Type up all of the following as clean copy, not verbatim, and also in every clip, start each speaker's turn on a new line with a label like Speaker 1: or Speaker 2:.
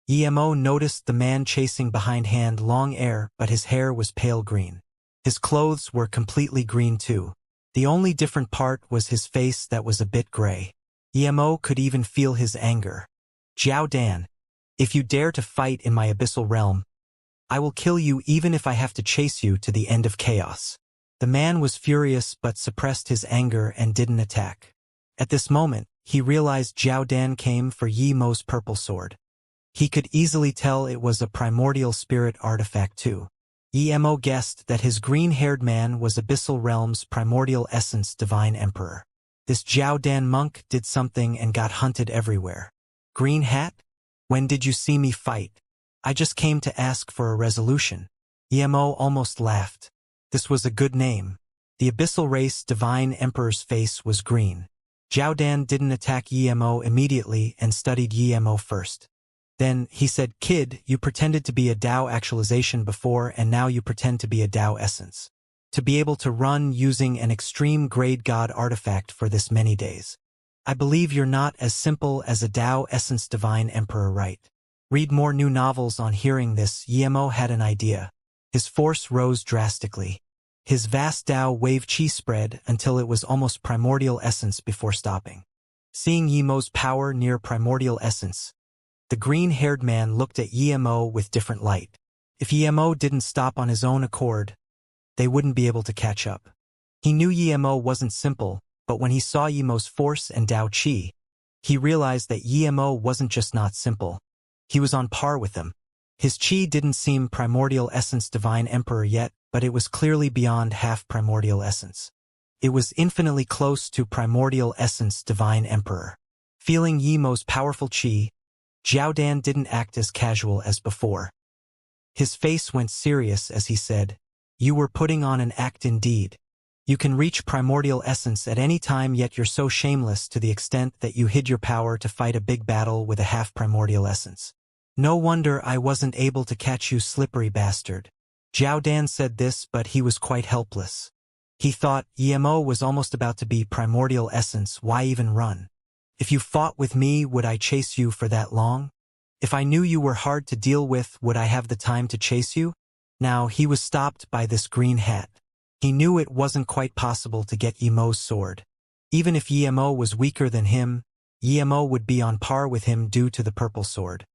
Speaker 1: Emo noticed the man chasing behind hand long hair, but his hair was pale green. His clothes were completely green too. The only different part was his face that was a bit gray. Emo could even feel his anger. Zhao Dan, if you dare to fight in my abyssal realm, I will kill you even if I have to chase you to the end of chaos. The man was furious but suppressed his anger and didn't attack. At this moment, he realized Zhao Dan came for Yemo's purple sword. He could easily tell it was a primordial spirit artifact too. Emo guessed that his green-haired man was Abyssal Realm's primordial essence divine emperor. This Zhao Dan monk did something and got hunted everywhere. Green hat? When did you see me fight? I just came to ask for a resolution. Emo almost laughed. This was a good name. The Abyssal Race divine emperor's face was green. Zhao Dan didn't attack Emo immediately and studied Emo first. Then, he said, "Kid, you pretended to be a Dao actualization before and now you pretend to be a Dao essence. To be able to run using an extreme grade god artifact for this many days. I believe you're not as simple as a Dao essence divine emperor, right?" Read more new novels. On hearing this, Emo had an idea. His force rose drastically. His vast Dao wave chi spread until it was almost primordial essence before stopping. Seeing Yemo's power near primordial essence, the green-haired man looked at Emo with different light. If Emo didn't stop on his own accord, they wouldn't be able to catch up. He knew Emo wasn't simple, but when he saw Yemo's force and Dao Qi, he realized that Emo wasn't just not simple. He was on par with them. His Qi didn't seem primordial essence divine emperor yet, but it was clearly beyond half primordial essence. It was infinitely close to primordial essence divine emperor. Feeling Yemo's powerful Qi, Zhao Dan didn't act as casual as before. His face went serious as he said, "You were putting on an act indeed. You can reach primordial essence at any time, yet you're so shameless to the extent that you hid your power to fight a big battle with a half primordial essence. No wonder I wasn't able to catch you, slippery bastard." Zhao Dan said this, but he was quite helpless. He thought, Emo was almost about to be primordial essence, why even run? If you fought with me, would I chase you for that long? If I knew you were hard to deal with, would I have the time to chase you? Now, he was stopped by this green hat. He knew it wasn't quite possible to get Yemo's sword. Even if Emo was weaker than him, Emo would be on par with him due to the purple sword.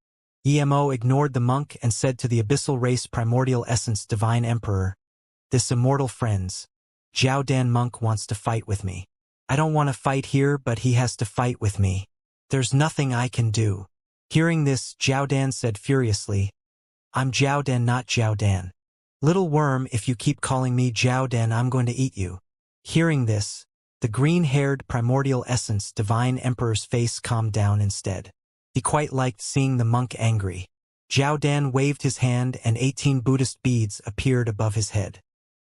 Speaker 1: Emo ignored the monk and said to the Abyssal Race Primordial Essence Divine Emperor, "This immortal friends, Zhao Dan monk wants to fight with me. I don't want to fight here, but he has to fight with me. There's nothing I can do." Hearing this, Zhao Dan said furiously, "I'm Zhao Dan, not Zhao Dan. Little worm, if you keep calling me Zhao Dan, I'm going to eat you." Hearing this, the green-haired primordial essence divine emperor's face calmed down instead. He quite liked seeing the monk angry. Zhao Dan waved his hand and 18 Buddhist beads appeared above his head.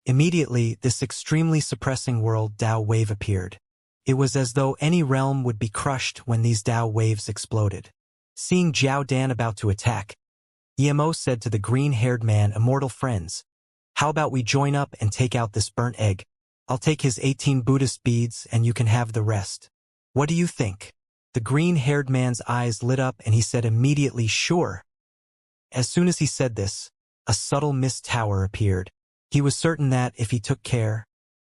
Speaker 1: Immediately, this extremely suppressing world Dao wave appeared. It was as though any realm would be crushed when these Dao waves exploded. Seeing Zhao Dan about to attack, Emo said to the green-haired man, "Immortal friends, how about we join up and take out this burnt egg? I'll take his 18 Buddhist beads and you can have the rest. What do you think?" The green-haired man's eyes lit up and he said immediately, "Sure." As soon as he said this, a subtle mist tower appeared. He was certain that, if he took care,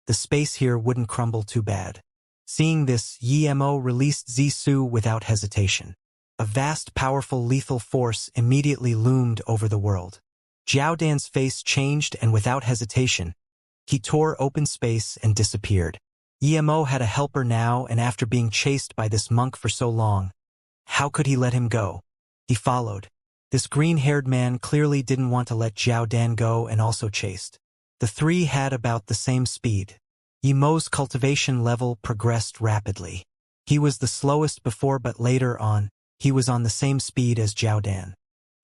Speaker 1: the space here wouldn't crumble too bad. Seeing this, Emo released Zisu without hesitation. A vast, powerful, lethal force immediately loomed over the world. Zhao Dan's face changed and without hesitation, he tore open space and disappeared. Emo had a helper now, and after being chased by this monk for so long, how could he let him go? He followed. This green-haired man clearly didn't want to let Zhao Dan go and also chased. The three had about the same speed. Emo's cultivation level progressed rapidly. He was the slowest before, but later on, he was on the same speed as Zhao Dan.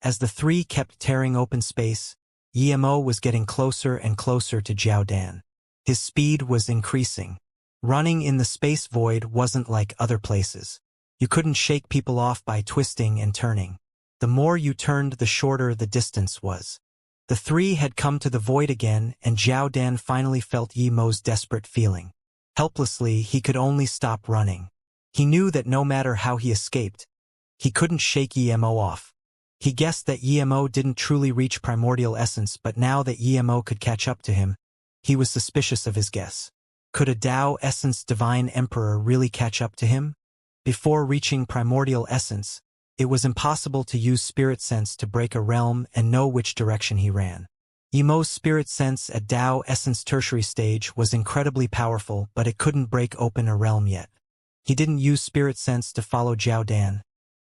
Speaker 1: As the three kept tearing open space, Emo was getting closer and closer to Zhao Dan. His speed was increasing. Running in the space void wasn't like other places. You couldn't shake people off by twisting and turning. The more you turned, the shorter the distance was. The three had come to the void again, and Zhao Dan finally felt Emo's desperate feeling. Helplessly, he could only stop running. He knew that no matter how he escaped, he couldn't shake Emo off. He guessed that Yimo didn't truly reach primordial essence, but now that Yimo could catch up to him, he was suspicious of his guess. Could a Tao Essence Divine Emperor really catch up to him? Before reaching primordial essence, it was impossible to use spirit sense to break a realm and know which direction he ran. Yimo's spirit sense at Tao Essence Tertiary stage was incredibly powerful, but it couldn't break open a realm yet. He didn't use spirit sense to follow Jiao Dan.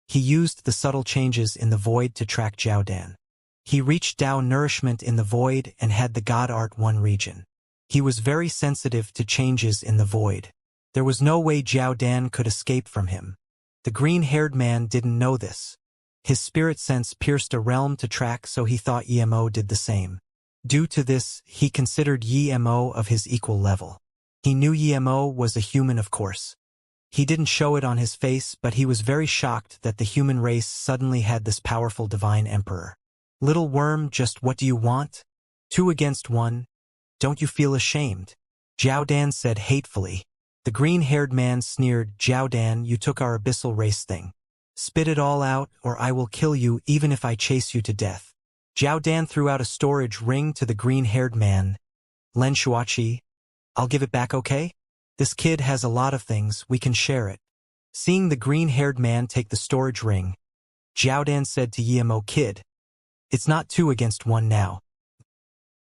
Speaker 1: He used the subtle changes in the void to track Jiao Dan. He reached Tao nourishment in the void and had the God Art 1 region. He was very sensitive to changes in the void. There was no way Jiao Dan could escape from him. The green-haired man didn't know this. His spirit sense pierced a realm to track, so he thought Yimo did the same. Due to this, he considered Yimo of his equal level. He knew Yimo was a human, of course. He didn't show it on his face, but he was very shocked that the human race suddenly had this powerful divine emperor. Little worm, just what do you want? 2 against 1. Don't you feel ashamed? Jiao Dan said hatefully. The green-haired man sneered, Jiao Dan, you took our abyssal race thing. Spit it all out, or I will kill you even if I chase you to death. Jiao Dan threw out a storage ring to the green-haired man. Len Shuachi, I'll give it back, okay? This kid has a lot of things, we can share it. Seeing the green-haired man take the storage ring, Jiao Dan said to Yimo, kid, it's not 2 against 1 now.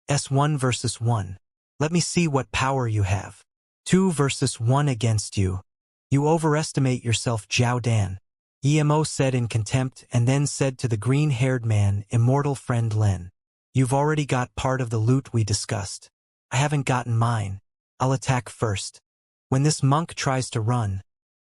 Speaker 1: S1 versus 1. Let me see what power you have. 2 versus 1 against you. You overestimate yourself, Jiao Dan. Yimo said in contempt, and then said to the green-haired man, Immortal friend Len. You've already got part of the loot we discussed. I haven't gotten mine. I'll attack first. When this monk tries to run,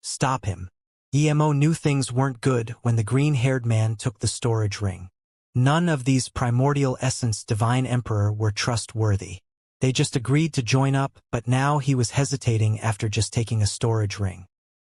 Speaker 1: stop him. Yimo knew things weren't good when the green-haired man took the storage ring. None of these primordial essence divine emperor were trustworthy. They just agreed to join up, but now he was hesitating after just taking a storage ring.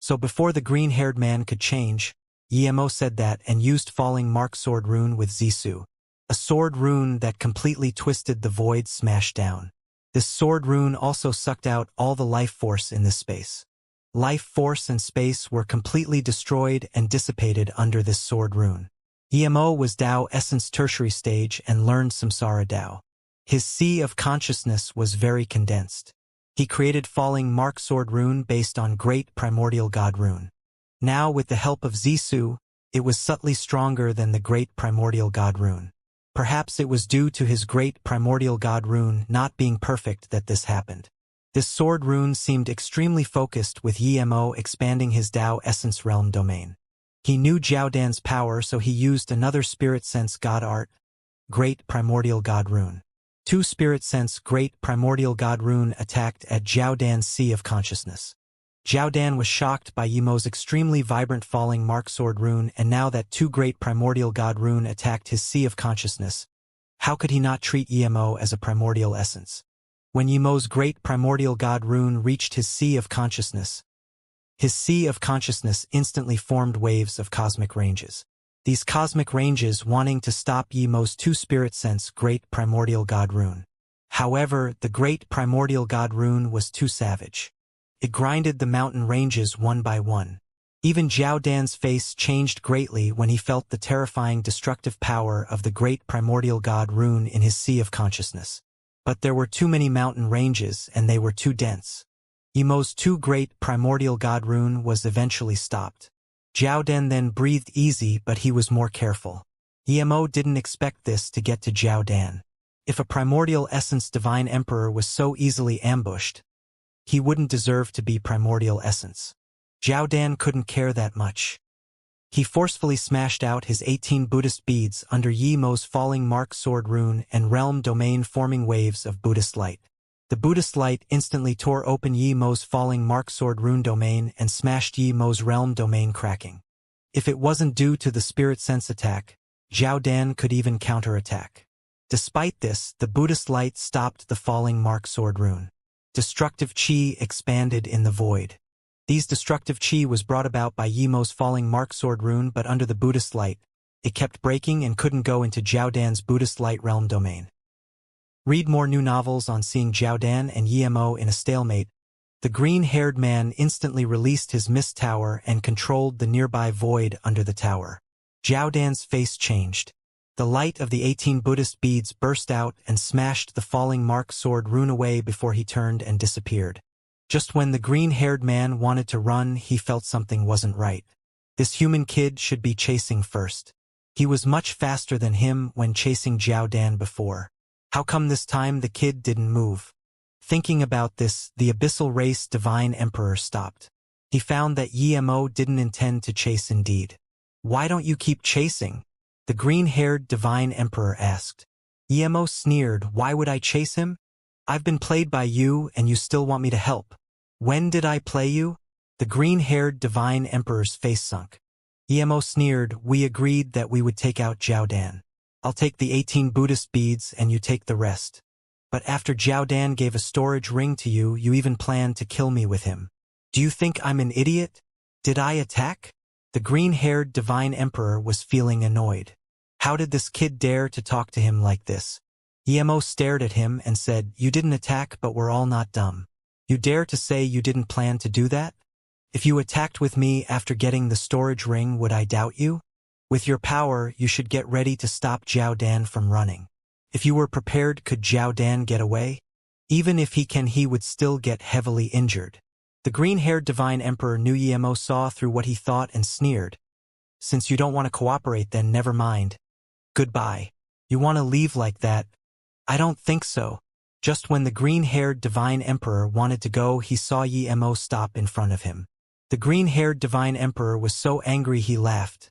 Speaker 1: So before the green-haired man could change, Yimo said that and used Falling Mark Sword Rune with Zisu. A sword rune that completely twisted the void smashed down. This sword rune also sucked out all the life force in this space. Life force and space were completely destroyed and dissipated under this sword rune. Yimo was Tao Essence Tertiary stage and learned Samsara Tao. His sea of consciousness was very condensed. He created Falling Mark Sword Rune based on Great Primordial God Rune. Now with the help of Zisu, it was subtly stronger than the Great Primordial God Rune. Perhaps it was due to his Great Primordial God Rune not being perfect that this happened. This sword rune seemed extremely focused, with Yimo expanding his Tao Essence Realm domain. He knew Jiao Dan's power, so he used another Spirit Sense God Art, Great Primordial God Rune. 2 Spirit Sense Great Primordial God Rune attacked at Jiao Dan's Sea of Consciousness. Jiao Dan was shocked by Yimo's extremely vibrant Falling Mark Sword Rune, and now that 2 Great Primordial God Rune attacked his Sea of Consciousness, how could he not treat Yimo as a primordial essence? When Yimo's Great Primordial God Rune reached his Sea of Consciousness, his Sea of Consciousness instantly formed waves of cosmic ranges. These cosmic ranges wanting to stop Yimo's 2 Spirit Sense Great Primordial God Rune. However, the Great Primordial God Rune was too savage. It grinded the mountain ranges one by one. Even Jiao Dan's face changed greatly when he felt the terrifying destructive power of the Great Primordial God Rune in his Sea of Consciousness. But there were too many mountain ranges and they were too dense. Yimo's 2 Great Primordial God Rune was eventually stopped. Jiao Dan then breathed easy, but he was more careful. Yimo didn't expect this to get to Jiao Dan. If a Primordial Essence Divine Emperor was so easily ambushed, he wouldn't deserve to be Primordial Essence. Jiao Dan couldn't care that much. He forcefully smashed out his 18 Buddhist beads under Yimo's Falling Mark Sword Rune and Realm Domain, forming waves of Buddhist light. The Buddhist light instantly tore open Yimo's Falling Mark Sword Rune domain and smashed Yimo's Realm Domain, cracking. If it wasn't due to the Spirit Sense attack, Jiao Dan could even counterattack. Despite this, the Buddhist light stopped the Falling Mark Sword Rune. Destructive Chi expanded in the void. These destructive Chi was brought about by Yimo's Falling Mark Sword Rune, but under the Buddhist light, it kept breaking and couldn't go into Jiao Dan's Buddhist light realm domain. Read more new novels on seeing Jiao Dan and Yimo in a stalemate. The green-haired man instantly released his mist tower and controlled the nearby void under the tower. Zhao Dan's face changed. The light of the 18 Buddhist beads burst out and smashed the falling mark sword rune away before he turned and disappeared. Just when the green-haired man wanted to run, he felt something wasn't right. This human kid should be chasing first. He was much faster than him when chasing Zhao Dan before. How come this time the kid didn't move? Thinking about this, the abyssal race divine emperor stopped. He found that Emo didn't intend to chase indeed. Why don't you keep chasing? The green-haired divine emperor asked. Emo sneered, why would I chase him? I've been played by you and you still want me to help. When did I play you? The green-haired divine emperor's face sunk. Emo sneered, we agreed that we would take out Zhao Dan. I'll take the 18 Buddhist beads and you take the rest. But after Zhao Dan gave a storage ring to you, you even planned to kill me with him. Do you think I'm an idiot? Did I attack? The green-haired divine emperor was feeling annoyed. How did this kid dare to talk to him like this? Emo stared at him and said, you didn't attack, but we're all not dumb. You dare to say you didn't plan to do that? If you attacked with me after getting the storage ring, would I doubt you? With your power, you should get ready to stop Zhao Dan from running. If you were prepared, could Zhao Dan get away? Even if he can, he would still get heavily injured. The green-haired divine emperor knew Emo saw through what he thought and sneered. Since you don't want to cooperate, then never mind. Goodbye. You want to leave like that? I don't think so. Just when the green-haired divine emperor wanted to go, he saw Emo stop in front of him. The green-haired divine emperor was so angry he laughed.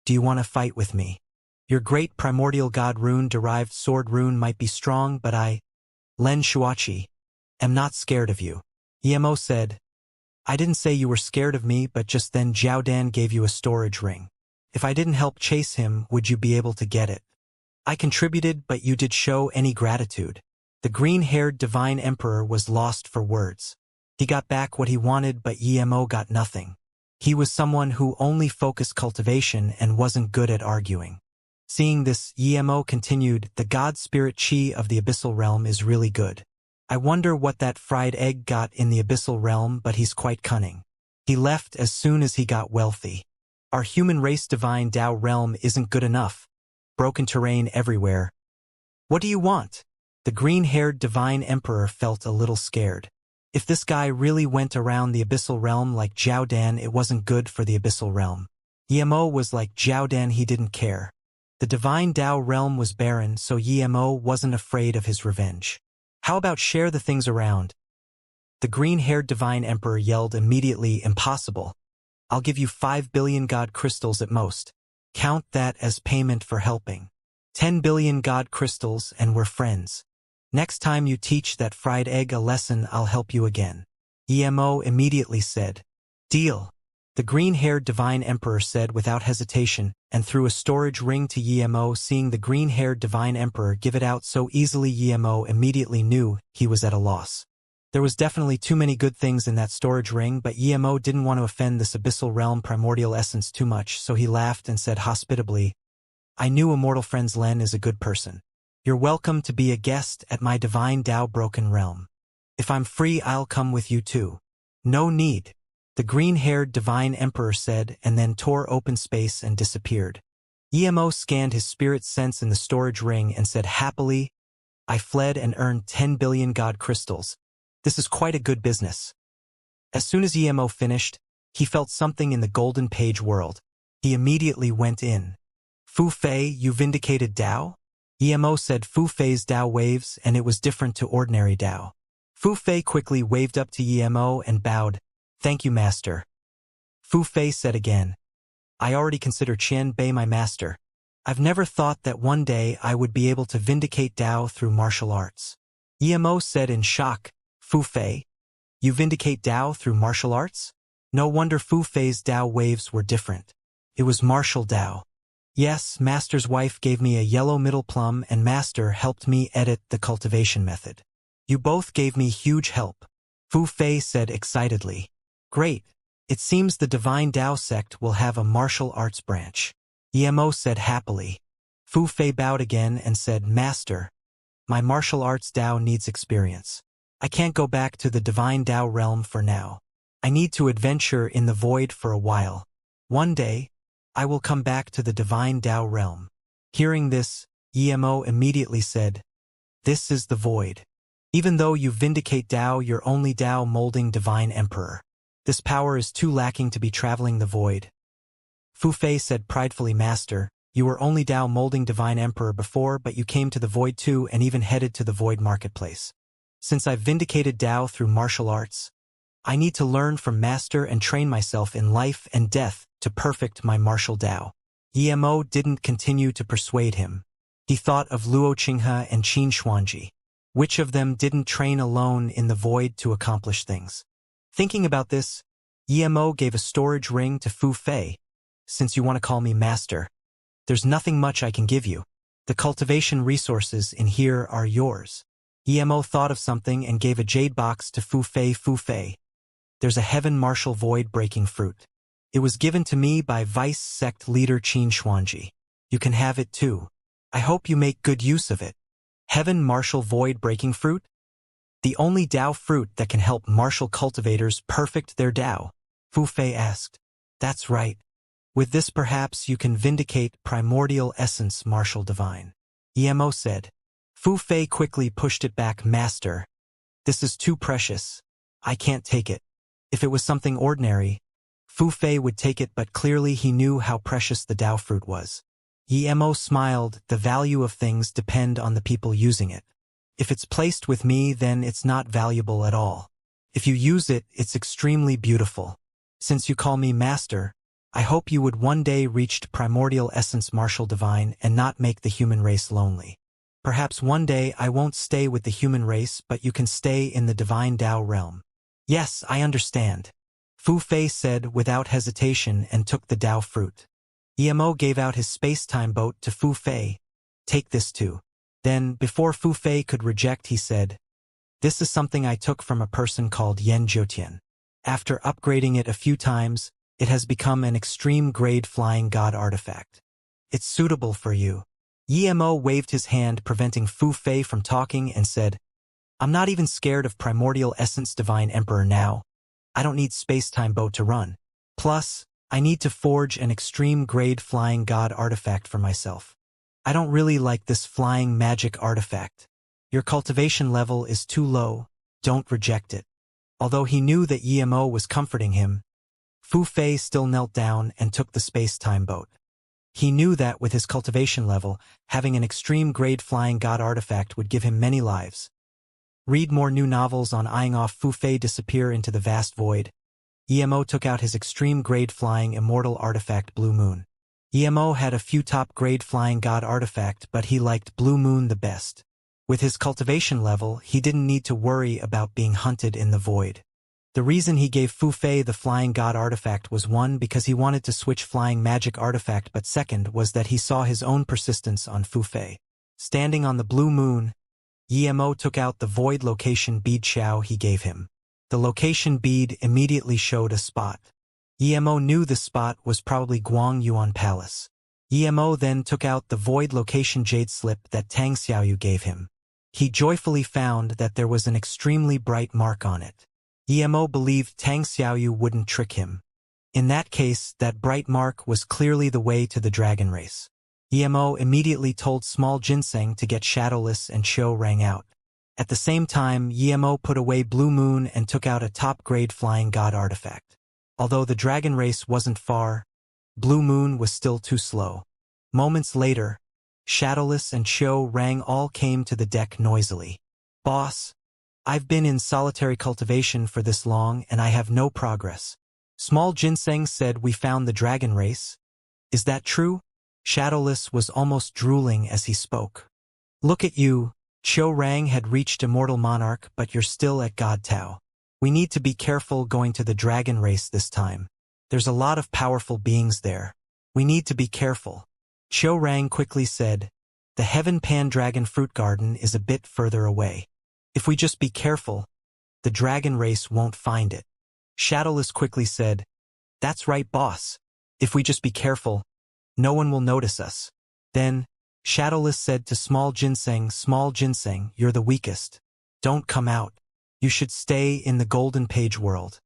Speaker 1: Do you want to fight with me? Your great primordial god rune-derived sword rune might be strong, but I, Len Shuachi, am not scared of you. Emo said, I didn't say you were scared of me, but just then Zhao Dan gave you a storage ring. If I didn't help chase him, would you be able to get it? I contributed, but you did show any gratitude. The green-haired divine emperor was lost for words. He got back what he wanted, but Emo got nothing. He was someone who only focused cultivation and wasn't good at arguing. Seeing this, Emo continued, the god spirit chi of the abyssal realm is really good. I wonder what that fried egg got in the abyssal realm, but he's quite cunning. He left as soon as he got wealthy. Our human race divine Tao realm isn't good enough. Broken terrain everywhere. What do you want? The green-haired divine emperor felt a little scared. If this guy really went around the abyssal realm like Zhao Dan, it wasn't good for the abyssal realm. Emo was like Zhao Dan, he didn't care. The divine Tao realm was barren, so Emo wasn't afraid of his revenge. How about share the things around? The green-haired divine emperor yelled immediately, impossible. I'll give you 5 billion god crystals at most. Count that as payment for helping. 10 billion god crystals and we're friends. Next time you teach that fried egg a lesson, I'll help you again. Emo immediately said, deal. The green-haired divine emperor said without hesitation, and threw a storage ring to Emo. Seeing the green-haired divine emperor give it out so easily, Emo immediately knew he was at a loss. There was definitely too many good things in that storage ring, but Emo didn't want to offend this abyssal realm primordial essence too much, so he laughed and said hospitably, I knew Immortal Friends Len is a good person. You're welcome to be a guest at my divine Tao broken realm. If I'm free, I'll come with you too. No need. The green-haired divine emperor said, and then tore open space and disappeared. Emo scanned his spirit sense in the storage ring and said happily, I fled and earned 10 billion god crystals. This is quite a good business. As soon as Emo finished, he felt something in the golden page world. He immediately went in. Fu Fei, you vindicated Tao? Emo said Fu Fei's Tao waves, and it was different to ordinary Tao. Fu Fei quickly waved up to Emo and bowed. Thank you, master. Fu Fei said again, I already consider Qian Bei my master. I've never thought that one day I would be able to vindicate Tao through martial arts. Emo said in shock, Fu Fei, you vindicate Tao through martial arts? No wonder Fu Fei's Tao waves were different. It was martial Tao. Yes, master's wife gave me a yellow middle plum and master helped me edit the cultivation method. You both gave me huge help. Fu Fei said excitedly. Great. It seems the divine Tao sect will have a martial arts branch. Emo said happily. Fu Fei bowed again and said, Master, my martial arts Tao needs experience. I can't go back to the divine Tao realm for now. I need to adventure in the void for a while. One day, I will come back to the divine Tao realm. Hearing this, Emo immediately said, This is the void. Even though you vindicate Tao, you're only Tao molding divine emperor. This power is too lacking to be traveling the void. Fu Fei said pridefully, Master, you were only Tao molding divine emperor before, but you came to the void too and even headed to the void marketplace. Since I've vindicated Tao through martial arts, I need to learn from Master and train myself in life and death to perfect my martial Tao. Emo didn't continue to persuade him. He thought of Luo Qinghe and Qin Xuanji. Which of them didn't train alone in the void to accomplish things? Thinking about this, Emo gave a storage ring to Fu Fei. Since you want to call me Master, there's nothing much I can give you. The cultivation resources in here are yours. Emo thought of something and gave a jade box to Fu Fei. Fu Fei, there's a heaven martial void-breaking fruit. It was given to me by Vice Sect leader Qin Xuanji. You can have it too. I hope you make good use of it. Heaven martial void-breaking fruit? The only Tao fruit that can help martial cultivators perfect their Tao, Fu Fei asked. That's right. With this perhaps you can vindicate primordial essence martial divine. Emo said. Fu Fei quickly pushed it back. Master, this is too precious. I can't take it. If it was something ordinary, Fu Fei would take it, but clearly he knew how precious the Tao fruit was. Emo smiled. The value of things depend on the people using it. If it's placed with me, then it's not valuable at all. If you use it, it's extremely beautiful. Since you call me Master, I hope you would one day reach primordial essence martial divine and not make the human race lonely. Perhaps one day I won't stay with the human race, but you can stay in the divine Tao realm. Yes, I understand. Fu Fei said without hesitation and took the Tao fruit. Emo gave out his space-time boat to Fu Fei. Take this too. Then, before Fu Fei could reject, he said, This is something I took from a person called Yan Zhoutian. After upgrading it a few times, it has become an extreme-grade flying god artifact. It's suitable for you. Emo waved his hand, preventing Fu Fei from talking, and said, I'm not even scared of primordial essence divine emperor now. I don't need space-time boat to run. Plus, I need to forge an extreme-grade flying god artifact for myself. I don't really like this flying magic artifact. Your cultivation level is too low. Don't reject it. Although he knew that Emo was comforting him, Fu Fei still knelt down and took the space-time boat. He knew that with his cultivation level, having an extreme-grade flying god artifact would give him many lives. Read more new novels on eyeing off Fu Fei disappear into the vast void. Emo took out his extreme-grade flying immortal artifact Blue Moon. Emo had a few top-grade flying god artifact, but he liked Blue Moon the best. With his cultivation level, he didn't need to worry about being hunted in the void. The reason he gave Fu Fei the flying god artifact was one, because he wanted to switch flying magic artifact, but second was that he saw his own persistence on Fu Fei. Standing on the Blue Moon, Emo took out the void location bead Xiao he gave him. The location bead immediately showed a spot. Emo knew the spot was probably Guang Yuan Palace. Emo then took out the void location jade slip that Tang Xiaoyu gave him. He joyfully found that there was an extremely bright mark on it. Emo believed Tang Xiaoyu wouldn't trick him. In that case, that bright mark was clearly the way to the dragon race. Emo immediately told Small Ginseng to get Shadowless and Xiao Rang out. At the same time, Emo put away Blue Moon and took out a top-grade flying god artifact. Although the dragon race wasn't far, Blue Moon was still too slow. Moments later, Shadowless and Xiao Rang all came to the deck noisily. Boss, I've been in solitary cultivation for this long and I have no progress. Small Ginseng said we found the dragon race. Is that true? Shadowless was almost drooling as he spoke. Look at you. Xiao Rang had reached Immortal Monarch, but you're still at God Tao. We need to be careful going to the dragon race this time. There's a lot of powerful beings there. We need to be careful. Xiao Rang quickly said, The Heaven Pan-Dragon Fruit Garden is a bit further away. If we just be careful, the dragon race won't find it. Shadowless quickly said, That's right, boss. If we just be careful, no one will notice us. Then, Shadowless said to Small Ginseng, you're the weakest. Don't come out. You should stay in the Golden Page world.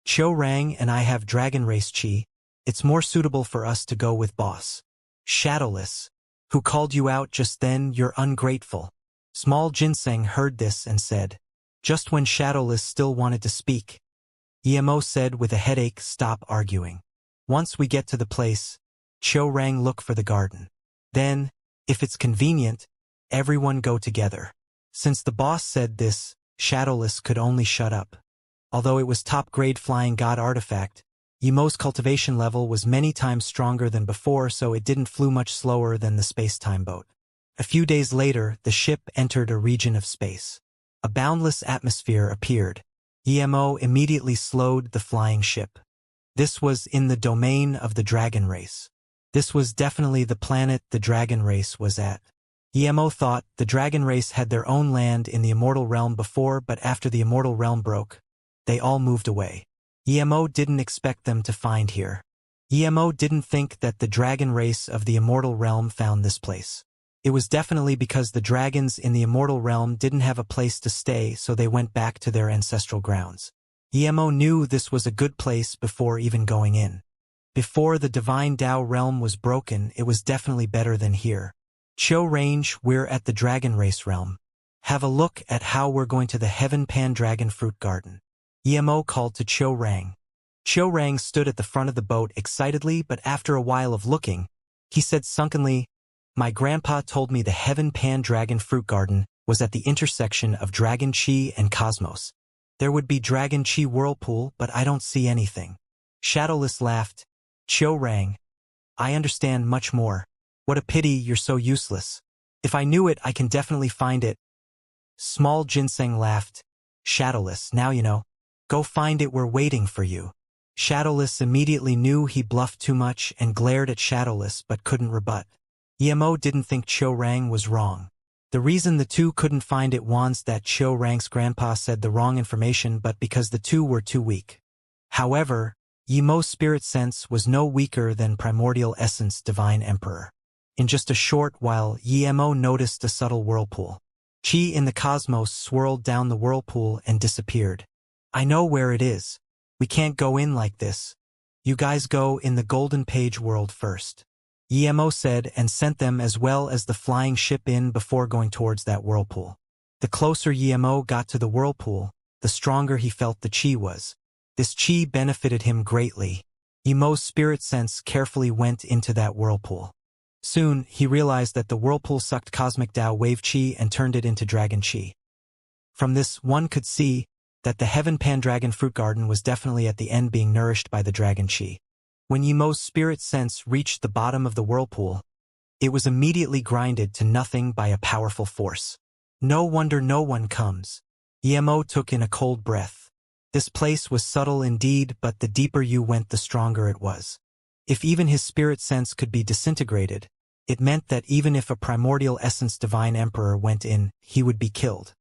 Speaker 1: Xiao Rang and I have dragon race chi. It's more suitable for us to go with boss. Shadowless. Who called you out just then? You're ungrateful. Small Ginseng heard this and said. Just when Shadowless still wanted to speak. Emo said with a headache, stop arguing. Once we get to the place, Cho Rang look for the garden. Then, if it's convenient, everyone go together. Since the boss said this, Shadowless could only shut up. Although it was top-grade flying god artifact, Emo's cultivation level was many times stronger than before, so it didn't flew much slower than the space-time boat. A few days later, the ship entered a region of space. A boundless atmosphere appeared. Emo immediately slowed the flying ship. This was in the domain of the dragon race. This was definitely the planet the dragon race was at. Emo thought the dragon race had their own land in the immortal realm before, but after the immortal realm broke, they all moved away. Emo didn't expect them to find here. Emo didn't think that the dragon race of the immortal realm found this place. It was definitely because the dragons in the immortal realm didn't have a place to stay, so they went back to their ancestral grounds. Emo knew this was a good place before even going in. Before the divine Tao realm was broken, it was definitely better than here. Cho Range, we're at the dragon race realm. Have a look at how we're going to the Heaven Pan-Dragon Fruit Garden. Emo called to Cho Rang. Cho Rang stood at the front of the boat excitedly, but after a while of looking, he said sunkenly, my grandpa told me the Heaven Pan-Dragon Fruit Garden was at the intersection of Dragon Chi and Cosmos. There would be Dragon Chi Whirlpool, but I don't see anything. Shadowless laughed. Cho Rang. I understand much more. What a pity you're so useless. If I knew it, I can definitely find it. Small Ginseng laughed. Shadowless, now you know. Go find it, we're waiting for you. Shadowless immediately knew he bluffed too much and glared at Shadowless but couldn't rebut. Emo didn't think Cho Rang was wrong. The reason the two couldn't find it was that Cho Rang's grandpa said the wrong information, but because the two were too weak. However, Emo's spirit sense was no weaker than Primordial Essence Divine Emperor. In just a short while, Emo noticed a subtle whirlpool. Chi in the cosmos swirled down the whirlpool and disappeared. I know where it is. We can't go in like this. You guys go in the Golden Page world first. Emo said and sent them as well as the flying ship in before going towards that whirlpool. The closer Emo got to the whirlpool, the stronger he felt the chi was. This chi benefited him greatly. Emo's spirit sense carefully went into that whirlpool. Soon, he realized that the whirlpool sucked cosmic Tao wave chi and turned it into dragon chi. From this, one could see that the Heaven Pan-Dragon Fruit Garden was definitely at the end being nourished by the dragon chi. When Emo's spirit sense reached the bottom of the whirlpool, it was immediately grinded to nothing by a powerful force. No wonder no one comes. Emo took in a cold breath. This place was subtle indeed, but the deeper you went, the stronger it was. If even his spirit sense could be disintegrated, it meant that even if a Primordial Essence Divine Emperor went in, he would be killed.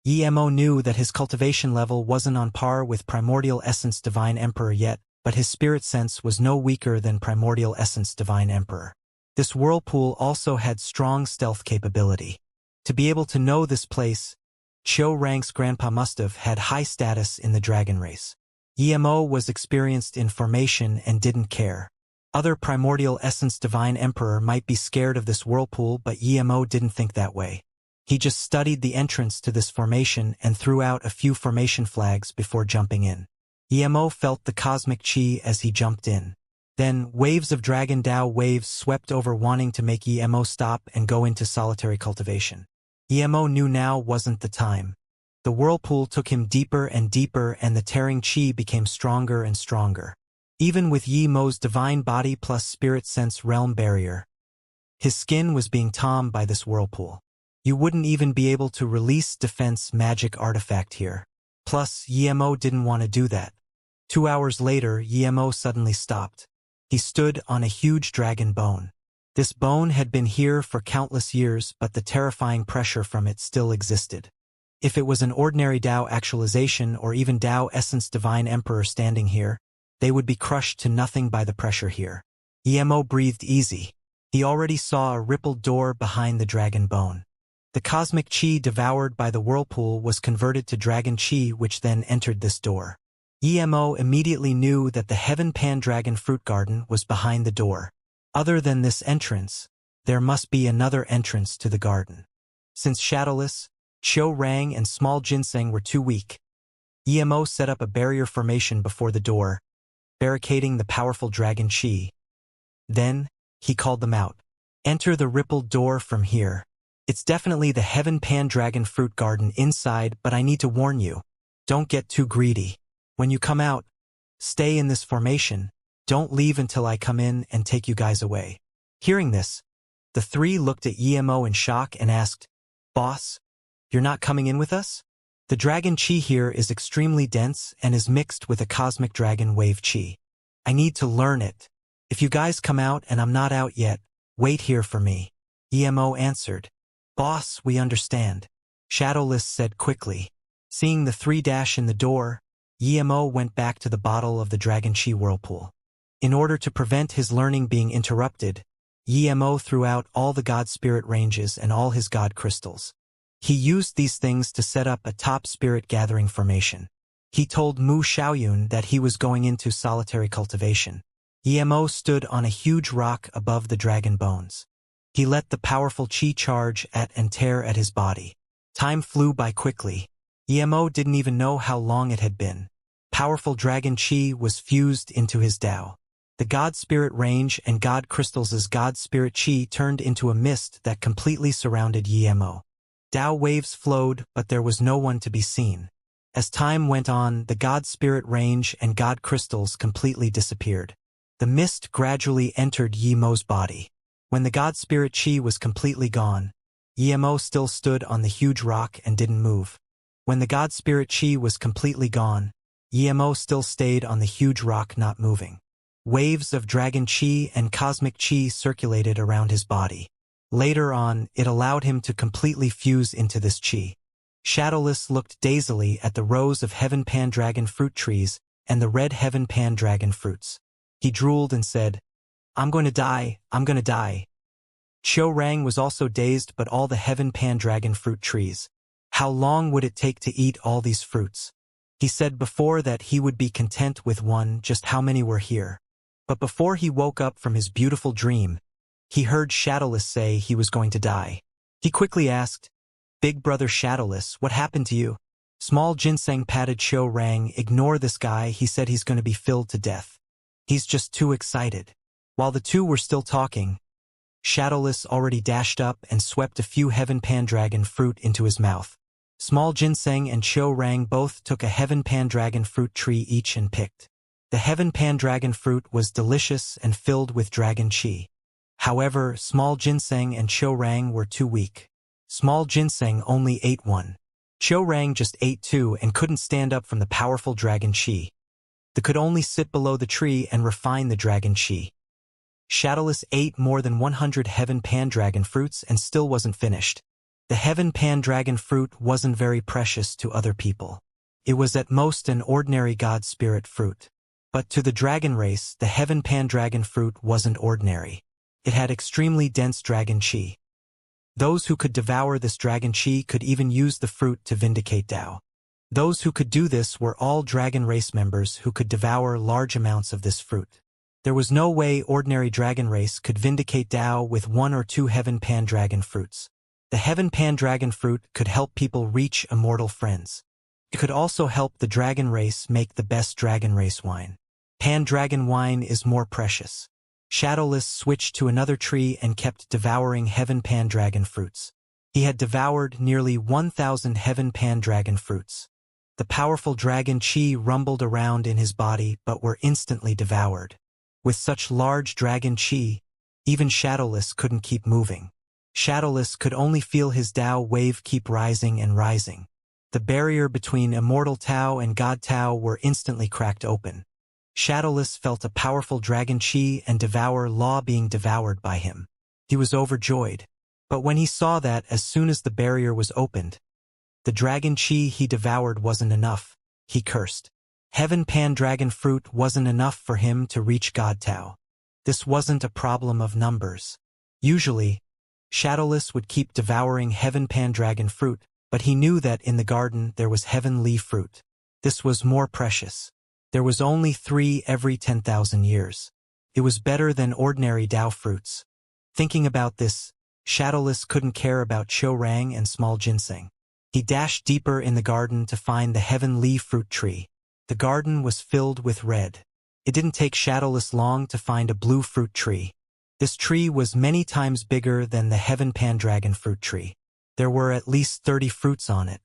Speaker 1: Emo knew that his cultivation level wasn't on par with Primordial Essence Divine Emperor yet, but his spirit sense was no weaker than Primordial Essence Divine Emperor. This whirlpool also had strong stealth capability. To be able to know this place, Cho Rang's grandpa must have had high status in the dragon race. Emo was experienced in formation and didn't care. Other Primordial Essence Divine Emperor might be scared of this whirlpool, but Emo didn't think that way. He just studied the entrance to this formation and threw out a few formation flags before jumping in. Emo felt the cosmic chi as he jumped in. Then, waves of Dragon Tao waves swept over, wanting to make Emo stop and go into solitary cultivation. Emo knew now wasn't the time. The whirlpool took him deeper and deeper, and the tearing chi became stronger and stronger. Even with Emo's divine body plus spirit sense realm barrier, his skin was being torn by this whirlpool. You wouldn't even be able to release defense magic artifact here. Plus, Emo didn't want to do that. 2 hours later, Emo suddenly stopped. He stood on a huge dragon bone. This bone had been here for countless years, but the terrifying pressure from it still existed. If it was an ordinary Tao actualization or even Tao Essence Divine Emperor standing here, they would be crushed to nothing by the pressure here. Emo breathed easy. He already saw a rippled door behind the dragon bone. The cosmic chi devoured by the whirlpool was converted to dragon chi, which then entered this door. Emo immediately knew that the Heaven Pandragon fruit garden was behind the door. Other than this entrance, there must be another entrance to the garden. Since Shadowless, Cho Rang and Small Ginseng were too weak, Emo set up a barrier formation before the door, barricading the powerful dragon chi. Then, he called them out. Enter the rippled door from here. It's definitely the Heaven Pandragon fruit garden inside, but I need to warn you. Don't get too greedy. When you come out, stay in this formation. Don't leave until I come in and take you guys away. Hearing this, the three looked at Emo in shock and asked, Boss, you're not coming in with us? The dragon chi here is extremely dense and is mixed with a cosmic dragon wave chi. I need to learn it. If you guys come out and I'm not out yet, wait here for me. Emo answered. Boss, we understand. Shadowless said quickly. Seeing the three dash in the door, Emo went back to the bottle of the dragon chi whirlpool. In order to prevent his learning being interrupted, Emo threw out all the god spirit ranges and all his god crystals. He used these things to set up a top spirit gathering formation. He told Mu Xiaoyun that he was going into solitary cultivation. Emo stood on a huge rock above the dragon bones. He let the powerful chi charge at and tear at his body. Time flew by quickly. Emo didn't even know how long it had been. Powerful dragon chi was fused into his Tao. The God Spirit range and God Crystals' God Spirit chi turned into a mist that completely surrounded Emo. Tao waves flowed, but there was no one to be seen. As time went on, the God Spirit range and God Crystals completely disappeared. The mist gradually entered Emo's body. When the God Spirit chi was completely gone, Emo still stood on the huge rock and didn't move. When the God Spirit chi was completely gone, Emo still stayed on the huge rock not moving. Waves of dragon chi and cosmic chi circulated around his body. Later on, it allowed him to completely fuse into this chi. Shadowless looked dazedly at the rows of Heaven Pandragon fruit trees and the red Heaven Pandragon fruits. He drooled and said, I'm going to die, I'm going to die. Cho Rang was also dazed but all the Heaven Pandragon fruit trees. How long would it take to eat all these fruits? He said before that he would be content with one, just how many were here. But before he woke up from his beautiful dream, he heard Shadowless say he was going to die. He quickly asked, Big brother Shadowless, what happened to you? Small Ginseng patted Cho Rang, ignore this guy, he said he's going to be filled to death. He's just too excited. While the two were still talking, Shadowless already dashed up and swept a few Heaven Pandragon fruit into his mouth. Small Ginseng and Cho Rang both took a Heaven Pandragon fruit tree each and picked. The Heaven Pandragon fruit was delicious and filled with dragon chi. However, Small Ginseng and Cho Rang were too weak. Small Ginseng only ate one. Cho Rang just ate two and couldn't stand up from the powerful dragon chi. They could only sit below the tree and refine the dragon chi. Shadowless ate more than 100 Heaven Pandragon fruits and still wasn't finished. The Heaven Pandragon fruit wasn't very precious to other people. It was at most an ordinary God Spirit fruit. But to the dragon race, the Heaven Pandragon fruit wasn't ordinary. It had extremely dense dragon chi. Those who could devour this dragon chi could even use the fruit to vindicate Tao. Those who could do this were all dragon race members who could devour large amounts of this fruit. There was no way ordinary dragon race could vindicate Tao with one or two Heaven Pandragon fruits. The Heaven Pandragon fruit could help people reach immortal friends. It could also help the dragon race make the best dragon race wine. Pandragon wine is more precious. Shadowless switched to another tree and kept devouring Heaven Pandragon fruits. He had devoured nearly 1,000 Heaven Pandragon fruits. The powerful dragon chi rumbled around in his body but were instantly devoured. With such large dragon chi, even Shadowless couldn't keep moving. Shadowless could only feel his Tao wave keep rising and rising. The barrier between Immortal Tao and God Tao were instantly cracked open. Shadowless felt a powerful dragon chi and devour law being devoured by him. He was overjoyed. But when he saw that as soon as the barrier was opened, the dragon chi he devoured wasn't enough, he cursed. Heaven Pandragon fruit wasn't enough for him to reach God Tao. This wasn't a problem of numbers. Usually, Shadowless would keep devouring Heaven Pandragon fruit, but he knew that in the garden there was heavenly fruit. This was more precious. There was only 3 every 10,000 years. It was better than ordinary Dao fruits. Thinking about this, Shadowless couldn't care about Qiu and small ginseng. He dashed deeper in the garden to find the heavenly fruit tree. The garden was filled with red. It didn't take Shadowless long to find a blue fruit tree. This tree was many times bigger than the Heaven Pandragon fruit tree. There were at least 30 fruits on it.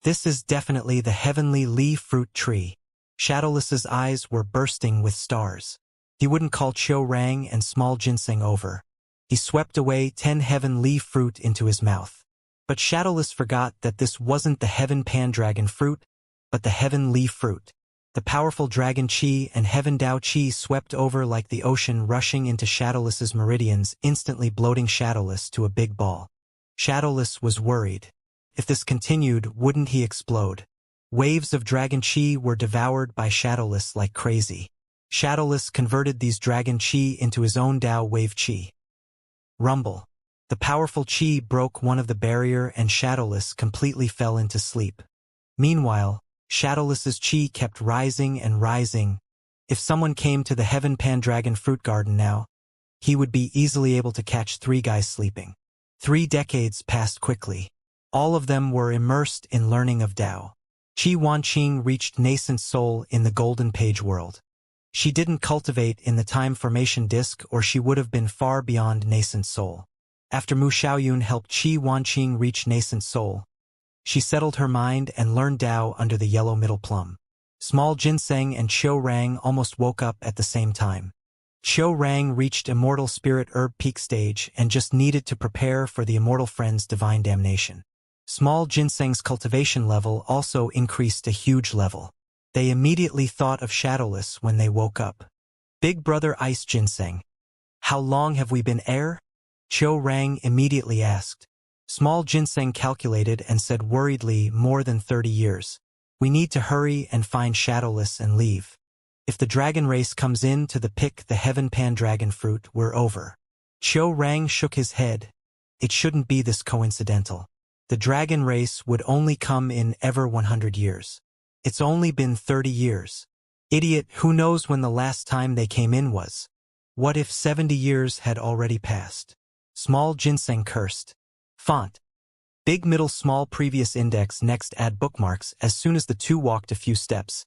Speaker 1: This is definitely the heavenly Li fruit tree. Shadowless's eyes were bursting with stars. He wouldn't call Qiu and small ginseng over. He swept away 10 heavenly fruit into his mouth. But Shadowless forgot that this wasn't the Heaven Pandragon fruit, but the heavenly fruit. The powerful Dragon Qi and Heaven Dao Qi swept over like the ocean, rushing into Shadowless's meridians, instantly bloating Shadowless to a big ball. Shadowless was worried. If this continued, wouldn't he explode? Waves of Dragon Qi were devoured by Shadowless like crazy. Shadowless converted these Dragon Qi into his own Dao Wave Qi. Rumble. The powerful Qi broke one of the barrier and Shadowless completely fell into sleep. Meanwhile, Shadowless's Qi kept rising and rising. If someone came to the Heaven Pandragon fruit garden now, he would be easily able to catch 3 guys sleeping. 3 decades passed quickly. All of them were immersed in learning of Dao. Qi Wanqing reached nascent soul in the Golden Page world. She didn't cultivate in the time formation disk, or she would have been far beyond nascent soul. After Mu Xiaoyun helped Qi Wanqing reach nascent soul, she settled her mind and learned Dao under the yellow middle plum. Small ginseng and Qiu almost woke up at the same time. Qiu reached immortal spirit herb peak stage and just needed to prepare for the immortal friend's divine damnation. Small ginseng's cultivation level also increased a huge level. They immediately thought of Shadowless when they woke up. Big brother Ice Ginseng. How long have we been air? Qiu immediately asked. Small ginseng calculated and said worriedly, more than 30 years. We need to hurry and find Shadowless and leave. If the dragon race comes in to pick the Heaven Pandragon fruit, we're over. Qiu shook his head. It shouldn't be this coincidental. The dragon race would only come in ever 100 years. It's only been 30 years. Idiot, who knows when the last time they came in was? What if 70 years had already passed? Small ginseng cursed. Font. Big middle small previous index next add bookmarks. As soon as the two walked a few steps,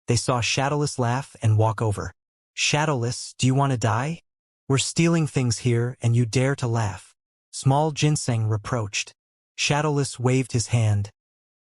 Speaker 1: they saw Shadowless laugh and walk over. Shadowless, do you want to die? We're stealing things here and you dare to laugh. Small ginseng reproached. Shadowless waved his hand.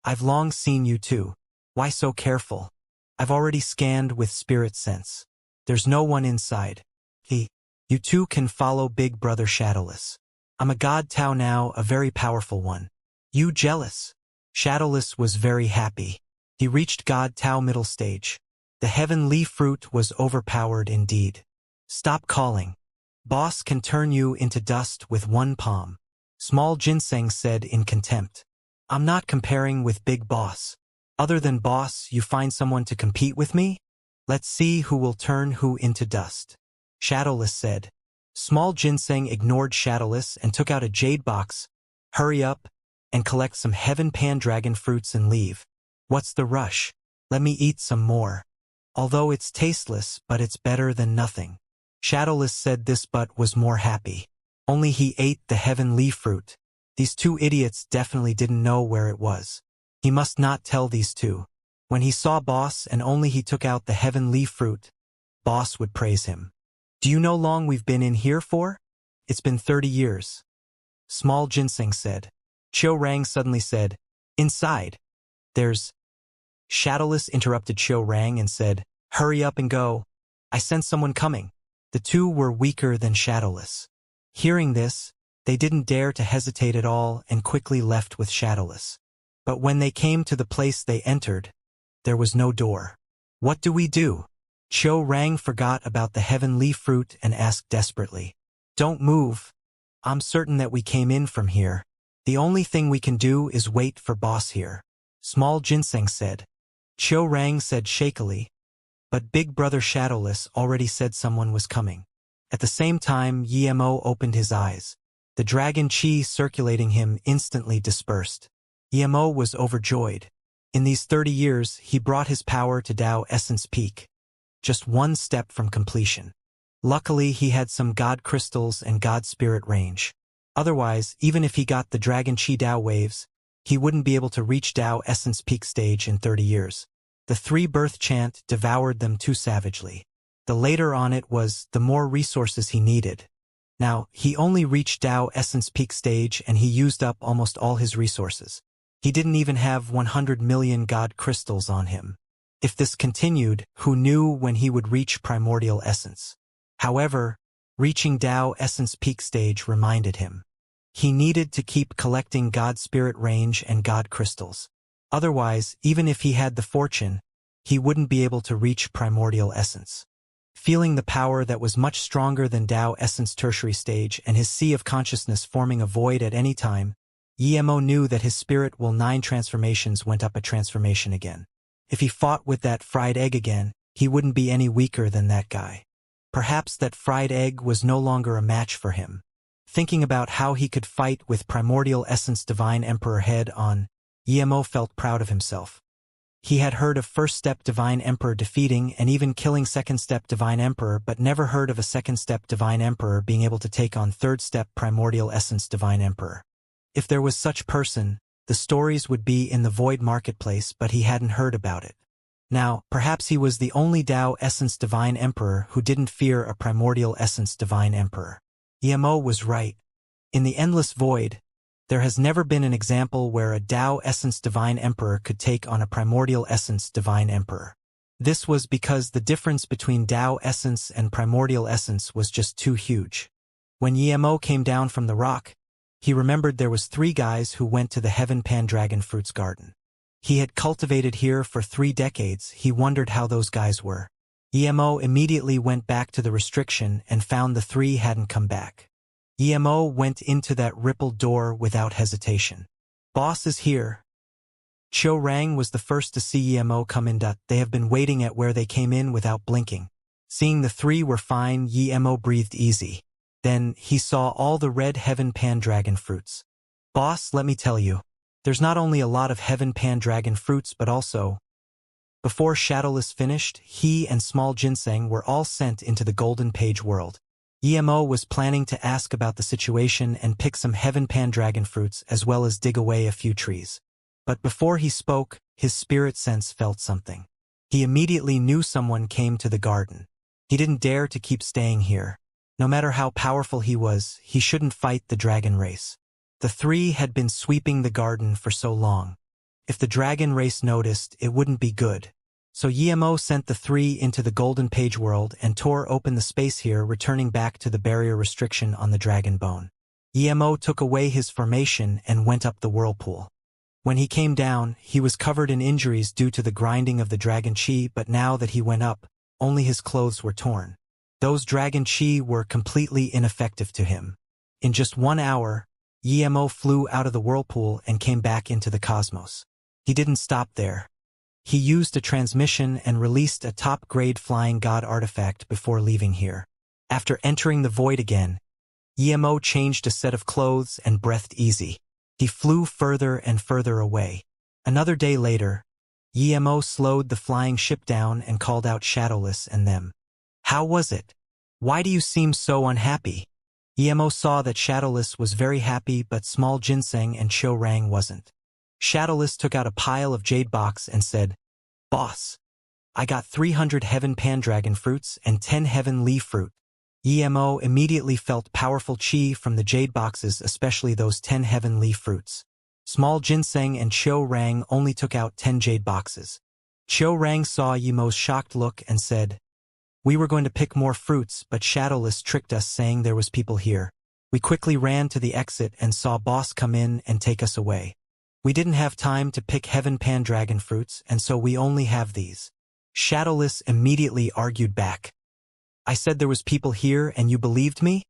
Speaker 1: I've long seen you too. Why so careful? I've already scanned with spirit sense. There's no one inside. You two can follow Big Brother Shadowless. I'm a god Tao now, a very powerful one. You jealous? Shadowless was very happy. He reached God Tao middle stage. The heavenly fruit was overpowered indeed. Stop calling. Boss can turn you into dust with one palm. Small ginseng said in contempt. I'm not comparing with Big Boss. Other than Boss, you find someone to compete with me? Let's see who will turn who into dust. Shadowless said. Small ginseng ignored Shadowless and took out a jade box. Hurry up and collect some Heaven Pandragon fruits and leave. What's the rush? Let me eat some more. Although it's tasteless, but it's better than nothing. Shadowless said this but was more happy. Only he ate the heavenly fruit. These two idiots definitely didn't know where it was. He must not tell these two. When he saw Boss and only he took out the heavenly fruit, Boss would praise him. Do you know long we've been in here for? It's been 30 years. Small ginseng said. Qiu suddenly said, inside. There's... Shadowless interrupted Qiu and said, hurry up and go. I sense someone coming. The two were weaker than Shadowless. Hearing this, they didn't dare to hesitate at all and quickly left with Shadowless. But when they came to the place they entered, there was no door. What do we do? Qiu forgot about the heavenly fruit and asked desperately. Don't move. I'm certain that we came in from here. The only thing we can do is wait for Boss here. Small ginseng said. Qiu said shakily. But Big Brother Shadowless already said someone was coming. At the same time, Yemo opened his eyes. The dragon Qi circulating him instantly dispersed. Yemo was overjoyed. In these 30 years, he brought his power to Dao Essence Peak. just one step from completion. Luckily, he had some God crystals and God spirit range. Otherwise, even if he got the Dragon Chi Dao waves, he wouldn't be able to reach Dao Essence peak stage in 30 years. The three-birth chant devoured them too savagely. The later on it was, the more resources he needed. Now, he only reached Dao Essence peak stage and he used up almost all his resources. He didn't even have 100 million God crystals on him. If this continued, who knew when he would reach primordial essence? However, reaching Dao Essence peak stage reminded him. He needed to keep collecting God spirit range and God crystals. Otherwise, even if he had the fortune, he wouldn't be able to reach primordial essence. Feeling the power that was much stronger than Dao Essence tertiary stage and his sea of consciousness forming a void at any time, Emo knew that his spirit will 9 transformations went up a transformation again. If he fought with that fried egg again, he wouldn't be any weaker than that guy. Perhaps that fried egg was no longer a match for him. Thinking about how he could fight with primordial essence Divine Emperor head on, Emo felt proud of himself. He had heard of first step Divine Emperor defeating and even killing second step Divine Emperor, but never heard of a second step Divine Emperor being able to take on third step Primordial Essence Divine Emperor. If there was such person, the stories would be in the Void Marketplace, but he hadn't heard about it. Now, perhaps he was the only Dao Essence Divine Emperor who didn't fear a Primordial Essence Divine Emperor. Emo was right. In the Endless Void, there has never been an example where a Dao Essence Divine Emperor could take on a Primordial Essence Divine Emperor. This was because the difference between Dao Essence and Primordial Essence was just too huge. When Emo came down from the rock, he remembered there was 3 guys who went to the Heaven Pandragon Fruits Garden. He had cultivated here for 3 decades. He wondered how those guys were. Emo immediately went back to the restriction and found the 3 hadn't come back. Emo went into that rippled door without hesitation. Boss is here. Cho Rang was the first to see Emo come in. They have been waiting at where they came in without blinking. Seeing the 3 were fine, Emo breathed easy. Then he saw all the red Heaven Pandragon fruits. Boss, let me tell you, there's not only a lot of Heaven Pandragon fruits but also... Before Shadowless finished, he and Small Ginseng were all sent into the Golden Page world. Emo was planning to ask about the situation and pick some Heaven Pandragon fruits as well as dig away a few trees. But before he spoke, his spirit sense felt something. He immediately knew someone came to the garden. He didn't dare to keep staying here. No matter how powerful he was, he shouldn't fight the dragon race. The 3 had been sweeping the garden for so long. If the dragon race noticed, it wouldn't be good. So Emo sent the 3 into the Golden Page world and tore open the space here, returning back to the barrier restriction on the dragon bone. Emo took away his formation and went up the whirlpool. When he came down, he was covered in injuries due to the grinding of the dragon chi, but now that he went up, only his clothes were torn. Those dragon chi were completely ineffective to him. In just 1 hour, Emo flew out of the whirlpool and came back into the cosmos. He didn't stop there. He used a transmission and released a top-grade flying god artifact before leaving here. After entering the void again, Emo changed a set of clothes and breathed easy. He flew further and further away. Another day later, Emo slowed the flying ship down and called out Shadowless and them. How was it? Why do you seem so unhappy? Emo saw that Shadowless was very happy, but Small Ginseng and Cho Rang wasn't. Shadowless took out a pile of jade box and said, Boss, I got 300 Heaven Pandragon fruits and 10 Heaven Leaf fruit. Emo immediately felt powerful chi from the jade boxes, especially those 10 Heaven Leaf fruits. Small Ginseng and Cho Rang only took out 10 jade boxes. Cho Rang saw Emo's shocked look and said, We were going to pick more fruits, but Shadowless tricked us saying there was people here. We quickly ran to the exit and saw Boss come in and take us away. We didn't have time to pick Heaven Pandragon fruits, and so we only have these. Shadowless immediately argued back. I said there was people here and you believed me?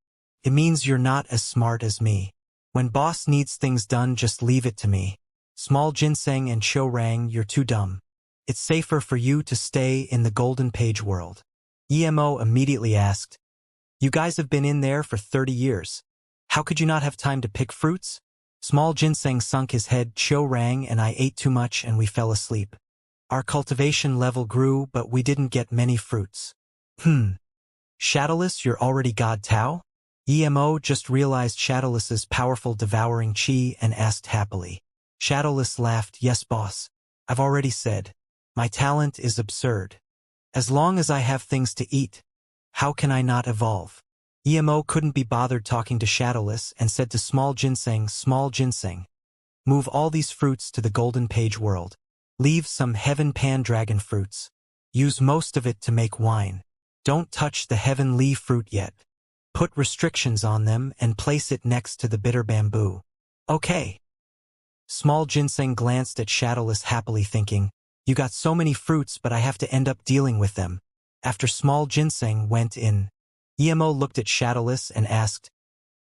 Speaker 1: It means you're not as smart as me. When Boss needs things done, just leave it to me. Small Ginseng and Cho Rang, you're too dumb. It's safer for you to stay in the Golden Page world. Emo immediately asked, You guys have been in there for 30 years. How could you not have time to pick fruits? Small Ginseng sunk his head. Cho Rang and I ate too much and we fell asleep. Our cultivation level grew, but we didn't get many fruits. Shadowless, you're already God Tao? EMO just realized Shadowless's powerful devouring chi and asked happily. Shadowless laughed, yes boss. I've already said. My talent is absurd. As long as I have things to eat, how can I not evolve? EMO couldn't be bothered talking to Shadowless and said to Small Ginseng, move all these fruits to the Golden Page world. Leave some Heaven Pan Dragon fruits. Use most of it to make wine. Don't touch the Heavenly fruit yet. Put restrictions on them and place it next to the bitter bamboo. Okay. Small Ginseng glanced at Shadowless happily thinking, you got so many fruits but I have to end up dealing with them. After Small Ginseng went in, EMO looked at Shadowless and asked,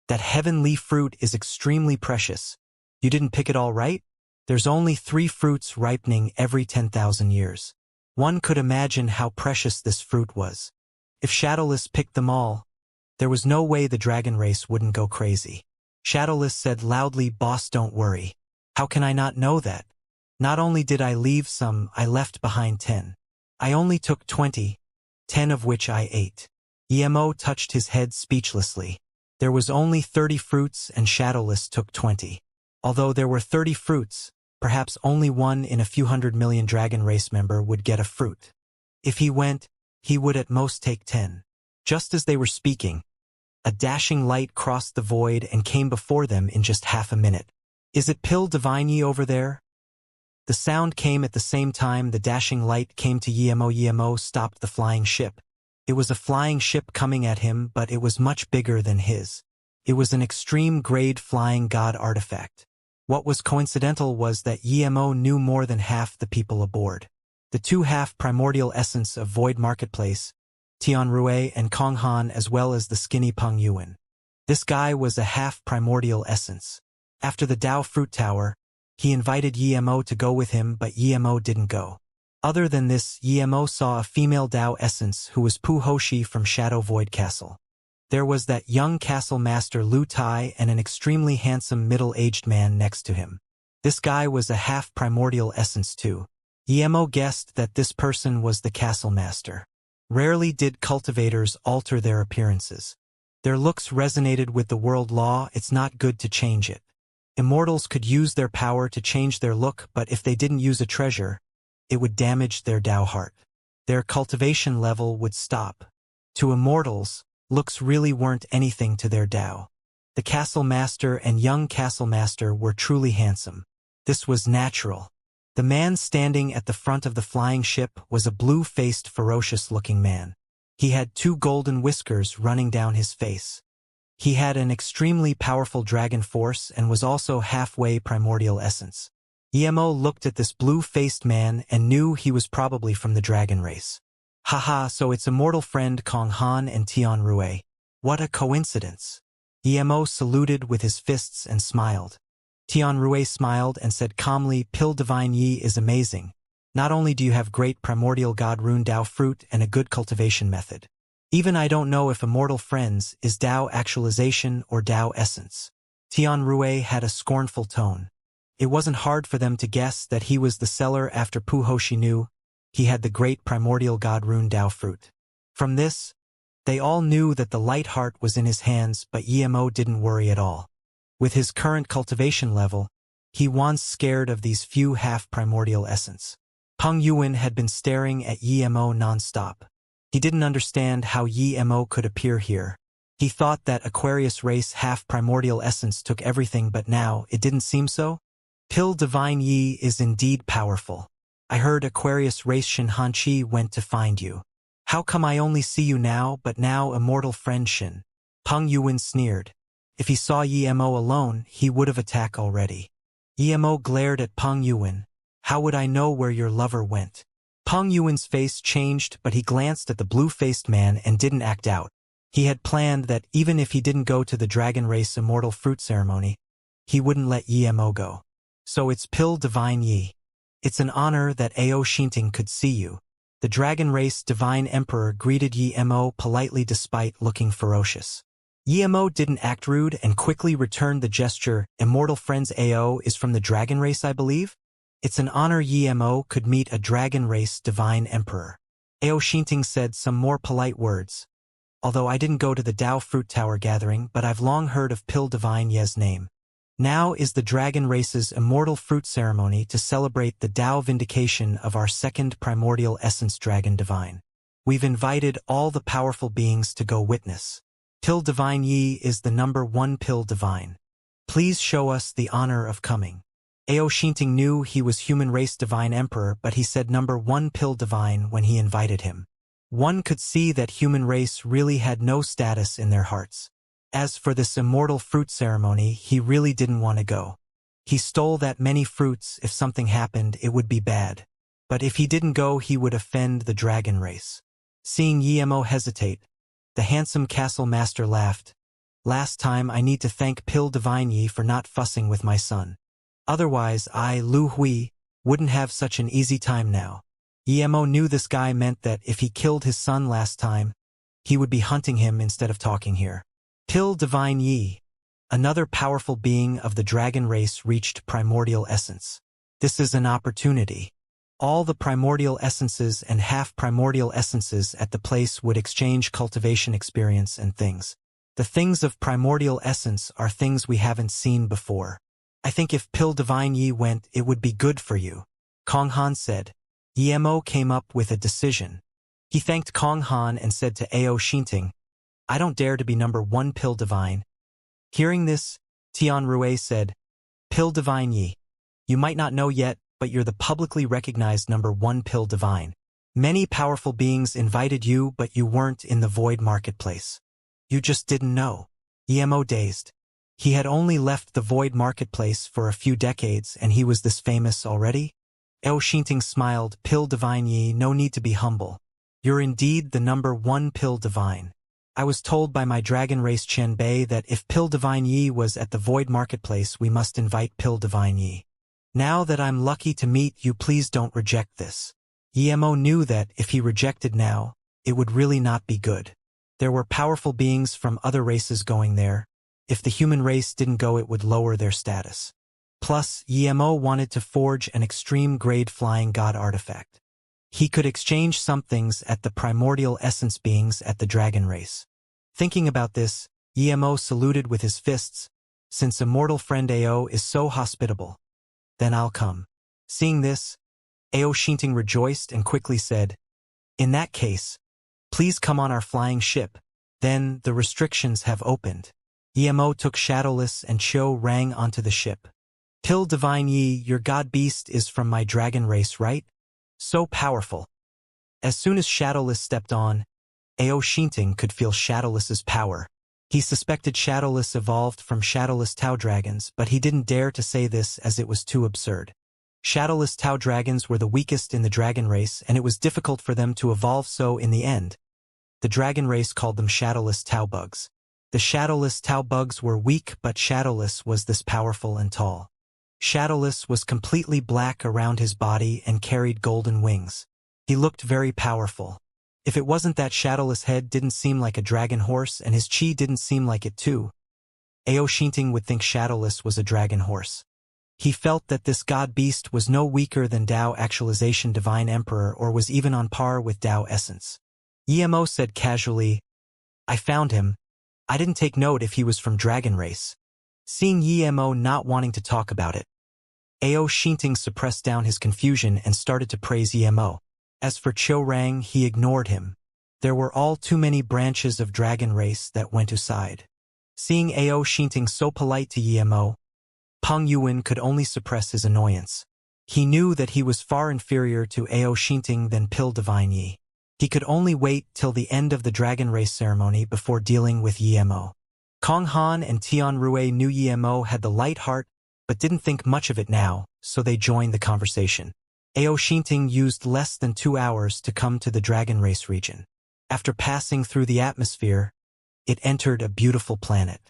Speaker 1: that Heavenly fruit is extremely precious. You didn't pick it all right? There's only 3 fruits ripening every 10,000 years. One could imagine how precious this fruit was. If Shadowless picked them all, there was no way the dragon race wouldn't go crazy. Shadowless said loudly, boss, don't worry. How can I not know that? Not only did I leave some, I left behind 10. I only took 20, 10 of which I ate. EMO touched his head speechlessly. There was only 30 fruits and Shadowless took 20. Although there were 30 fruits, perhaps only one in a few 100 million dragon race member would get a fruit. If he went, he would at most take 10. Just as they were speaking, a dashing light crossed the void and came before them in just half a minute. Is it Pill Divine Yi over there? The sound came at the same time the dashing light came to Yemo. Yemo stopped the flying ship. It was a flying ship coming at him, but it was much bigger than his. It was an extreme-grade flying god artifact. What was coincidental was that Yemo knew more than half the people aboard. The 2 half-primordial essence of Void Marketplace, Tianrui and Kong Han, as well as the skinny Peng Yuan. This guy was a half-primordial essence. After the Dao Fruit Tower, he invited Yemo to go with him, but Yemo didn't go. Other than this, Yemo saw a female Dao essence who was Pu Hoshi from Shadow Void Castle. There was that young castle master Lu Tai and an extremely handsome middle-aged man next to him. This guy was a half-primordial essence too. Yemo guessed that this person was the castle master. Rarely did cultivators alter their appearances. Their looks resonated with the world law, it's not good to change it. Immortals could use their power to change their look, but if they didn't use a treasure, it would damage their Dao heart. Their cultivation level would stop. To immortals, looks really weren't anything to their Dao. The castle master and young castle master were truly handsome. This was natural. The man standing at the front of the flying ship was a blue-faced, ferocious-looking man. He had 2 golden whiskers running down his face. He had an extremely powerful dragon force and was also halfway primordial essence. Yemo looked at this blue-faced man and knew he was probably from the dragon race. Haha, so it's immortal friend Kong Han and Tianrui. What a coincidence. Yemo saluted with his fists and smiled. Tianrui smiled and said calmly, Pill Divine Yi is amazing. Not only do you have great primordial god rune Dao fruit and a good cultivation method. Even I don't know if immortal friends is Dao actualization or Dao essence. Tianrui had a scornful tone. It wasn't hard for them to guess that he was the seller after Pu Hoshi knew he had the great primordial god rune Dao fruit. From this, they all knew that the light heart was in his hands, but Yemo didn't worry at all. With his current cultivation level, he was scared of these few half-primordial essence. Peng Yuan had been staring at Yemo non-stop. He didn't understand how Yemo could appear here. He thought that Aquarius race half-primordial essence took everything, but now it didn't seem so. Pill Divine Yi is indeed powerful. I heard Aquarius race Xianxia went to find you. How come I only see you now, but now immortal friend Xin? Peng Yuan sneered. If he saw Yemo alone, he would have attacked already. Yemo glared at Peng Yuan. How would I know where your lover went? Peng Yuan's face changed, but he glanced at the blue-faced man and didn't act out. He had planned that even if he didn't go to the Dragon Race Immortal Fruit Ceremony, he wouldn't let Yemo go. So it's Pill Divine Yi. It's an honor that Ao Xinting could see you. The Dragon Race Divine Emperor greeted Yemo politely despite looking ferocious. Yemo didn't act rude and quickly returned the gesture. Immortal friends, Ao is from the Dragon Race, I believe? It's an honor Yemo could meet a dragon race divine emperor. Ao Xinting said some more polite words. Although I didn't go to the Dao Fruit Tower gathering, but I've long heard of Pil Divine Ye's name. Now is the dragon race's immortal fruit ceremony to celebrate the Dao vindication of our second primordial essence dragon divine. We've invited all the powerful beings to go witness. Pil Divine Yi is the number 1 Pil Divine. Please show us the honor of coming. Ao Xinting knew he was human race divine emperor, but he said number 1 Pil Divine when he invited him. One could see that human race really had no status in their hearts. As for this immortal fruit ceremony, he really didn't want to go. He stole that many fruits. If something happened, it would be bad. But if he didn't go, he would offend the dragon race. Seeing Yemo hesitate, the handsome castle master laughed. Last time I need to thank Pil Divine Yi for not fussing with my son. Otherwise I, Lu Hui, wouldn't have such an easy time now. Yemo knew this guy meant that if he killed his son last time, he would be hunting him instead of talking here. Pil Divine Yi, another powerful being of the dragon race, reached primordial essence. This is an opportunity. All the primordial essences and half-primordial essences at the place would exchange cultivation experience and things. The things of primordial essence are things we haven't seen before. I think if Pil Divine Yi went, it would be good for you. Kong Han said. Yemo came up with a decision. He thanked Kong Han and said to Ao Xinting, I don't dare to be number 1 Pil Divine. Hearing this, Tian Rui said, Pil Divine Yi, you might not know yet, but you're the publicly recognized number 1 Pil Divine. Many powerful beings invited you, but you weren't in the void marketplace. You just didn't know. Yemo dazed. He had only left the void marketplace for a few decades and he was this famous already? Ao Xinting smiled. Pil Divine Yi, no need to be humble. You're indeed the number 1 Pil Divine. I was told by my dragon race Chen Bei that if Pil Divine Yi was at the void marketplace we must invite Pil Divine Yi. Now that I'm lucky to meet you, please don't reject this. Yemo knew that if he rejected now, it would really not be good. There were powerful beings from other races going there. If the human race didn't go, it would lower their status. Plus, Yemo wanted to forge an extreme-grade flying god artifact. He could exchange some things at the primordial essence beings at the dragon race. Thinking about this, Yemo saluted with his fists. Since immortal friend Ao is so hospitable, then I'll come. Seeing this, Ao Xinting rejoiced and quickly said, in that case, please come on our flying ship. Then the restrictions have opened. Yemo took Shadowless and Qiu Rang onto the ship. Pil Divine Yi, your god beast is from my dragon race, right? So powerful. As soon as Shadowless stepped on, Ao Xinting could feel Shadowless's power. He suspected Shadowless evolved from Shadowless Tau dragons, but he didn't dare to say this as it was too absurd. Shadowless Tau dragons were the weakest in the dragon race, and it was difficult for them to evolve, so in the end, the dragon race called them Shadowless Tau bugs. The Shadowless Tau bugs were weak, but Shadowless was this powerful and tall. Shadowless was completely black around his body and carried golden wings. He looked very powerful. If it wasn't that Shadowless' head didn't seem like a dragon horse and his chi didn't seem like it too, Ao Xinting would think Shadowless was a dragon horse. He felt that this god beast was no weaker than Dao Actualization Divine Emperor or was even on par with Dao Essence. Yemo said casually, I found him. I didn't take note if he was from dragon race. Seeing Yemo not wanting to talk about it, Ao Xinting suppressed down his confusion and started to praise Yemo. As for Qiu Rang, he ignored him. There were all too many branches of dragon race that went aside. Seeing Ao Xinting so polite to Yemo, Peng Yuan could only suppress his annoyance. He knew that he was far inferior to Ao Xinting than Pil Divine Yi. He could only wait till the end of the dragon race ceremony before dealing with Yemo. Kong Han and Tian Rui knew Yemo had the light heart, but didn't think much of it now, so they joined the conversation. Ao Xinting used less than 2 hours to come to the dragon race region. After passing through the atmosphere, it entered a beautiful planet.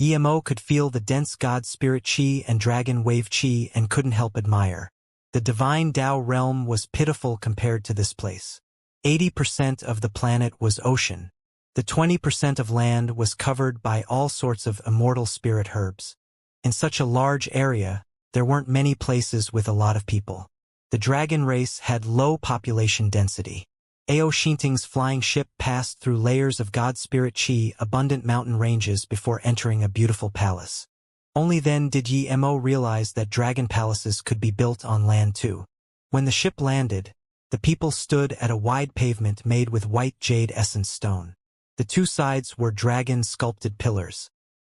Speaker 1: Yemo could feel the dense god spirit chi and dragon wave chi and couldn't help admire. The divine Dao realm was pitiful compared to this place. 80% of the planet was ocean. The 20% of land was covered by all sorts of immortal spirit herbs. In such a large area, There weren't many places with a lot of people. The dragon race had low population density. Xianxia's flying ship passed through layers of God Spirit Qi, abundant mountain ranges before entering a beautiful palace. Only then did Mo realize that dragon palaces could be built on land too. When the ship landed, the people stood at a wide pavement made with white jade essence stone. The two sides were dragon-sculpted pillars.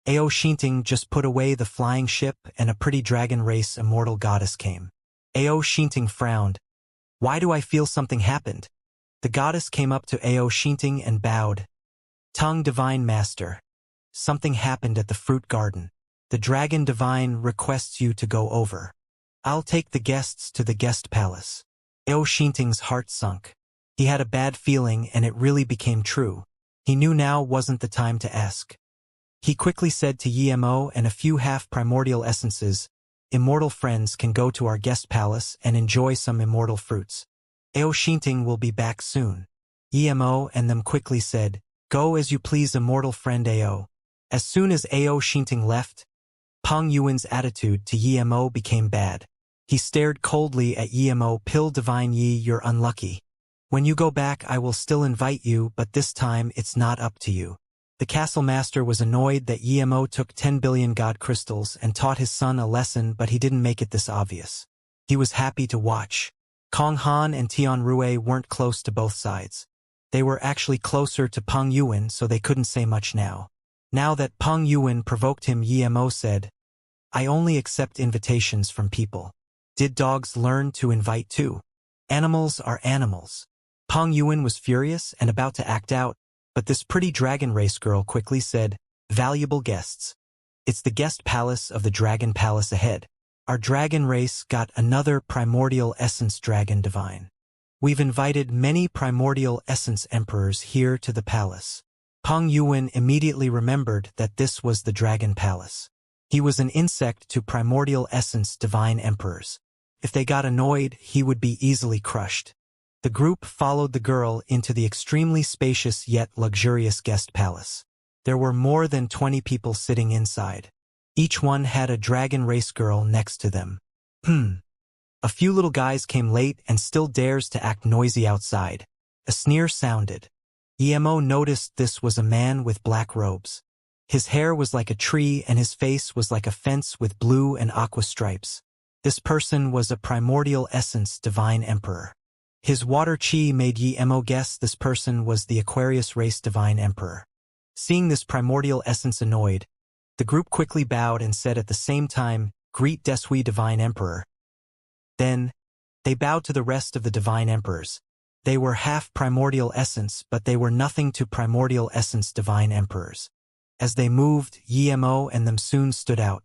Speaker 1: Xianxia just put away the flying ship and a pretty dragon race immortal goddess came. Xianxia frowned. Why do I feel something happened? The goddess came up to Xianxia and bowed. Tongue Divine Master. Something happened at the fruit garden. The dragon divine requests you to go over. I'll take the guests to the guest palace. Xianxia's heart sunk. He had a bad feeling and it really became true. He knew now wasn't the time to ask. He quickly said to Mo and a few half-primordial essences, "Immortal friends can go to our guest palace and enjoy some immortal fruits. Xianxia will be back soon." Mo and them quickly said, "Go as you please, immortal friend Ao." As soon as Xianxia left, Peng Yuan's attitude to Mo became bad. He stared coldly at Mo. "Pill Divine Yi, you're unlucky. When you go back I will still invite you, but this time it's not up to you." The castle master was annoyed that Mo took 10 billion god crystals and taught his son a lesson, but he didn't make it this obvious. He was happy to watch. Kong Han and Tian Rui weren't close to both sides. They were actually closer to Peng Yuan, so they couldn't say much now. Now that Peng Yuan provoked him, Mo said, "I only accept invitations from people. Did dogs learn to invite too? Animals are animals." Peng Yuan was furious and about to act out, but this pretty dragon race girl quickly said, "Valuable guests. It's the guest palace of the dragon palace ahead. Our dragon race got another primordial essence dragon divine. We've invited many primordial essence emperors here to the palace." Peng Yuan immediately remembered that this was the dragon palace. He was an insect to primordial essence divine emperors. If they got annoyed, he would be easily crushed. The group followed the girl into the extremely spacious yet luxurious guest palace. There were more than 20 people sitting inside. Each one had a dragon race girl next to them. A few little guys came late and still dares to act noisy outside. A sneer sounded. Mo noticed this was a man with black robes. His hair was like a tree and his face was like a fence with blue and aqua stripes. This person was a primordial essence divine emperor. His water chi made Mo guess this person was the Aquarius race divine emperor. Seeing this primordial essence annoyed, the group quickly bowed and said at the same time, "Greet Desui divine emperor." Then, they bowed to the rest of the divine emperors. They were half primordial essence, but they were nothing to primordial essence divine emperors. As they moved, Mo and them soon stood out.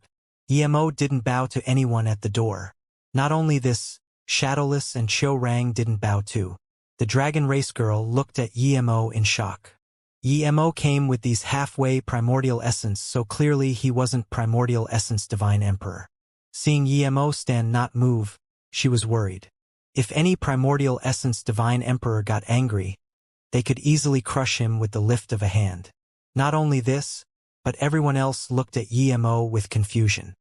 Speaker 1: Mo didn't bow to anyone at the door. Not only this, Shadowless and Qiu Rang didn't bow too. The dragon race girl looked at Mo in shock. Mo came with these halfway primordial essence, so clearly he wasn't primordial essence divine emperor. Seeing Mo stand not move, she was worried. If any primordial essence divine emperor got angry, they could easily crush him with the lift of a hand. Not only this, but everyone else looked at Mo with confusion.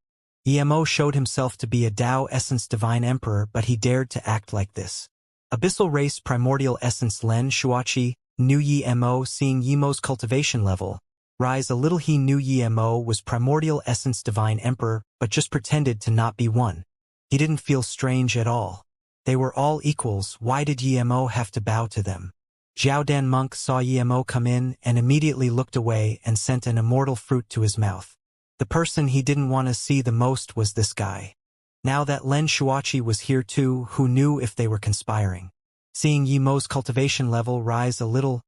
Speaker 1: Mo showed himself to be a Tao essence divine emperor, but he dared to act like this. Abyssal race primordial essence Len Shuachi knew Mo. Seeing Mo's cultivation level rise a little, he knew Mo was primordial essence divine emperor, but just pretended to not be one. He didn't feel strange at all. They were all equals. Why did Mo have to bow to them? Zhaodan monk saw Mo come in and immediately looked away and sent an immortal fruit to his mouth. The person he didn't want to see the most was this guy. Now that Len Shuachi was here too, who knew if they were conspiring? Seeing Mo's cultivation level rise a little,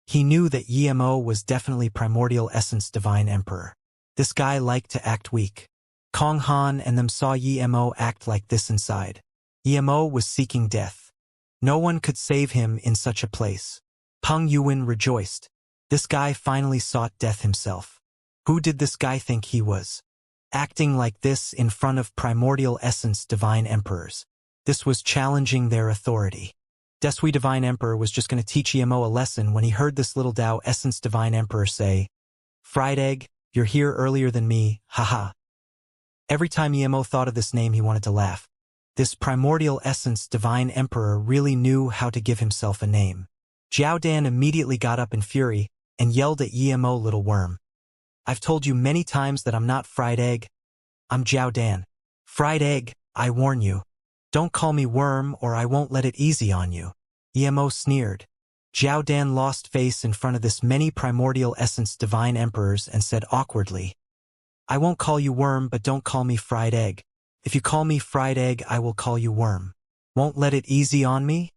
Speaker 1: he knew that Mo was definitely primordial essence divine emperor. This guy liked to act weak. Kong Han and them saw Mo act like this inside. Mo was seeking death. No one could save him in such a place. Peng Yuan rejoiced. This guy finally sought death himself. Who did this guy think he was? Acting like this in front of primordial essence divine emperors. This was challenging their authority. Desui divine emperor was just going to teach Mo a lesson when he heard this little Tao essence divine emperor say, "Fried egg, you're here earlier than me, haha." Every time Emo thought of this name he wanted to laugh. This primordial essence divine emperor really knew how to give himself a name. Zhao Dan immediately got up in fury and yelled at Emo little worm. I've told you many times that I'm not fried egg. I'm Zhao Dan. Fried egg, I warn you. Don't call me worm or I won't let it easy on you. Emo sneered. Zhao Dan lost face in front of this many primordial essence divine emperors and said awkwardly, I won't call you worm but don't call me fried egg. If you call me fried egg I will call you worm. Won't let it easy on me?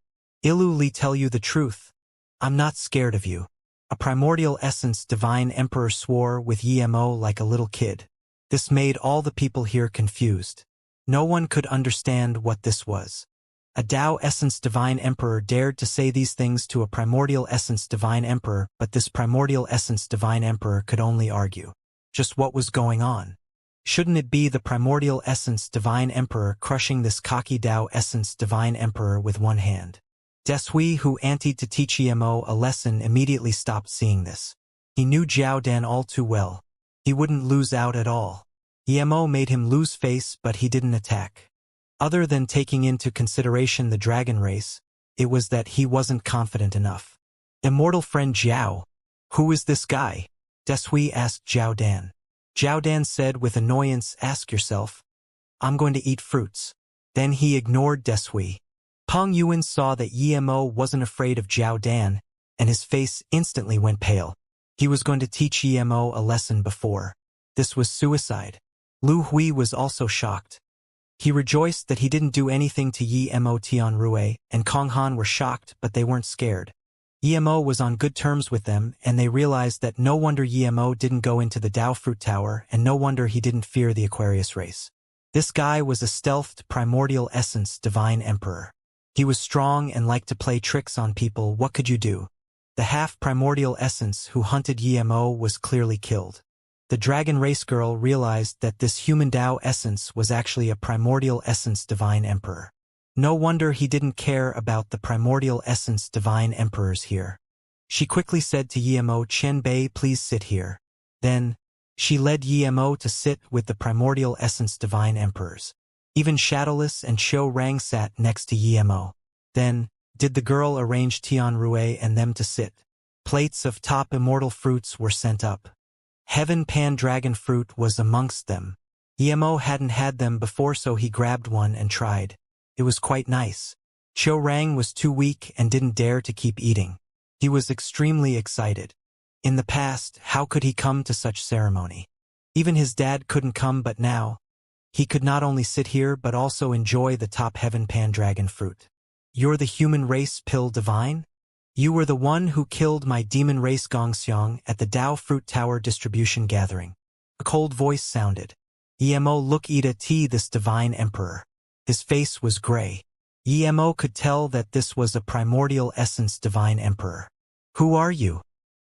Speaker 1: Iluli tell you the truth. I'm not scared of you. A primordial essence divine emperor swore with Emo like a little kid. This made all the people here confused. No one could understand what this was. A Tao Essence Divine Emperor dared to say these things to a Primordial Essence Divine Emperor, but this Primordial Essence Divine Emperor could only argue. Just what was going on? Shouldn't it be the Primordial Essence Divine Emperor crushing this cocky Tao Essence Divine Emperor with one hand? Deshui, who anted to teach Emo a lesson, immediately stopped seeing this. He knew Zhao Dan all too well. He wouldn't lose out at all. Emo made him lose face, but he didn't attack. Other than taking into consideration the dragon race, it was that he wasn't confident enough. Immortal friend Zhao. Who is this guy? Deshui asked Zhao Dan. Zhao Dan said with annoyance, ask yourself. I'm going to eat fruits. Then he ignored Deshui. Peng Yuan saw that Emo wasn't afraid of Zhao Dan, and his face instantly went pale. He was going to teach Emo a lesson before. This was suicide. Lu Hui was also shocked. He rejoiced that he didn't do anything to Emo Tianrue, and Kong Han were shocked, but they weren't scared. Emo was on good terms with them, and they realized that no wonder Emo didn't go into the Tao Fruit Tower, and no wonder he didn't fear the Aquarius race. This guy was a stealthed primordial essence divine emperor. He was strong and liked to play tricks on people. What could you do? The half-primordial essence who hunted Emo was clearly killed. The dragon race girl realized that this human Tao essence was actually a primordial essence divine emperor. No wonder he didn't care about the primordial essence divine emperors here. She quickly said to Emo, Chen Bei, please sit here. Then, she led Emo to sit with the primordial essence divine emperors. Even Shadowless and Xiao Rang sat next to Emo. Then, did the girl arrange Tianrue and them to sit. Plates of top immortal fruits were sent up. Heaven Pan Dragon Fruit was amongst them. Emo hadn't had them before, so he grabbed one and tried. It was quite nice. Xiao Rang was too weak and didn't dare to keep eating. He was extremely excited. In the past, how could he come to such ceremony? Even his dad couldn't come, but now, he could not only sit here but also enjoy the top Heaven Pan Dragon Fruit. You're the human race pill divine? You were the one who killed my demon race Gongxiang at the Tao Fruit Tower distribution gathering. A cold voice sounded. Emo look Ida T this divine emperor. His face was gray. Emo could tell that this was a primordial essence divine emperor. Who are you?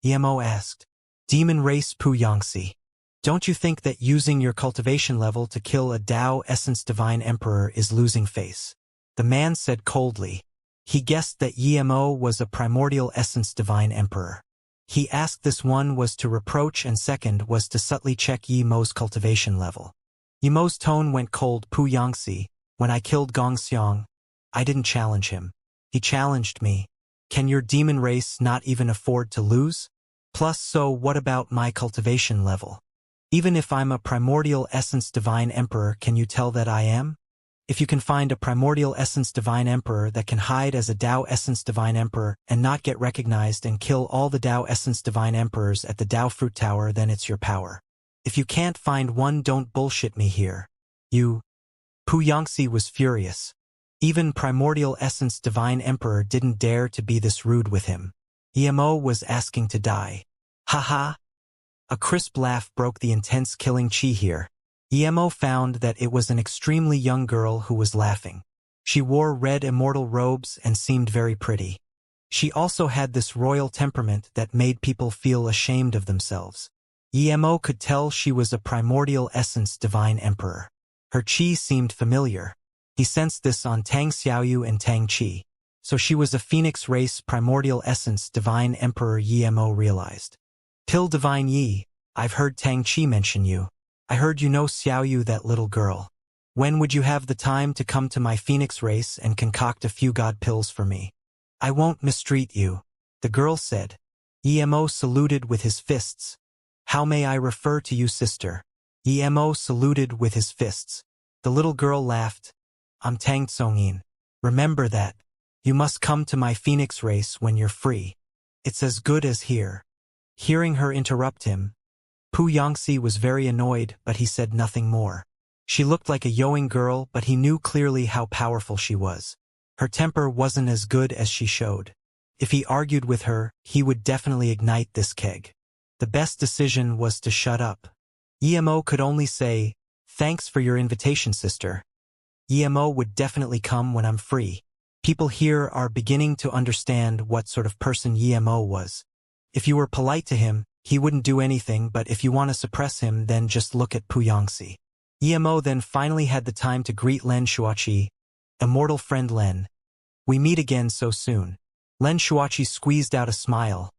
Speaker 1: Emo asked. Demon race Pu Yangxi. Don't you think that using your cultivation level to kill a Tao essence divine emperor is losing face? The man said coldly. He guessed that Emo was a primordial essence divine emperor. He asked this one was to reproach and second was to subtly check Emo's cultivation level. Emo's tone went cold. Pu Yangxi, when I killed Gongxiang, I didn't challenge him. He challenged me. Can your demon race not even afford to lose? Plus, so what about my cultivation level? Even if I'm a primordial essence divine emperor, can you tell that I am? If you can find a primordial essence divine emperor that can hide as a Tao essence divine emperor and not get recognized and kill all the Tao essence divine emperors at the Tao Fruit Tower, then it's your power. If you can't find one, don't bullshit me here. You. Pu Yangxi was furious. Even primordial essence divine emperor didn't dare to be this rude with him. Emo was asking to die. Haha. A crisp laugh broke the intense killing chi here. Emo found that it was an extremely young girl who was laughing. She wore red immortal robes and seemed very pretty. She also had this royal temperament that made people feel ashamed of themselves. Emo could tell she was a primordial essence divine emperor. Her chi seemed familiar. He sensed this on Tang Xiaoyu and Tang Qi. So she was a phoenix race primordial essence divine emperor. Emo realized. Pill divine Yi, I've heard Tang Qi mention you. I heard you know Xiaoyu, that little girl. When would you have the time to come to my phoenix race and concoct a few god pills for me? I won't mistreat you, the girl said. Emo saluted with his fists. How may I refer to you, sister? Emo saluted with his fists. The little girl laughed. I'm Tang Tsongyin. Remember that. You must come to my phoenix race when you're free. It's as good as here. Hearing her interrupt him, Xianxia was very annoyed, but he said nothing more. She looked like a young girl, but he knew clearly how powerful she was. Her temper wasn't as good as she showed. If he argued with her, he would definitely ignite this keg. The best decision was to shut up. Emo could only say, thanks for your invitation, sister. Emo would definitely come when I'm free. People here are beginning to understand what sort of person Emo was. If you were polite to him, he wouldn't do anything, but if you want to suppress him, then just look at Xianxia. Emo then finally had the time to greet Len Shuachi. Immortal friend Len. We meet again so soon. Len Shuachi squeezed out a smile.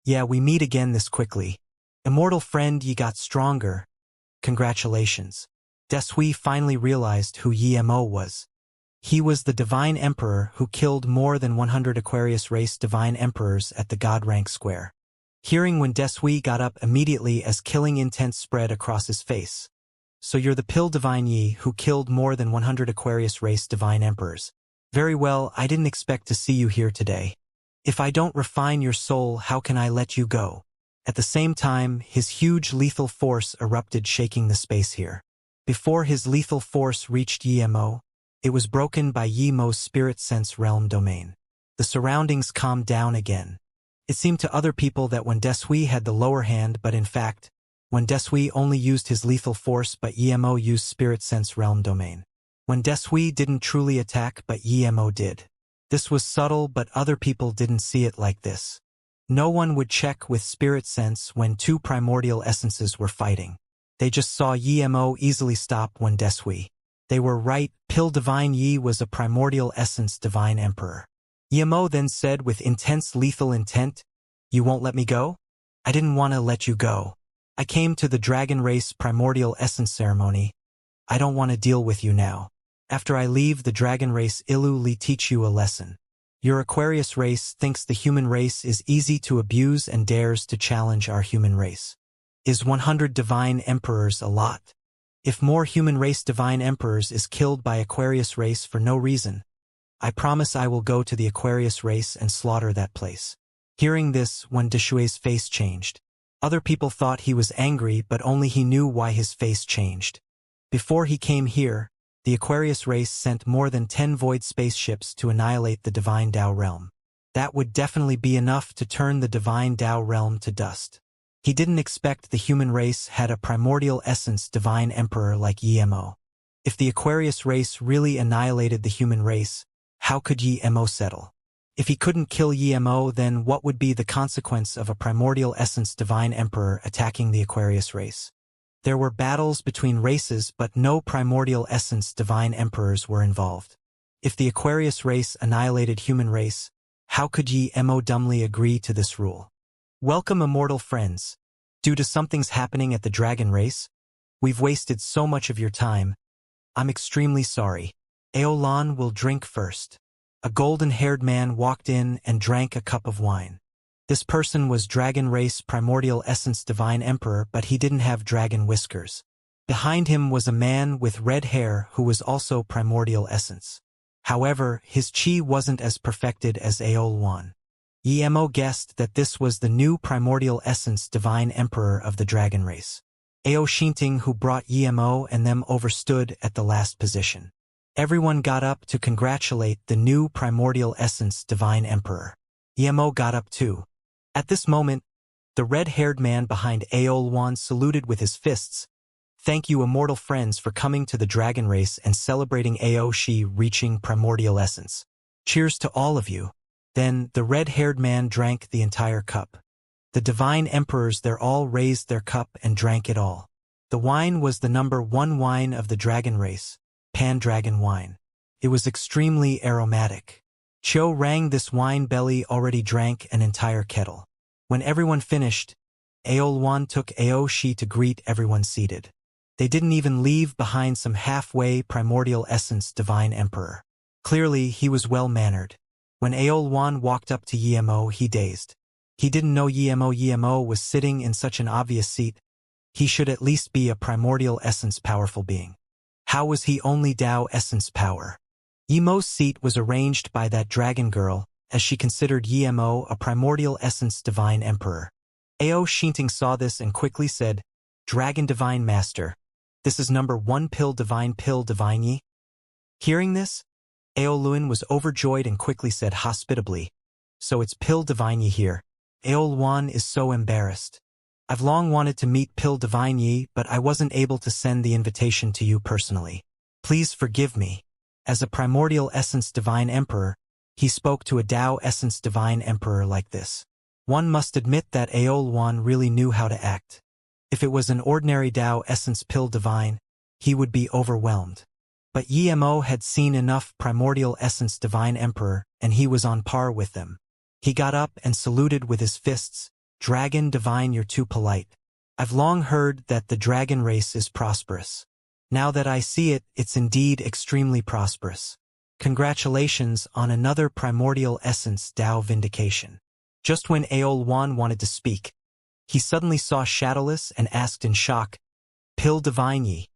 Speaker 1: Yeah, we meet again this quickly. Immortal friend, ye got stronger. Congratulations. Desui finally realized who Emo was. He was the Divine Emperor who killed more than 100 Aquarius race Divine Emperors at the God Rank Square. Hearing when Desui got up immediately as killing intent spread across his face. So you're the Pill Divine Yi who killed more than 100 Aquarius race Divine Emperors. Very well, I didn't expect to see you here today. If I don't refine your soul, how can I let you go? At the same time, his huge lethal force erupted, shaking the space here. Before his lethal force reached Emo, it was broken by Yemo's spirit sense realm domain. The surroundings calmed down again. It seemed to other people that when Desui had the lower hand, but in fact, when Desui only used his lethal force but Emo used spirit sense realm domain. When Desui didn't truly attack but Emo did. This was subtle, but other people didn't see it like this. No one would check with spirit sense when two primordial essences were fighting. They just saw Emo easily stop when Desui. They were right, Pill Divine Yi was a primordial essence Divine Emperor. Emo then said with intense lethal intent, you won't let me go? I didn't want to let you go. I came to the Dragon Race Primordial Essence Ceremony. I don't want to deal with you now. After I leave the Dragon Race, Li teach you a lesson. Your Aquarius race thinks the human race is easy to abuse and dares to challenge our human race. Is 100 Divine Emperors a lot? If more human race Divine Emperors is killed by Aquarius race for no reason, I promise I will go to the Aquarius race and slaughter that place. Hearing this, when Deshui's face changed. Other people thought he was angry, but only he knew why his face changed. Before he came here, the Aquarius race sent more than 10 void spaceships to annihilate the Divine Tao realm. That would definitely be enough to turn the Divine Tao realm to dust. He didn't expect the human race had a primordial essence Divine Emperor like Emo. If the Aquarius race really annihilated the human race, how could Emo settle? If he couldn't kill Emo, then what would be the consequence of a primordial essence Divine Emperor attacking the Aquarius race? There were battles between races, but no primordial essence Divine Emperors were involved. If the Aquarius race annihilated human race, how could Emo dumbly agree to this rule? Welcome, immortal friends. Due to something's happening at the Dragon Race, we've wasted so much of your time. I'm extremely sorry. Aolan will drink first. A golden-haired man walked in and drank a cup of wine. This person was Dragon Race Primordial Essence Divine Emperor, but he didn't have dragon whiskers. Behind him was a man with red hair who was also Primordial Essence. However, his chi wasn't as perfected as Aolan. Emo guessed that this was the new Primordial Essence Divine Emperor of the Dragon Race. Ao Shinting, who brought Emo and them over, stood at the last position. Everyone got up to congratulate the new Primordial Essence Divine Emperor. Emo got up too. At this moment, the red-haired man behind Aolan saluted with his fists. Thank you, immortal friends, for coming to the Dragon Race and celebrating Aoshi reaching Primordial Essence. Cheers to all of you. Then, the red-haired man drank the entire cup. The Divine Emperors there all raised their cup and drank it all. The wine was the #1 wine of the Dragon Race, Pan-Dragon wine. It was extremely aromatic. Cho Rang, this wine belly, already drank an entire kettle. When everyone finished, Aolan took Aoshi to greet everyone seated. They didn't even leave behind some halfway primordial essence divine emperor. Clearly, he was well-mannered. When Aol walked up to Yemo, he dazed. He didn't know Yemo was sitting in such an obvious seat. He should at least be a primordial essence powerful being. How was he only Tao essence power? Yemo's seat was arranged by that dragon girl, as she considered Yemo a primordial essence divine emperor. Xianxia saw this and quickly said, "Dragon divine master. This is number 1 pill divine Yi." Hearing this, Aoluan was overjoyed and quickly said hospitably, "So it's pill divine Yi here." Aoluan is so embarrassed. "I've long wanted to meet pill divine Yi, but I wasn't able to send the invitation to you personally. Please forgive me." As a primordial essence divine emperor, he spoke to a Tao essence divine emperor like this. One must admit that Aoluan really knew how to act. If it was an ordinary Tao essence pill divine, he would be overwhelmed. But Yemo had seen enough primordial essence divine emperor, and he was on par with them. He got up and saluted with his fists, "Dragon divine, you're too polite. I've long heard that the dragon race is prosperous. Now that I see it, it's indeed extremely prosperous. Congratulations on another primordial essence Tao vindication." Just when Aoluan wanted to speak, he suddenly saw Shadowless and asked in shock, "Pill divine Yi.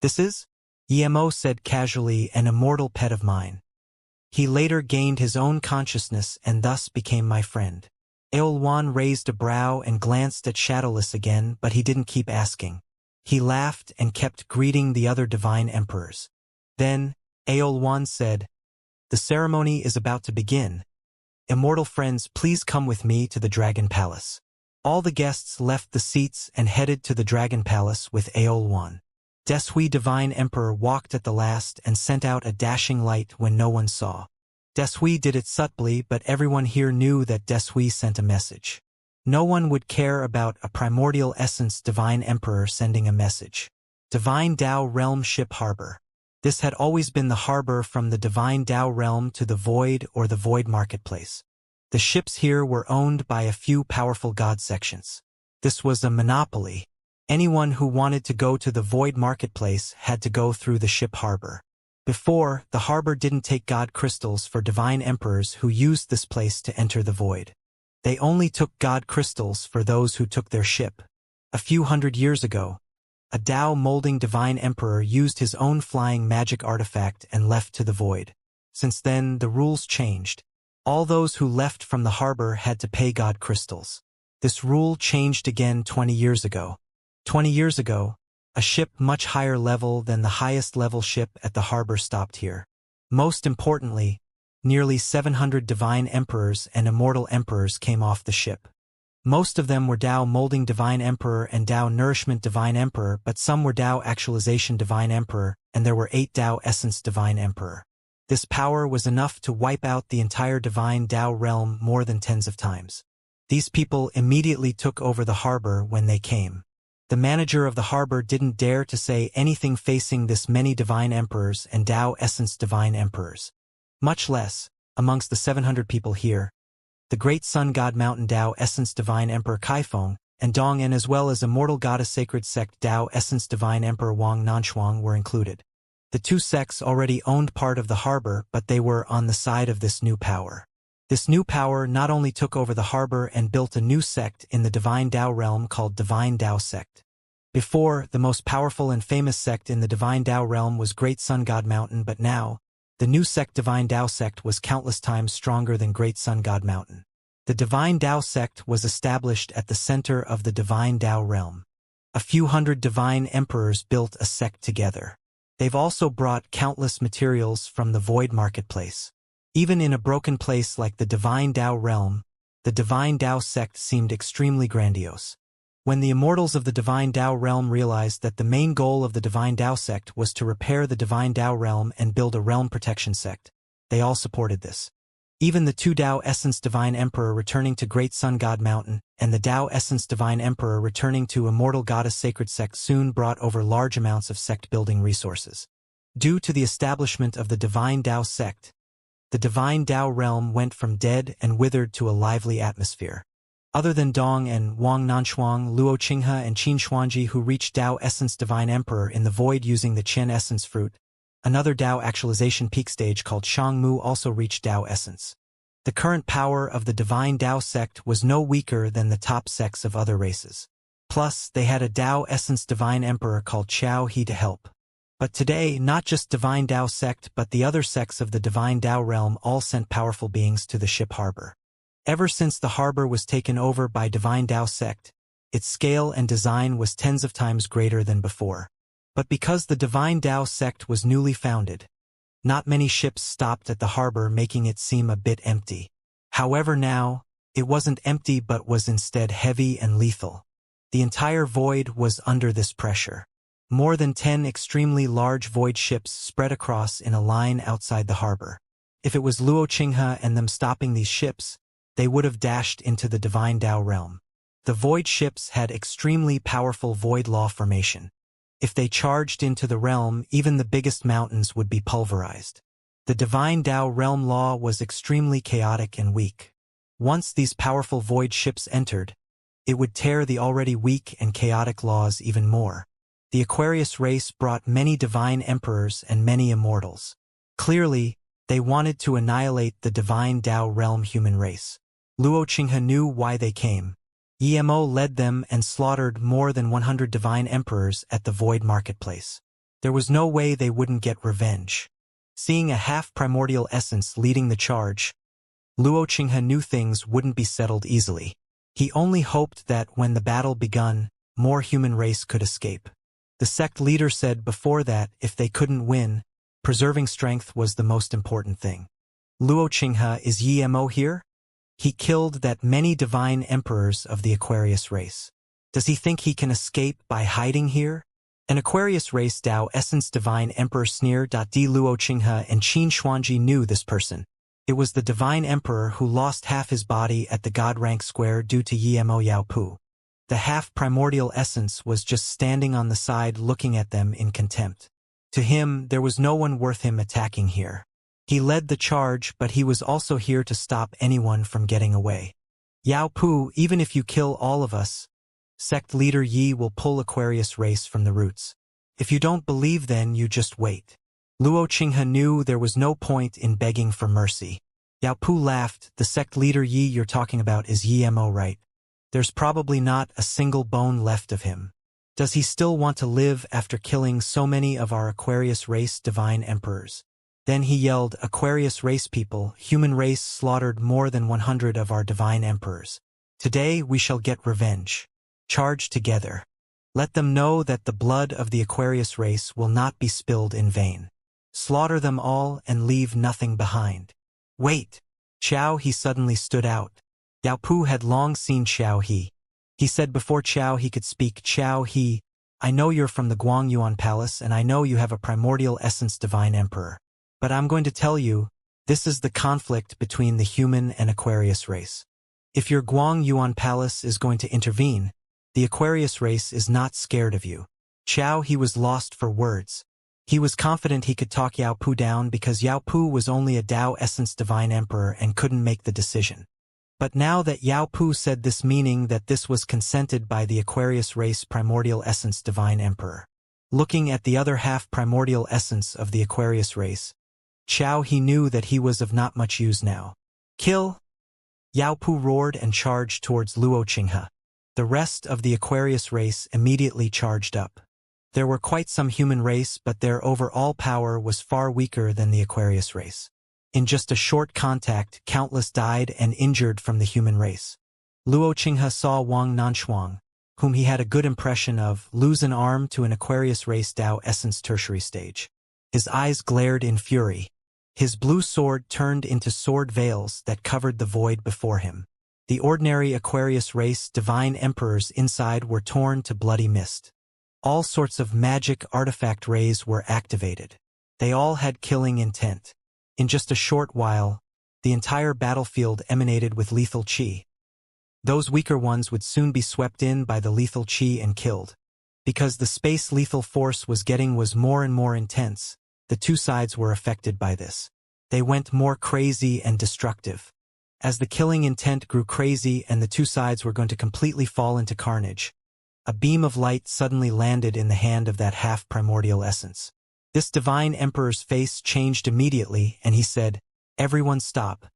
Speaker 1: This is?" Yemo said casually, "An immortal pet of mine. He later gained his own consciousness and thus became my friend." Aoluan raised a brow and glanced at Shadowless again, but he didn't keep asking. He laughed and kept greeting the other divine emperors. Then, Aoluan said, "The ceremony is about to begin. Immortal friends, please come with me to the Dragon Palace." All the guests left the seats and headed to the Dragon Palace with Aoluan. Deshui Divine Emperor walked at the last and sent out a dashing light when no one saw. Deshui did it subtly, but everyone here knew that Deshui sent a message. No one would care about a primordial essence Divine Emperor sending a message. Divine Tao Realm Ship Harbor. This had always been the harbor from the Divine Tao Realm to the Void or the Void Marketplace. The ships here were owned by a few powerful god sections. This was a monopoly. Anyone who wanted to go to the Void Marketplace had to go through the ship harbor. Before, the harbor didn't take god crystals for divine emperors who used this place to enter the void. They only took god crystals for those who took their ship. A few hundred years ago, a Tao molding divine emperor used his own flying magic artifact and left to the void. Since then, the rules changed. All those who left from the harbor had to pay god crystals. This rule changed again 20 years ago. 20 years ago, a ship much higher level than the highest level ship at the harbor stopped here. Most importantly, nearly 700 divine emperors and immortal emperors came off the ship. Most of them were Tao Molding Divine Emperor and Tao Nourishment Divine Emperor, but some were Tao Actualization Divine Emperor, and there were 8 Tao Essence Divine Emperor. This power was enough to wipe out the entire Divine Tao realm more than tens of times. These people immediately took over the harbor when they came. The manager of the harbor didn't dare to say anything facing this many divine emperors and Tao Essence Divine Emperors. Much less, amongst the 700 people here, the great Sun God Mountain Tao Essence Divine Emperor Kaifeng and Dong'en as well as Immortal Goddess Sacred Sect Tao Essence Divine Emperor Wang Nanshuang were included. The two sects already owned part of the harbor, but they were on the side of this new power. This new power not only took over the harbor and built a new sect in the Divine Tao realm called Divine Tao Sect. Before, the most powerful and famous sect in the Divine Tao realm was Great Sun God Mountain, but now, the new sect Divine Tao Sect was countless times stronger than Great Sun God Mountain. The Divine Tao Sect was established at the center of the Divine Tao realm. A few hundred divine emperors built a sect together. They've also brought countless materials from the Void Marketplace. Even in a broken place like the Divine Tao realm, the Divine Tao Sect seemed extremely grandiose. When the immortals of the Divine Tao realm realized that the main goal of the Divine Tao Sect was to repair the Divine Tao realm and build a realm protection sect, they all supported this. Even the 2 Tao Essence Divine Emperor returning to Great Sun God Mountain and the Tao Essence Divine Emperor returning to Immortal Goddess Sacred Sect soon brought over large amounts of sect-building resources. Due to the establishment of the Divine Tao Sect, the Divine Tao realm went from dead and withered to a lively atmosphere. Other than Dong and Wang Nanshuang, Luo Qinghe and Qin Xuanji who reached Dao Essence Divine Emperor in the void using the Qian Essence Fruit, another Dao actualization peak stage called Shangmu also reached Dao Essence. The current power of the Divine Dao sect was no weaker than the top sects of other races. Plus, they had a Dao Essence Divine Emperor called Xiao He to help. But today, not just Divine Dao sect but the other sects of the Divine Dao realm all sent powerful beings to the ship harbor. Ever since the harbor was taken over by Divine Dao sect, its scale and design was tens of times greater than before. But because the Divine Dao sect was newly founded, not many ships stopped at the harbor, making it seem a bit empty. However now, it wasn't empty but was instead heavy and lethal. The entire void was under this pressure. More than 10 extremely large void ships spread across in a line outside the harbor. If it was Luo Qinghe and them stopping these ships, they would have dashed into the Divine Dao realm. The void ships had extremely powerful void law formation. If they charged into the realm, even the biggest mountains would be pulverized. The Divine Dao realm law was extremely chaotic and weak. Once these powerful void ships entered, it would tear the already weak and chaotic laws even more. The Aquarius race brought many divine emperors and many immortals. Clearly, they wanted to annihilate the Divine Dao realm human race. Luo Qinghe knew why they came. Emo led them and slaughtered more than 100 divine emperors at the void marketplace. There was no way they wouldn't get revenge. Seeing a half-primordial essence leading the charge, Luo Qinghe knew things wouldn't be settled easily. He only hoped that when the battle begun, more human race could escape. The sect leader said before that if they couldn't win, preserving strength was the most important thing. Luo Qinghe, is Emo here? He killed that many divine emperors of the Aquarius race. Does he think he can escape by hiding here? An Aquarius race Dao Essence Divine Emperor sneer. D. Luo Qinghe and Qin Xuanji knew this person. It was the Divine Emperor who lost half his body at the God Rank Square due to Emo Yaopu. The half-primordial essence was just standing on the side looking at them in contempt. To him, there was no one worth him attacking here. He led the charge, but he was also here to stop anyone from getting away. Yao Pu, even if you kill all of us, sect leader Yi will pull Aquarius race from the roots. If you don't believe, then you just wait. Luo Qinghe knew there was no point in begging for mercy. Yao Pu laughed. The sect leader Yi you're talking about is Emo, right? There's probably not a single bone left of him. Does he still want to live after killing so many of our Aquarius race divine emperors? Then he yelled, Aquarius race people, human race slaughtered more than 100 of our divine emperors. Today we shall get revenge. Charge together. Let them know that the blood of the Aquarius race will not be spilled in vain. Slaughter them all and leave nothing behind. Wait! Xiao He suddenly stood out. Yao Pu had long seen Xiao He. He said before Xiao He could speak, Xiao He, I know you're from the Guangyuan Palace and I know you have a primordial essence divine emperor. But I'm going to tell you, this is the conflict between the human and Aquarius race. If your Guangyuan Palace is going to intervene, the Aquarius race is not scared of you. Xiao He was lost for words. He was confident he could talk Yao Pu down because Yao Pu was only a Dao Essence Divine Emperor and couldn't make the decision. But now that Yao Pu said this, meaning that this was consented by the Aquarius race Primordial Essence Divine Emperor. Looking at the other half Primordial Essence of the Aquarius race, Xiao He knew that he was of not much use now. Kill! Yao Pu roared and charged towards Luo Qinghe. The rest of the Aquarius race immediately charged up. There were quite some human race, but their overall power was far weaker than the Aquarius race. In just a short contact, countless died and injured from the human race. Luo Qinghe saw Wang Nanshuang, whom he had a good impression of, lose an arm to an Aquarius race Dao Essence tertiary stage. His eyes glared in fury. His blue sword turned into sword veils that covered the void before him. The ordinary Aquarius race divine emperors inside were torn to bloody mist. All sorts of magic artifact rays were activated. They all had killing intent. In just a short while, the entire battlefield emanated with lethal chi. Those weaker ones would soon be swept in by the lethal chi and killed. Because the space lethal force was more and more intense, the two sides were affected by this. They went more crazy and destructive. As the killing intent grew crazy and the two sides were going to completely fall into carnage, a beam of light suddenly landed in the hand of that half-primordial essence. This divine emperor's face changed immediately, and he said, "Everyone stop.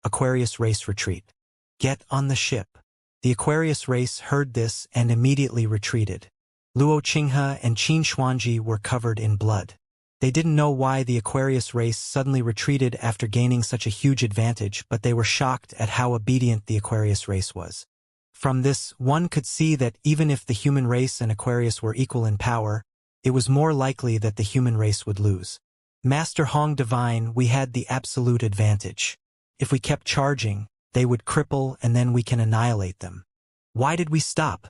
Speaker 1: Aquarius race retreat. Get on the ship." The Aquarius race heard this and immediately retreated. Luo Qinghe and Qin Xuanji were covered in blood. They didn't know why the Aquarius race suddenly retreated after gaining such a huge advantage, but they were shocked at how obedient the Aquarius race was. From this, one could see that even if the human race and Aquarius were equal in power, it was more likely that the human race would lose. Master Hong Divine, we had the absolute advantage. If we kept charging, they would cripple and then we can annihilate them. Why did we stop?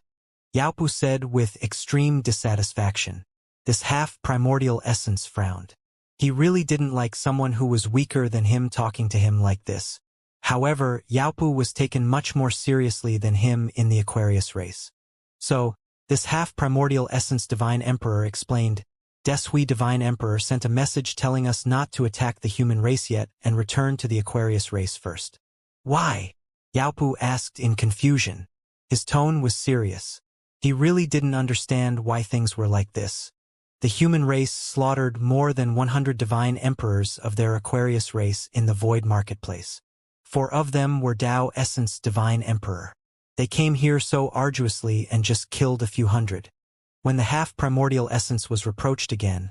Speaker 1: Yaopu said with extreme dissatisfaction. This half-primordial essence frowned. He really didn't like someone who was weaker than him talking to him like this. However, Yaopu was taken much more seriously than him in the Aquarius race. So, this half-primordial essence Divine Emperor explained, Deshui Divine Emperor sent a message telling us not to attack the human race yet and return to the Aquarius race first. Why? Yaopu asked in confusion. His tone was serious. He really didn't understand why things were like this. The human race slaughtered more than 100 divine emperors of their Aquarius race in the Void Marketplace. 4 of them were Tao Essence Divine Emperor. They came here so arduously and just killed a few hundred. When the half-primordial essence was reproached again,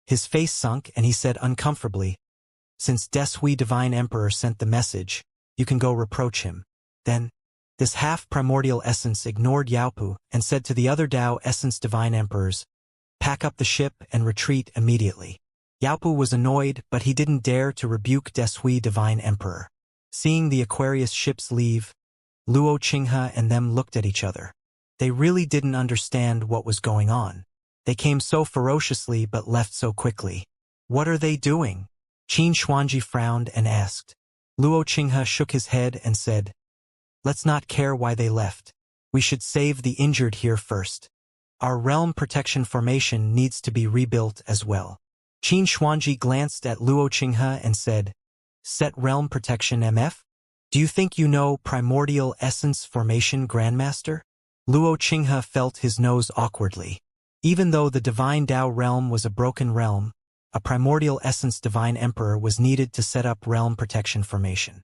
Speaker 1: his face sunk and he said uncomfortably, "Since Deshui Divine Emperor sent the message, you can go reproach him." Then, this half-primordial essence ignored Yaopu and said to the other Tao Essence Divine Emperors, "Pack up the ship and retreat immediately." Yaopu was annoyed, but he didn't dare to rebuke Deshui Divine Emperor. Seeing the Aquarius ships leave, Luo Qinghe and them looked at each other. They really didn't understand what was going on. They came so ferociously but left so quickly. What are they doing? Qin Xuanji frowned and asked. Luo Qinghe shook his head and said, "Let's not care why they left. We should save the injured here first. Our realm protection formation needs to be rebuilt as well." Qin Xuanji glanced at Luo Qinghe and said, "Set realm protection MF? Do you think you know primordial essence formation Grandmaster?" Luo Qinghe felt his nose awkwardly. Even though the divine Tao realm was a broken realm, a primordial essence divine emperor was needed to set up realm protection formation.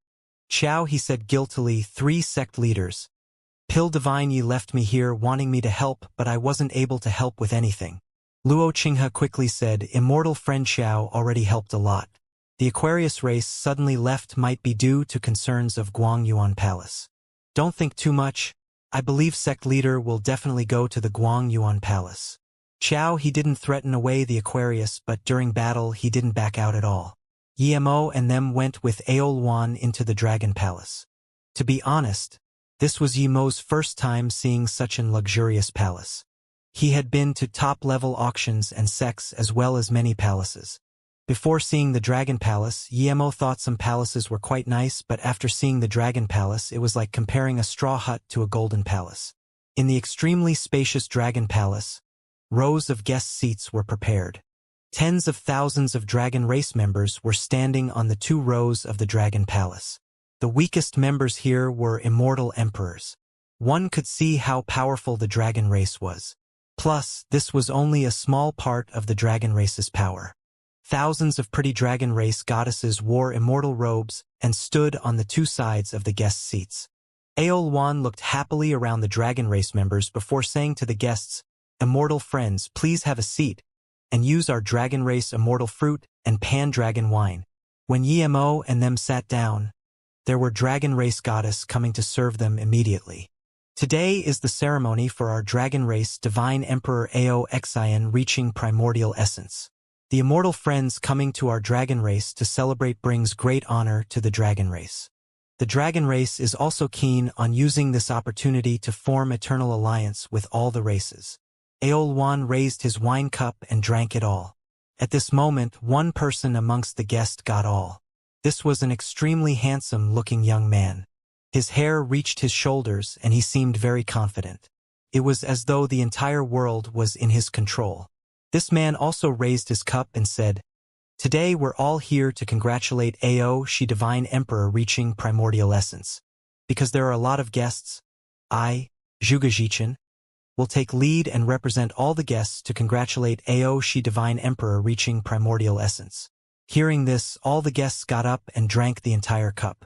Speaker 1: "Qiao," he said guiltily, 3 sect leaders. "Pill Divine, ye left me here wanting me to help, but I wasn't able to help with anything." Luo Qinghe quickly said, "Immortal friend Qiao already helped a lot. The Aquarius race suddenly left might be due to concerns of Guangyuan Palace. Don't think too much. I believe sect leader will definitely go to the Guangyuan Palace." Qiao, he didn't threaten away the Aquarius, but during battle he didn't back out at all. Yimo and them went with Aolwan into the Dragon Palace. To be honest, this was Yimo's first time seeing such an luxurious palace. He had been to top-level auctions and sects as well as many palaces. Before seeing the Dragon Palace, Yimo thought some palaces were quite nice, but after seeing the Dragon Palace it was like comparing a straw hut to a golden palace. In the extremely spacious Dragon Palace, rows of guest seats were prepared. Tens of thousands of Dragon race members were standing on the 2 rows of the Dragon Palace. The weakest members here were immortal emperors. One could see how powerful the Dragon race was. Plus, this was only a small part of the Dragon race's power. Thousands of pretty Dragon race goddesses wore immortal robes and stood on the 2 sides of the guest seats. Aolwan looked happily around the Dragon race members before saying to the guests, "Immortal friends, please have a seat and use our Dragon race immortal fruit and pan-dragon wine." When Yimo and them sat down, there were Dragon race goddess coming to serve them immediately. "Today is the ceremony for our Dragon race Divine Emperor Ao Xian reaching primordial essence. The immortal friends coming to our Dragon race to celebrate brings great honor to the Dragon race. The Dragon race is also keen on using this opportunity to form eternal alliance with all the races." Aolwan raised his wine cup and drank it all. At this moment, one person amongst the guests got all. This was an extremely handsome-looking young man. His hair reached his shoulders and he seemed very confident. It was as though the entire world was in his control. This man also raised his cup and said, Today we're all here to congratulate AO Shi Divine Emperor reaching primordial essence. Because there are a lot of guests, I, Zhuge Jichin, will take lead and represent all the guests to congratulate AO Shi Divine Emperor reaching primordial essence. Hearing this, all the guests got up and drank the entire cup.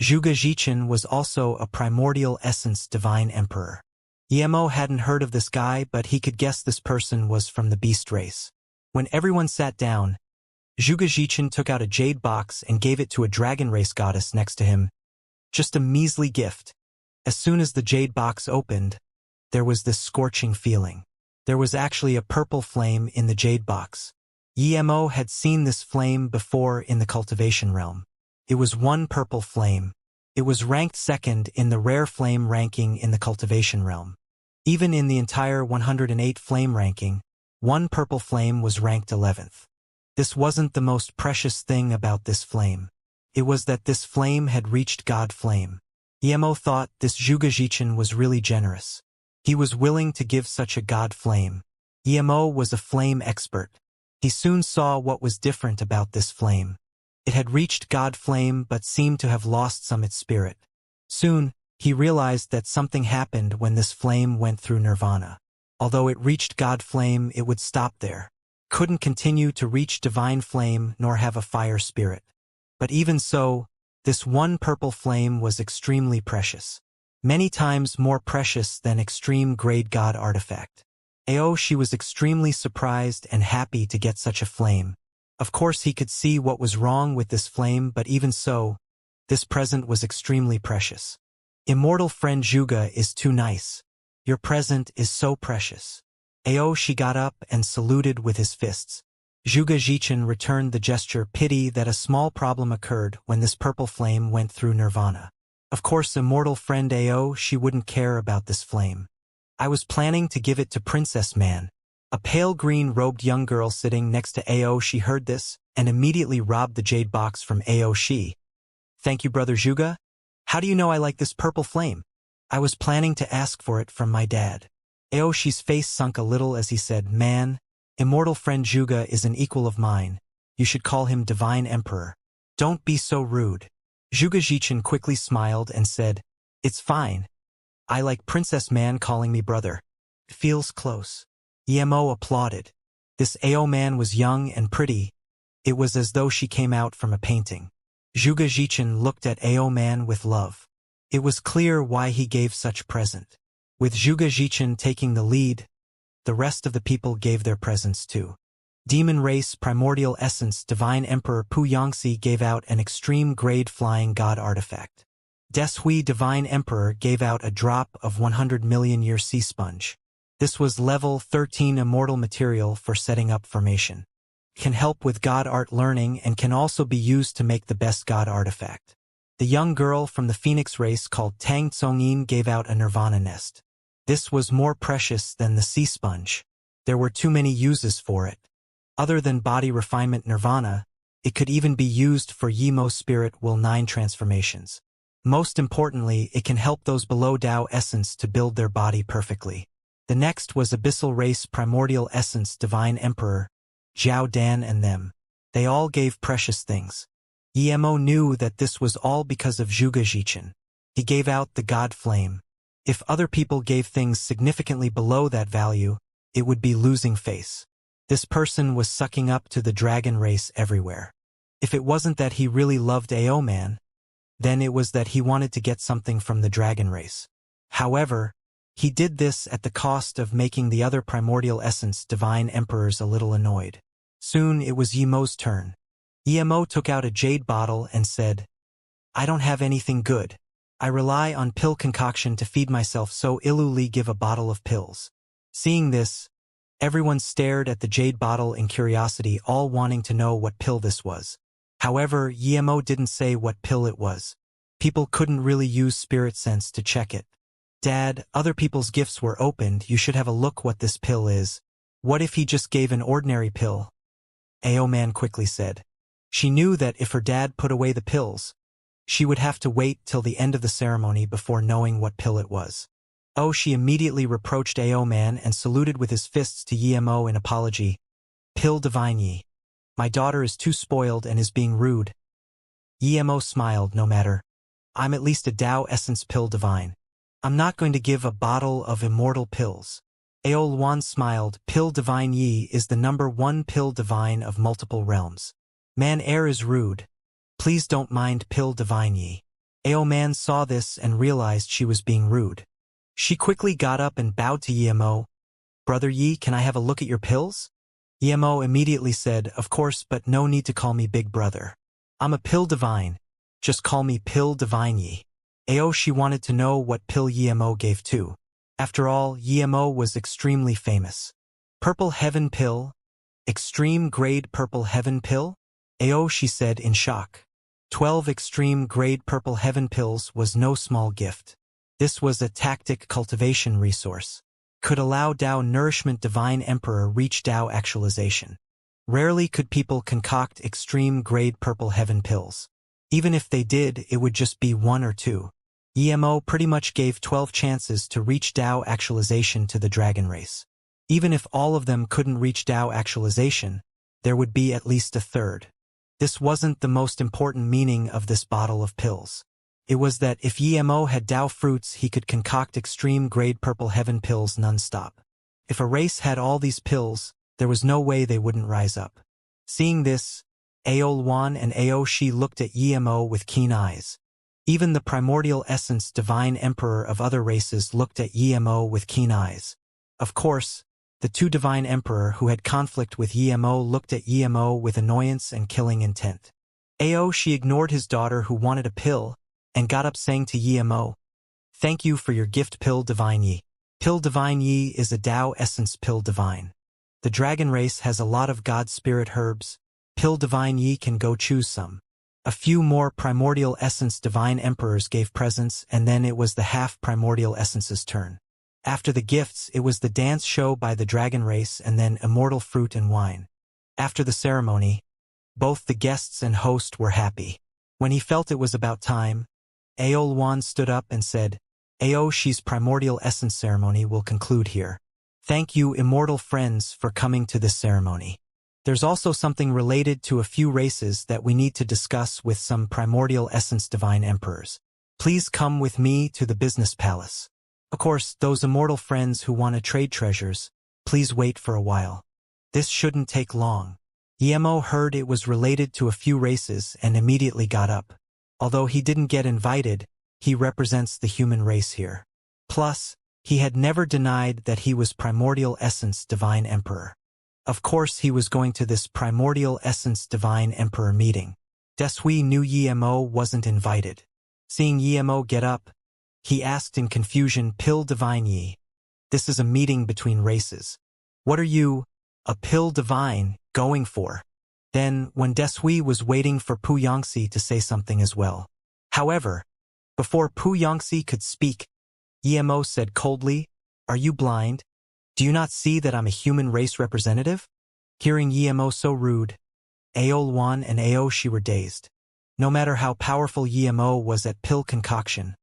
Speaker 1: Zhuge Jichin was also a primordial essence divine emperor. Yemo hadn't heard of this guy, but he could guess this person was from the beast race. When everyone sat down, Zhuge Jichin took out a jade box and gave it to a dragon race goddess next to him. Just a measly gift. As soon as the jade box opened, there was this scorching feeling. There was actually a purple flame in the jade box. Yemo had seen this flame before in the cultivation realm. It was one purple flame. It was ranked second in the rare flame ranking in the cultivation realm. Even in the entire 108 flame ranking, one purple flame was ranked 11th. This wasn't the most precious thing about this flame. It was that this flame had reached God Flame. Yemo thought this Zhuge Jichin was really generous. He was willing to give such a God Flame. Yemo was a flame expert. He soon saw what was different about this flame. It had reached God Flame but seemed to have lost some its spirit. Soon, he realized that something happened when this flame went through nirvana. Although it reached God Flame, it would stop there. Couldn't continue to reach divine flame nor have a fire spirit. But even so, this one purple flame was extremely precious. Many times more precious than extreme grade God artifact. AO Shi was extremely surprised and happy to get such a flame. Of course he could see what was wrong with this flame, but even so, this present was extremely precious. Immortal friend Zhuge is too nice. Your present is so precious. AO Shi got up and saluted with his fists. Zhuge Jichin returned the gesture. Pity that a small problem occurred when this purple flame went through nirvana. Of course immortal friend AO Shi wouldn't care about this flame. I was planning to give it to Princess Man. A pale green robed young girl sitting next to AO Shi heard this and immediately robbed the jade box from AO Shi. Thank you brother Zhuge. How do you know I like this purple flame? I was planning to ask for it from my dad. AO Shi's face sunk a little as he said, Man, immortal friend Zhuge is an equal of mine. You should call him Divine Emperor. Don't be so rude. Zhuge Jichin quickly smiled and said, It's fine. I like Princess Man calling me brother. It feels close. Yemo applauded. This AO man was young and pretty. It was as though she came out from a painting. Zhuge Jichin looked at AO man with love. It was clear why he gave such present. With Zhuge Jichin taking the lead, the rest of the people gave their presents too. Demon Race Primordial Essence Divine Emperor Xianxia gave out an extreme grade flying god artifact. Deshui Divine Emperor gave out a drop of 100 million year sea sponge. This was level 13 immortal material for setting up formation. Can help with god art learning and can also be used to make the best god artifact. The young girl from the phoenix race called Tang Tsongyin gave out a nirvana nest. This was more precious than the sea sponge. There were too many uses for it. Other than body refinement nirvana, it could even be used for Yemo Spirit Will 9 transformations. Most importantly, it can help those below Tao Essence to build their body perfectly. The next was Abyssal Race Primordial Essence Divine Emperor, Zhao Dan and them. They all gave precious things. Yemo knew that this was all because of Zhuge Jichin. He gave out the God Flame. If other people gave things significantly below that value, it would be losing face. This person was sucking up to the dragon race everywhere. If it wasn't that he really loved AO Man, then it was that he wanted to get something from the dragon race. However, he did this at the cost of making the other primordial essence divine emperors a little annoyed. Soon it was Yemo's turn. Yemo took out a jade bottle and said, I don't have anything good. I rely on pill concoction to feed myself, so Iluli give a bottle of pills. Seeing this, everyone stared at the jade bottle in curiosity, all wanting to know what pill this was. However, Yemo didn't say what pill it was. People couldn't really use spirit sense to check it. Dad, other people's gifts were opened, you should have a look what this pill is. What if he just gave an ordinary pill? AO Man quickly said. She knew that if her dad put away the pills, she would have to wait till the end of the ceremony before knowing what pill it was. Oh, she immediately reproached AO Man and saluted with his fists to Yemo in apology. Pill Divine Yi. My daughter is too spoiled and is being rude. Emo smiled. No matter. I'm at least a Tao essence pill divine. I'm not going to give a bottle of immortal pills. Aol smiled. Pill divine Yi is the #1 pill divine of multiple realms. Man air is rude. Please don't mind pill divine Yi. Man saw this and realized she was being rude. She quickly got up and bowed to Emo. Brother Yi, can I have a look at your pills? Emo immediately said, of course, but no need to call me big brother. I'm a pill divine. Just call me pill divine Yi. She wanted to know what pill Emo gave to. After all, Emo was extremely famous. Purple heaven pill? Extreme grade purple heaven pill? She said in shock. 12 extreme grade purple heaven pills was no small gift. This was a tactic cultivation resource. Could allow Tao nourishment divine emperor reach Tao actualization. Rarely could people concoct extreme grade purple heaven pills. Even if they did, it would just be 1 or 2. Emo pretty much gave 12 chances to reach Tao actualization to the dragon race. Even if all of them couldn't reach Tao actualization, there would be at least a third. This wasn't the most important meaning of this bottle of pills. It was that if Emo had Tao fruits, he could concoct extreme grade purple heaven pills non-stop. If a race had all these pills, there was no way they wouldn't rise up. Seeing this, Aol and Aoshi looked at Emo with keen eyes. Even the primordial essence divine emperor of other races looked at Emo with keen eyes. Of course, the 2 divine emperor who had conflict with Emo looked at Emo with annoyance and killing intent. Aoshi ignored his daughter who wanted a pill, and got up saying to Emo, thank you for your gift pill divine Yi. Pill divine Yi is a Tao essence pill divine. The dragon race has a lot of god spirit herbs. Pill divine Yi can go choose some. A few more primordial essence divine emperors gave presents, and then it was the half primordial essence's turn. After the gifts, it was the dance show by the dragon race and then immortal fruit and wine. After the ceremony, both the guests and host were happy. When he felt it was about time, Aol stood up and said, Aoshi's primordial essence ceremony will conclude here. Thank you, immortal friends, for coming to this ceremony. There's also something related to a few races that we need to discuss with some primordial essence divine emperors. Please come with me to the business palace. Of course, those immortal friends who want to trade treasures, please wait for a while. This shouldn't take long. Emo heard it was related to a few races and immediately got up. Although he didn't get invited, he represents the human race here. Plus, he had never denied that he was primordial essence divine emperor. Of course he was going to this primordial essence divine emperor meeting. Desui knew Emo wasn't invited. Seeing Emo get up, he asked in confusion, pill divine Yi. This is a meeting between races. What are you, a pill divine, going for? Then, when Desui was waiting for Xianxia to say something as well. However, before Xianxia could speak, Emo said coldly, are you blind? Do you not see that I'm a human race representative? Hearing Emo so rude, Aol and Aoshi were dazed. No matter how powerful Emo was at pill concoction,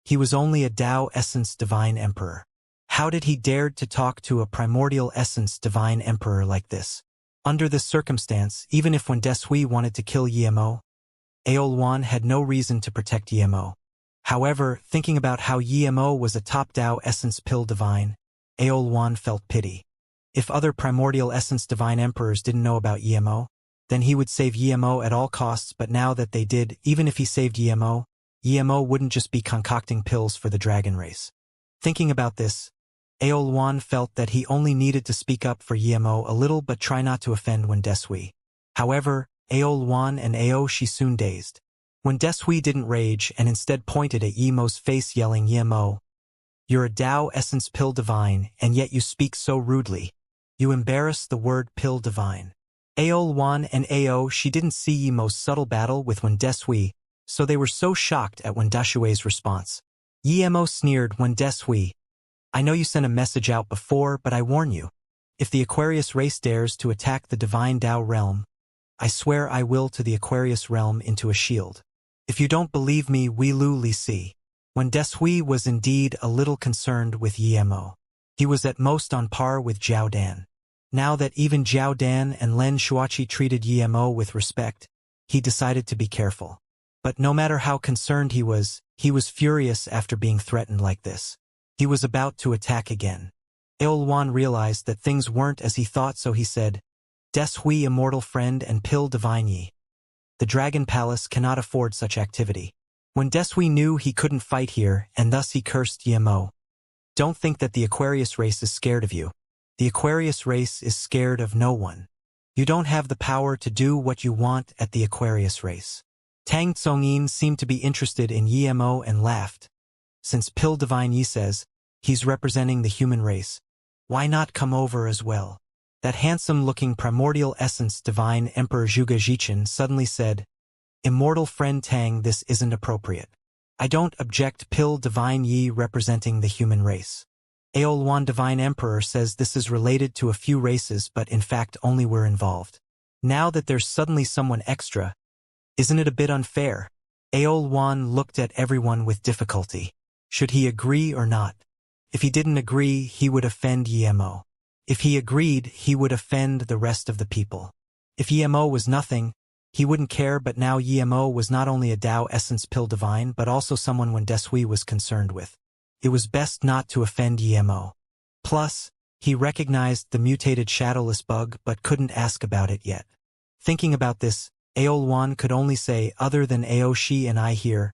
Speaker 1: he was only a Tao essence divine emperor. How did he dare to talk to a primordial essence divine emperor like this? Under this circumstance, even if when Desui wanted to kill Emo, Aol had no reason to protect Emo. However, thinking about how Emo was a top Tao essence pill divine, Aol felt pity. If other primordial essence divine emperors didn't know about Emo, then he would save Emo at all costs, but now that they did, even if he saved Emo wouldn't just be concocting pills for the dragon race. Thinking about this, Aol felt that he only needed to speak up for Emo a little but try not to offend when Desui. However, Aol and Aoshi soon dazed. When Desui didn't rage and instead pointed at Emo's face yelling, Emo, you're a Tao essence pill divine, and yet you speak so rudely. You embarrass the word pill divine. Aol and Aoshi didn't see Emo's subtle battle with when Desui, so they were so shocked at when Deshui's response. Emo sneered when Desui, I know you sent a message out before, but I warn you. If the Aquarius race dares to attack the divine Tao realm, I swear I will to the Aquarius realm into a shield. If you don't believe me, we Li see. When Desui was indeed a little concerned with Emo. He was at most on par with Zhao Dan. Now that even Zhao Dan and Len Shuachi treated Yemo with respect, he decided to be careful. But no matter how concerned he was furious after being threatened like this. He was about to attack again. Aolwan realized that things weren't as he thought, so he said, "Des hui immortal friend and pill divine ye. The Dragon Palace cannot afford such activity." When Desui knew he couldn't fight here, and thus he cursed Yemo. "Don't think that the Aquarius race is scared of you. The Aquarius race is scared of no one. You don't have the power to do what you want at the Aquarius race." Tang Tsongyin seemed to be interested in Yemo and laughed. "Since Pill Divine Yi says he's representing the human race, why not come over as well?" That handsome-looking primordial essence divine Emperor Zhuge Jichin suddenly said, "Immortal friend Tang, this isn't appropriate. I don't object Pill Divine Yi representing the human race. Aolwan Divine Emperor says this is related to a few races, but in fact only we're involved. Now that there's suddenly someone extra, isn't it a bit unfair?" Aolwan looked at everyone with difficulty. Should he agree or not? If he didn't agree, he would offend Yemo. If he agreed, he would offend the rest of the people. If Yemo was nothing, he wouldn't care, but now Yemo was not only a Tao Essence Pill Divine but also someone when Desui was concerned with. It was best not to offend Yemo. Plus, he recognized the mutated shadowless bug but couldn't ask about it yet. Thinking about this, Aolwan could only say, other than Aoshi and I here,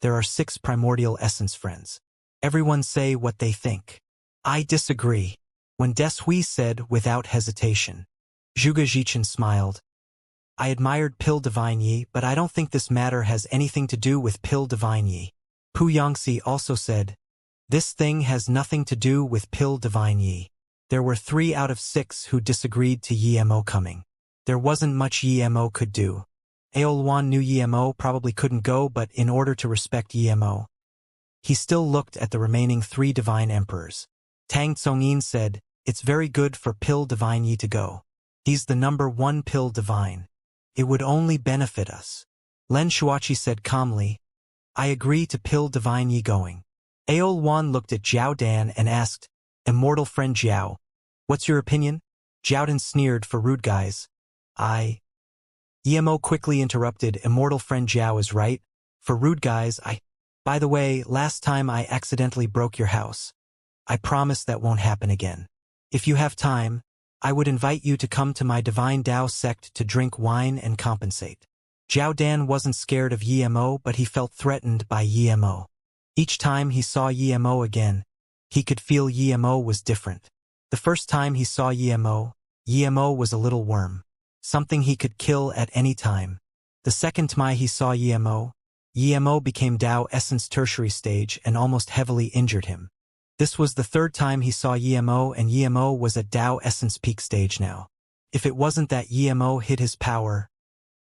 Speaker 1: there are 6 primordial essence friends. Everyone say what they think. I disagree. When Desui said without hesitation. Zhuge Jichin smiled. I admired Pill Divine Yi, but I don't think this matter has anything to do with Pill Divine Yi. Pu Yangxi also said, this thing has nothing to do with Pill Divine Yi. There were 3 out of 6 who disagreed to Yemo coming. There wasn't much Yemo could do. Aolwan knew Yemo probably couldn't go, but in order to respect Yemo, he still looked at the remaining 3 divine emperors. Tang Tsongyin said, it's very good for Pill Divine Yi to go. He's the number 1 Pill Divine. It would only benefit us. Len Shuachi said calmly, I agree to Pill Divine Yi going. Aolwan looked at Zhao Dan and asked, Immortal friend Zhao, what's your opinion? Zhao Dan sneered, for rude guys. Yemo quickly interrupted, Immortal friend Zhao is right. For rude guys, By the way, last time I accidentally broke your house. I promise that won't happen again. If you have time, I would invite you to come to my Divine Tao sect to drink wine and compensate. Zhao Dan wasn't scared of Yemo, but he felt threatened by Yemo. Each time he saw Yemo again, he could feel Yemo was different. The first time he saw Yemo was a little worm. Something he could kill at any time. The second time he saw Yemo became Tao Essence Tertiary Stage and almost heavily injured him. This was the third time he saw Yemo, and Yemo was at Tao Essence Peak Stage now. If it wasn't that Yemo hid his power,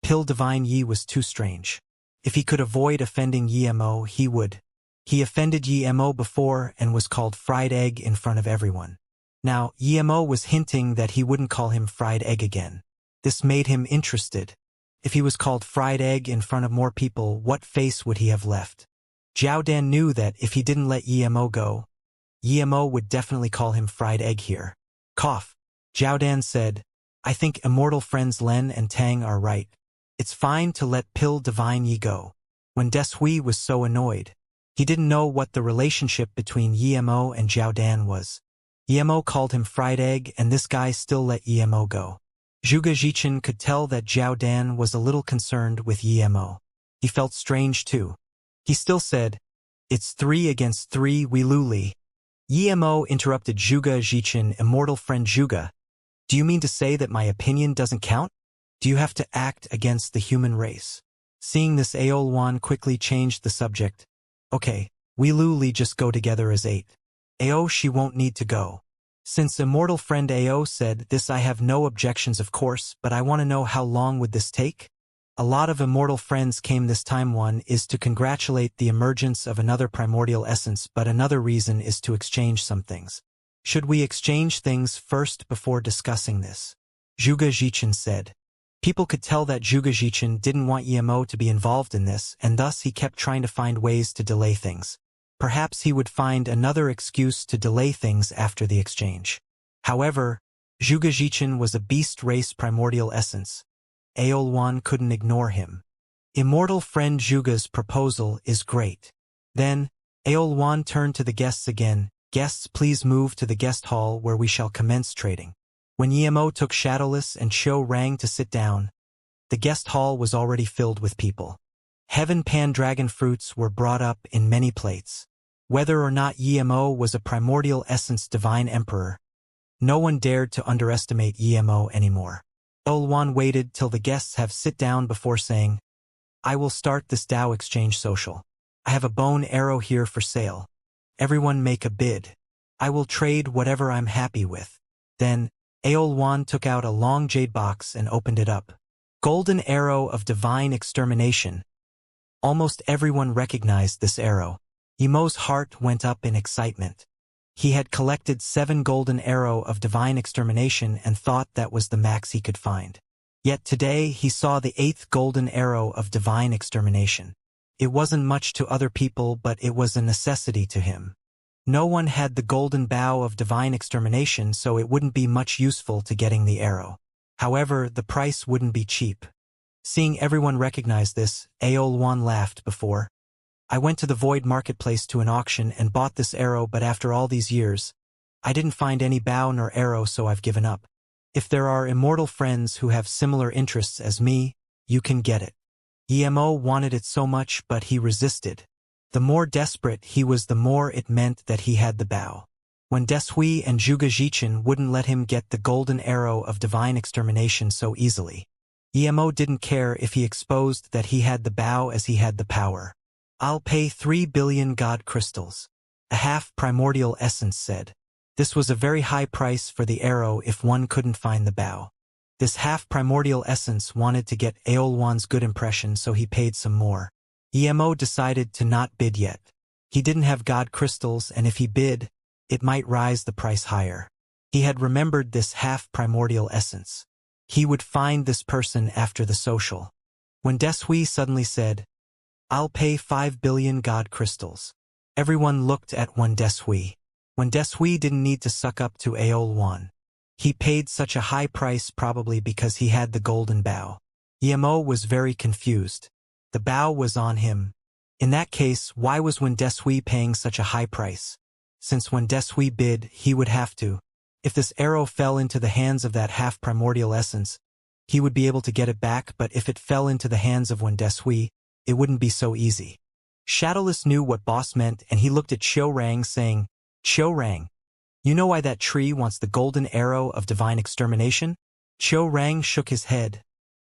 Speaker 1: Pill Divine Yi was too strange. If he could avoid offending Yemo, he would. He offended Yemo before and was called fried egg in front of everyone. Now, Yemo was hinting that he wouldn't call him fried egg again. This made him interested. If he was called fried egg in front of more people, what face would he have left? Zhao Dan knew that if he didn't let Yemo go, Yemo would definitely call him fried egg here. Cough. Zhao Dan said, I think immortal friends Len and Tang are right. It's fine to let Pill Divine Yi go. When Desui was so annoyed, he didn't know what the relationship between Yemo and Zhao Dan was. Yemo called him fried egg, and this guy still let Yemo go. Zhuge Jichin could tell that Zhao Dan was a little concerned with Yemo. He felt strange too. He still said, it's 3 against 3, Wiluli. Yemo interrupted Zhuge Jichin, Immortal friend Zhuge. Do you mean to say that my opinion doesn't count? Do you have to act against the human race? Seeing this, Aolwan quickly changed the subject. Okay, Wiluli just go together as 8. Ao she won't need to go. Since immortal friend Ao said this, I have no objections of course, but I want to know how long would this take? A lot of immortal friends came this time. One is to congratulate the emergence of another primordial essence, but another reason is to exchange some things. Should we exchange things first before discussing this? Zhuge Jichin said. People could tell that Zhuge Jichin didn't want Yemo to be involved in this, and thus he kept trying to find ways to delay things. Perhaps he would find another excuse to delay things after the exchange. However, Zhuge Jichin was a beast race primordial essence. Aolwan couldn't ignore him. Immortal friend Zhuge's proposal is great. Then, Aolwan turned to the guests again. Guests, please move to the guest hall where we shall commence trading. When Yemo took Shadowless and Xiao Rang to sit down, the guest hall was already filled with people. Heaven Pan-Dragon fruits were brought up in many plates. Whether or not Yemo was a primordial essence divine emperor, no one dared to underestimate Yemo anymore. Aolwan waited till the guests have sit down before saying, I will start this Dao exchange social. I have a bone arrow here for sale. Everyone make a bid. I will trade whatever I'm happy with. Then, Aolwan took out a long jade box and opened it up. Golden arrow of divine extermination. Almost everyone recognized this arrow. Yemo's heart went up in excitement. He had collected 7 golden arrow of divine extermination and thought that was the max he could find. Yet today he saw the 8th golden arrow of divine extermination. It wasn't much to other people, but it was a necessity to him. No one had the golden bow of divine extermination, so it wouldn't be much useful to getting the arrow. However, the price wouldn't be cheap. Seeing everyone recognize this, Aolwan laughed before. I went to the Void Marketplace to an auction and bought this arrow, but after all these years, I didn't find any bow nor arrow, so I've given up. If there are immortal friends who have similar interests as me, you can get it. Yemo wanted it so much, but he resisted. The more desperate he was, the more it meant that he had the bow. When Deshui and Zhuge Jichin wouldn't let him get the golden arrow of divine extermination so easily, Yemo didn't care if he exposed that he had the bow as he had the power. I'll pay 3 billion god crystals. A half primordial essence said. This was a very high price for the arrow if one couldn't find the bow. This half primordial essence wanted to get Aolwan's good impression, so he paid some more. Yemo decided to not bid yet. He didn't have god crystals, and if he bid, it might rise the price higher. He had remembered this half primordial essence. He would find this person after the social. When Deshui suddenly said, I'll pay 5 billion god crystals. Everyone looked at Wen Deshui. When Deshui didn't need to suck up to Aolwan. He paid such a high price probably because he had the golden bow. Yemo was very confused. The bow was on him. In that case, why was Wen Deshui paying such a high price? Since when Deshui bid, he would have to. If this arrow fell into the hands of that half primordial essence, he would be able to get it back, but if it fell into the hands of Wen Deshui, it wouldn't be so easy. Shadowless knew what boss meant, and he looked at Xiao Rang saying, Xiao Rang, you know why that tree wants the golden arrow of divine extermination? Xiao Rang shook his head.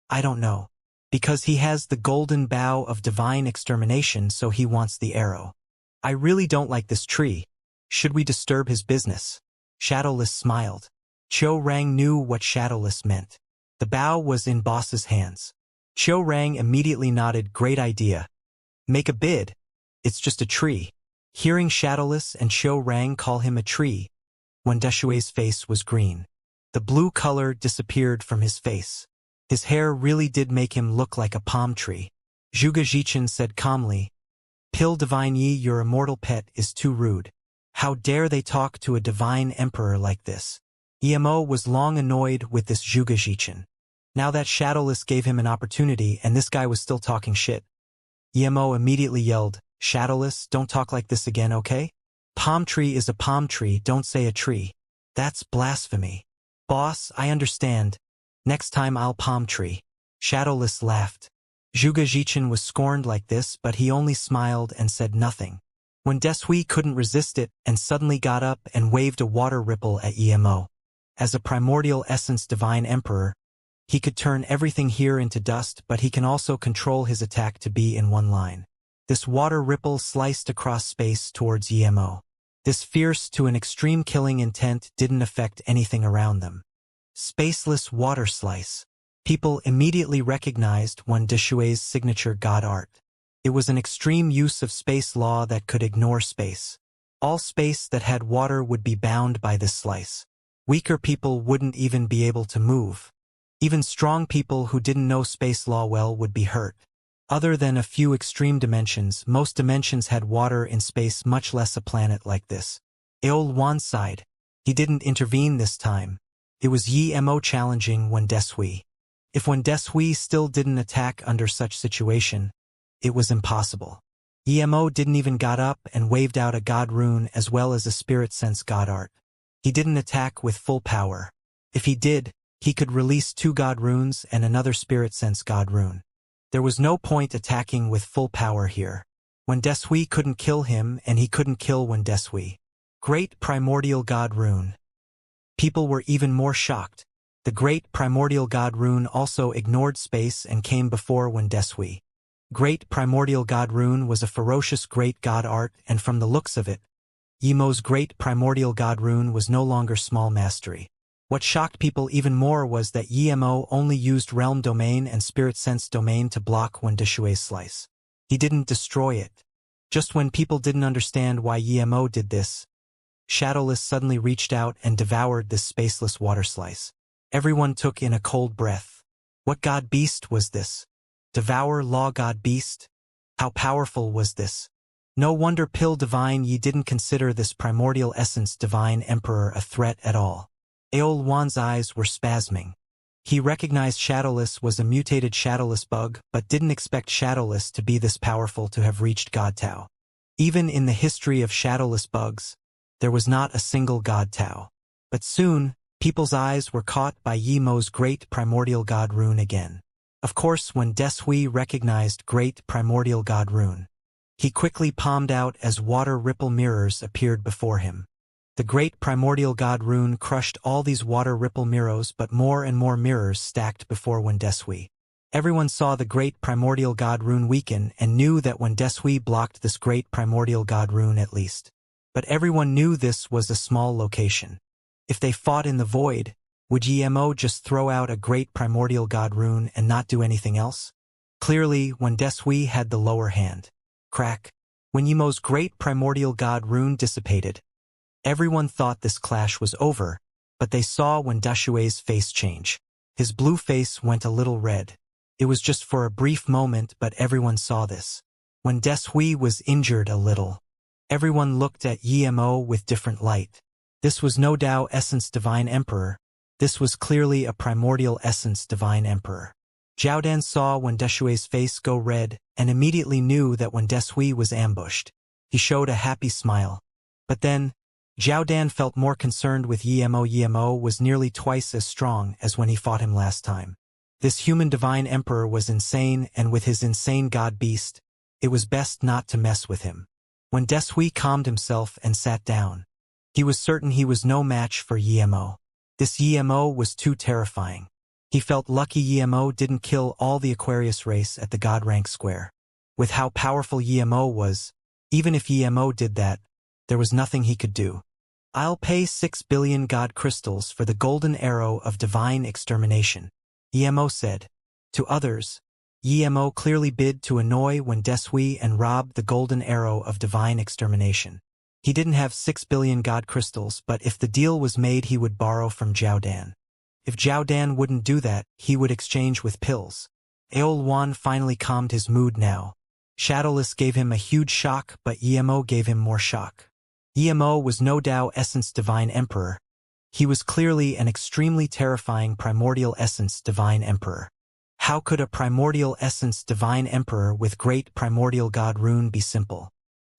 Speaker 1: I don't know. Because he has the golden bow of divine extermination, so he wants the arrow. I really don't like this tree. Should we disturb his business? Shadowless smiled. Xiao Rang knew what Shadowless meant. The bow was in boss's hands. Xiao Rang immediately nodded, great idea. Make a bid. It's just a tree. Hearing Shadowless and Xiao Rang call him a tree, Wen Deshui's face was green. The blue color disappeared from his face. His hair really did make him look like a palm tree. Zhuge Jichin said calmly, Pill Divine Yi, your immortal pet is too rude. How dare they talk to a divine emperor like this? Yemo was long annoyed with this Zhuge Jichin. Now that Shadowless gave him an opportunity and this guy was still talking shit. Yemo immediately yelled, Shadowless, don't talk like this again, okay? Palm tree is a palm tree, don't say a tree. That's blasphemy. Boss, I understand. Next time I'll palm tree. Shadowless laughed. Zhuge Jichin was scorned like this, but he only smiled and said nothing. When Deshui couldn't resist it and suddenly got up and waved a water ripple at Yemo. As a primordial essence divine emperor, he could turn everything here into dust, but he can also control his attack to be in one line. This water ripple sliced across space towards Yemo. This fierce to an extreme killing intent didn't affect anything around them. Spaceless water slice. People immediately recognized Wen Deshui's signature god art. It was an extreme use of space law that could ignore space. All space that had water would be bound by this slice. Weaker people wouldn't even be able to move. Even strong people who didn't know space law well would be hurt. Other than a few extreme dimensions, most dimensions had water in space, much less a planet like this. Aolwan sighed. He didn't intervene this time. It was Yemo challenging Wen Desui. If Wen Desui still didn't attack under such situation, it was impossible. Yemo didn't even got up and waved out a god rune as well as a spirit sense god art. He didn't attack with full power. If he did, he could release 2 god runes and another spirit sense god rune. There was no point attacking with full power here. Wen Desui couldn't kill him and he couldn't kill Wen Desui. Great Primordial God Rune. People were even more shocked. The Great Primordial God Rune also ignored space and came before Wen Desui. Great Primordial God Rune was a ferocious great god art, and from the looks of it, Yemo's Great Primordial God Rune was no longer small mastery. What shocked people even more was that Yemo only used Realm Domain and Spirit Sense Domain to block Wen Deshui's slice. He didn't destroy it. Just when people didn't understand why Yemo did this, Shadowless suddenly reached out and devoured this spaceless water slice. Everyone took in a cold breath. What god beast was this? Devour Law God Beast? How powerful was this? No wonder Pill Divine Yi didn't consider this primordial essence Divine Emperor a threat at all. Aol Wan's eyes were spasming. He recognized Shadowless was a mutated Shadowless bug, but didn't expect Shadowless to be this powerful to have reached God Tao. Even in the history of Shadowless bugs, there was not a single God Tao. But soon, people's eyes were caught by Yemo's Great Primordial God Rune again. Of course, when Desui recognized Great Primordial God Rune, he quickly palmed out as water ripple mirrors appeared before him. The Great Primordial God Rune crushed all these water ripple mirrors, but more and more mirrors stacked before Wen Desui. Everyone saw the Great Primordial God Rune weaken and knew that Wen Desui blocked this Great Primordial God Rune at least. But everyone knew this was a small location. If they fought in the void, would Yemo just throw out a Great Primordial God Rune and not do anything else? Clearly, Wen Desui had the lower hand. Crack. When Yemo's Great Primordial God Rune dissipated, everyone thought this clash was over, but they saw Wen Deshui's face change. His blue face went a little red. It was just for a brief moment, but everyone saw this. Wen Desui was injured a little. Everyone looked at Yemo with different light. This was no Tao Essence Divine Emperor. This was clearly a Primordial Essence Divine Emperor. Jiaodan saw Wen Deshui's face go red and immediately knew that Wen Desui was ambushed. He showed a happy smile. But then, Jiaodan felt more concerned with Yemo. Yemo was nearly twice as strong as when he fought him last time. This human Divine Emperor was insane, and with his insane god beast, it was best not to mess with him. Wen Desui calmed himself and sat down. He was certain he was no match for Yemo. This Yemo was too terrifying. He felt lucky Yemo didn't kill all the Aquarius race at the God rank square. With how powerful Yemo was, even if Yemo did that, there was nothing he could do. I'll pay 6 billion God crystals for the golden arrow of divine extermination, Yemo said. To others, Yemo clearly bid to annoy Wen Desui and rob the golden arrow of divine extermination. He didn't have 6 billion God crystals, but if the deal was made he would borrow from Jiaodan. If Jiaodan wouldn't do that, he would exchange with pills. Aol Wan finally calmed his mood now. Shadowless gave him a huge shock, but Yemo gave him more shock. Yemo was no Tao Essence Divine Emperor. He was clearly an extremely terrifying Primordial Essence Divine Emperor. How could a Primordial Essence Divine Emperor with Great Primordial God Rune be simple?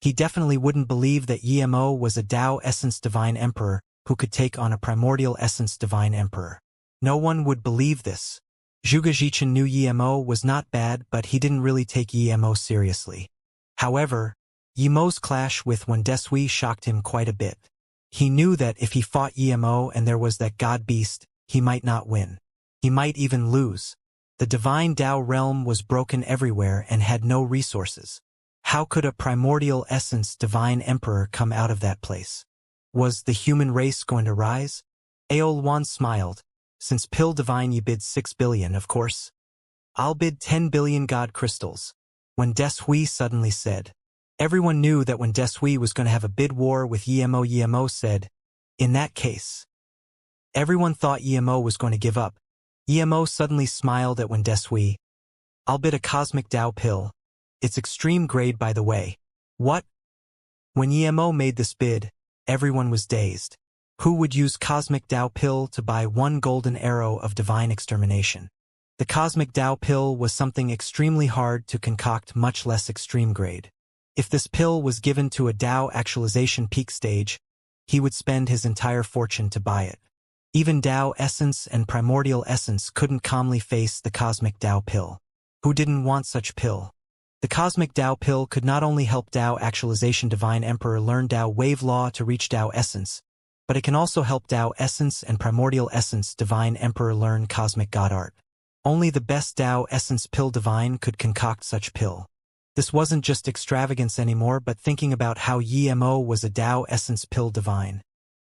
Speaker 1: He definitely wouldn't believe that Yemo was a Tao Essence Divine Emperor who could take on a Primordial Essence Divine Emperor. No one would believe this. Zhuge Zhichen knew Yemo was not bad, but he didn't really take Yemo seriously. However, Yemo's clash with Wen Desui shocked him quite a bit. He knew that if he fought Yemo and there was that god beast, he might not win. He might even lose. The divine Tao realm was broken everywhere and had no resources. How could a Primordial Essence Divine Emperor come out of that place? Was the human race going to rise? Aol Wan smiled. Since Pill Divine you bid 6 billion, of course. I'll bid 10 billion God crystals. Wen Desui suddenly said. Everyone knew that Wen Desui was going to have a bid war with Yemo. Yemo said, in that case. Everyone thought Yemo was going to give up. Yemo suddenly smiled at Wen Desui. I'll bid a cosmic Tao pill. It's extreme grade, by the way. What? When Yemo made this bid, everyone was dazed. Who would use Cosmic Tao Pill to buy one golden arrow of divine extermination? The Cosmic Tao Pill was something extremely hard to concoct, much less extreme grade. If this pill was given to a Tao actualization peak stage, he would spend his entire fortune to buy it. Even Tao Essence and Primordial Essence couldn't calmly face the Cosmic Tao Pill. Who didn't want such pill? The Cosmic Tao Pill could not only help Tao actualization Divine Emperor learn Tao Wave Law to reach Tao Essence, but it can also help Tao Essence and Primordial Essence Divine Emperor learn Cosmic God Art. Only the best Tao Essence Pill Divine could concoct such pill. This wasn't just extravagance anymore, but thinking about how Yi-Mo was a Tao Essence Pill Divine.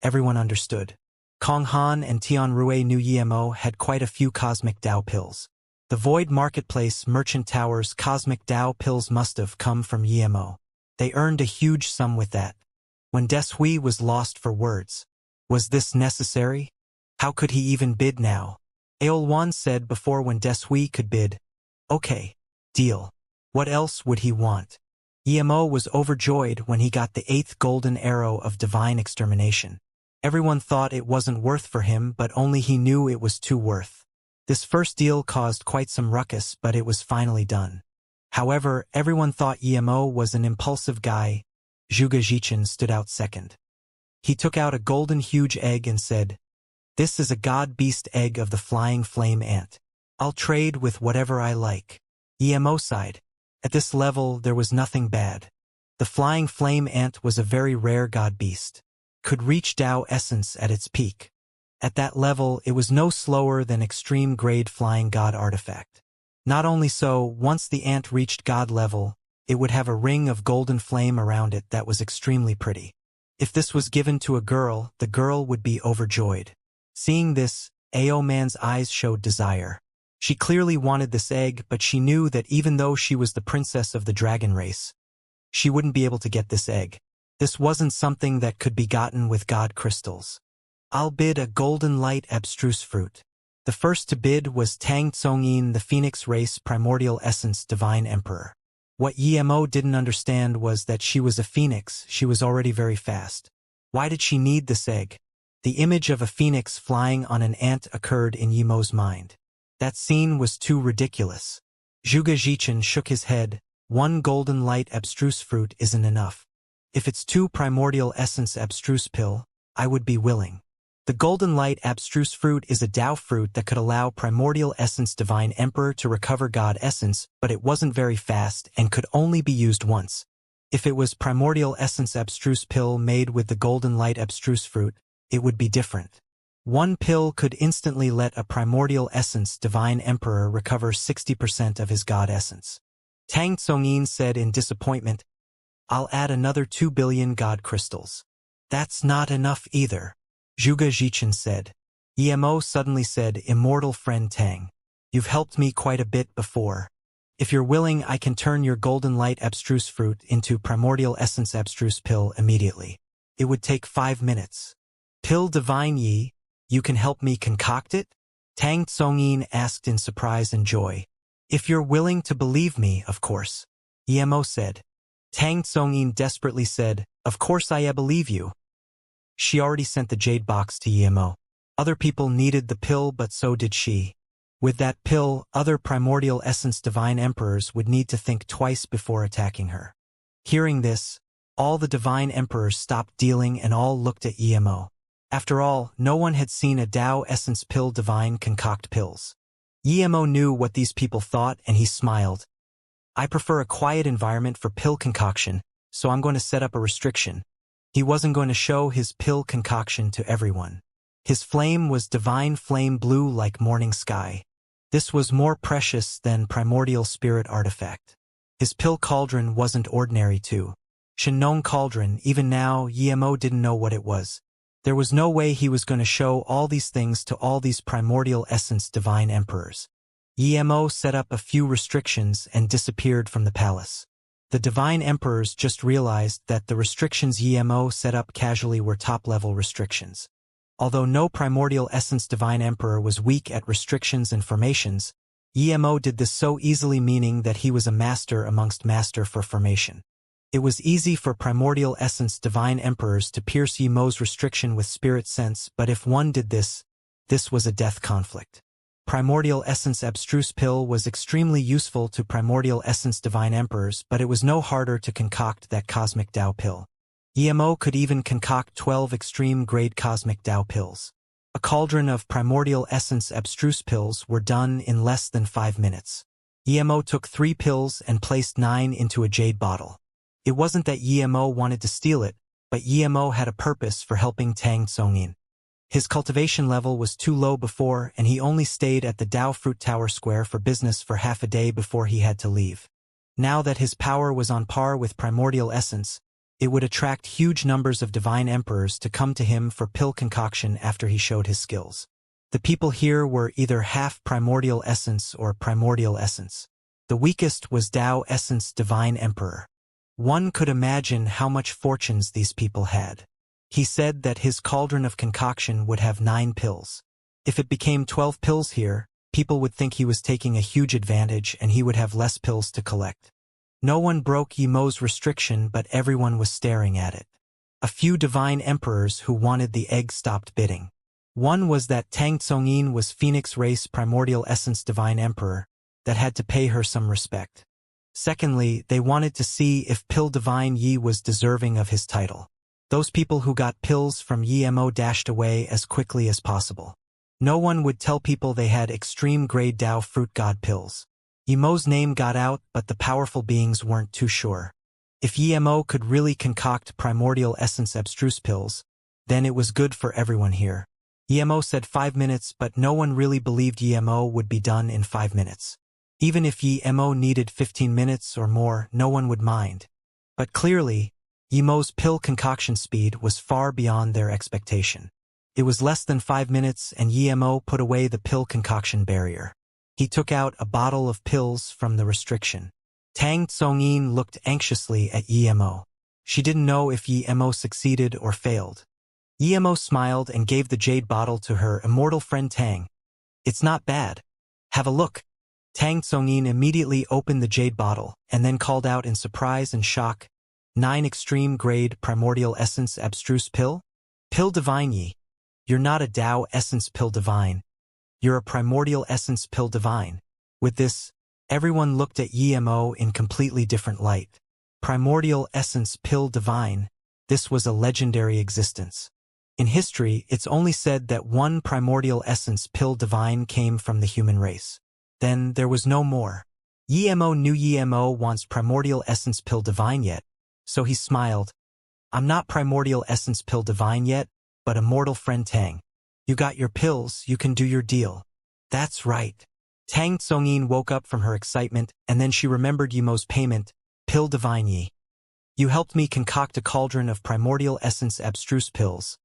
Speaker 1: Everyone understood. Kong Han and Tian Rui knew Yi-Mo had quite a few Cosmic Tao Pills. The Void Marketplace Merchant Tower's Cosmic Tao Pills must have come from Yi-Mo. They earned a huge sum with that. When Des Hui was lost for words. Was this necessary? How could he even bid now? Aolwan said before when Des Hui could bid. Okay. Deal. What else would he want? Yi-Mo was overjoyed when he got the 8th golden arrow of divine extermination. Everyone thought it wasn't worth for him, but only he knew it was too worth. This first deal caused quite some ruckus, but it was finally done. However, everyone thought Yi-Mo was an impulsive guy. Zhuge Zhichen stood out second. He took out a golden huge egg and said, "This is a god-beast egg of the flying flame ant. I'll trade with whatever I like." Yi-Mo sighed. At this level, there was nothing bad. The flying flame ant was a very rare god-beast. Could reach Tao Essence at its peak. At that level, it was no slower than extreme-grade flying god artifact. Not only so, once the ant reached god level, it would have a ring of golden flame around it that was extremely pretty. If this was given to a girl, the girl would be overjoyed. Seeing this, Ao Man's eyes showed desire. She clearly wanted this egg, but she knew that even though she was the princess of the dragon race, she wouldn't be able to get this egg. This wasn't something that could be gotten with god crystals. "I'll bid a golden light abstruse fruit." The first to bid was Tang Tsongyin, the Phoenix race Primordial Essence Divine Emperor. What Yi-Mo didn't understand was that she was a phoenix, she was already very fast. Why did she need this egg? The image of a phoenix flying on an ant occurred in Yi-Mo's mind. That scene was too ridiculous. Zhuge Zhichen shook his head. One golden light abstruse fruit isn't enough. If it's 2 primordial essence abstruse pill, I would be willing. The golden light abstruse fruit is a Tao fruit that could allow primordial essence divine emperor to recover god essence, but it wasn't very fast and could only be used once. If it was primordial essence abstruse pill made with the golden light abstruse fruit, it would be different. One pill could instantly let a primordial essence divine emperor recover 60% of his god essence. Tang Tsongyin said in disappointment, "I'll add another 2 billion god crystals." "That's not enough either," Zhuge Zhichen said. Yi-Mo suddenly said, "Immortal friend Tang, you've helped me quite a bit before. If you're willing, I can turn your golden light abstruse fruit into primordial essence abstruse pill immediately. It would take 5 minutes. Pill divine Yi, you can help me concoct it?" Tang Tsongyin asked in surprise and joy. "If you're willing to believe me, of course," Yi-Mo said. Tang Tsongyin desperately said, "Of course I believe you." She already sent the jade box to Yi-Mo. Other people needed the pill, but so did she. With that pill, other primordial essence divine emperors would need to think twice before attacking her. Hearing this, all the divine emperors stopped dealing and all looked at Yi-Mo. After all, no one had seen a Tao essence pill divine concoct pills. Yi-Mo knew what these people thought and he smiled. "I prefer a quiet environment for pill concoction, so I'm going to set up a restriction." He wasn't going to show his pill concoction to everyone. His flame was divine flame blue like morning sky. This was more precious than primordial spirit artifact. His pill cauldron wasn't ordinary too. Shenong cauldron, even now, Yi-Mo didn't know what it was. There was no way he was going to show all these things to all these primordial essence divine emperors. Yi-Mo set up a few restrictions and disappeared from the palace. The divine emperors just realized that the restrictions Yi-Mo set up casually were top-level restrictions. Although no primordial essence divine emperor was weak at restrictions and formations, Yi-Mo did this so easily, meaning that he was a master amongst master for formation. It was easy for primordial essence divine emperors to pierce Yimo's restriction with spirit sense, but if one did this, this was a death conflict. Primordial essence abstruse pill was extremely useful to primordial essence divine emperors, but it was no harder to concoct that cosmic Tao pill. Yimo could even concoct 12 extreme-grade cosmic Tao pills. A cauldron of primordial essence abstruse pills were done in less than 5 minutes. Yimo took 3 pills and placed 9 into a jade bottle. It wasn't that Yimo wanted to steal it, but Yimo had a purpose for helping Tang Tsongyin. His cultivation level was too low before, and he only stayed at the Dao Fruit Tower Square for business for half a day before he had to leave. Now that his power was on par with primordial essence, it would attract huge numbers of divine emperors to come to him for pill concoction after he showed his skills. The people here were either half primordial essence or primordial essence. The weakest was Dao Essence Divine Emperor. One could imagine how much fortunes these people had. He said that his cauldron of concoction would have 9 pills. If it became 12 pills here, people would think he was taking a huge advantage and he would have less pills to collect. No one broke Yimo's restriction, but everyone was staring at it. A few divine emperors who wanted the egg stopped bidding. One was that Tang Tsongyin was Phoenix race primordial essence divine emperor, that had to pay her some respect. Secondly, they wanted to see if Pill Divine Yi was deserving of his title. Those people who got pills from Yimo dashed away as quickly as possible. No one would tell people they had extreme-grade Dao Fruit God pills. Yimo's name got out, but the powerful beings weren't too sure. If Yimo could really concoct primordial essence abstruse pills, then it was good for everyone here. Yimo said 5 minutes, but no one really believed Yimo would be done in 5 minutes. Even if Yimo needed 15 minutes or more, no one would mind. But clearly, Yimo's pill concoction speed was far beyond their expectation. It was less than 5 minutes and Yimo put away the pill concoction barrier. He took out a bottle of pills from the restriction. Tang Tsongyin looked anxiously at Yimo. She didn't know if Yimo succeeded or failed. Yimo smiled and gave the jade bottle to her immortal friend Tang. "It's not bad. Have a look." Tang Tsongyin immediately opened the jade bottle and then called out in surprise and shock, 9 extreme-grade primordial essence abstruse pill? Pill Divine Yi. You're not a Dao essence pill divine. You're a primordial essence pill divine. With this, everyone looked at Yimo in completely different light. Primordial essence pill divine. This was a legendary existence. In history, it's only said that one primordial essence pill divine came from the human race. Then there was no more. Yimo knew Yimo wants primordial essence pill divine yet, so he smiled. "I'm not primordial essence pill divine yet, but immortal friend Tang. You got your pills, you can do your deal." "That's right." Tang Tsongyin woke up from her excitement, and then she remembered Yimo's payment, Pill Divine Yi. "You helped me concoct a cauldron of primordial essence abstruse pills.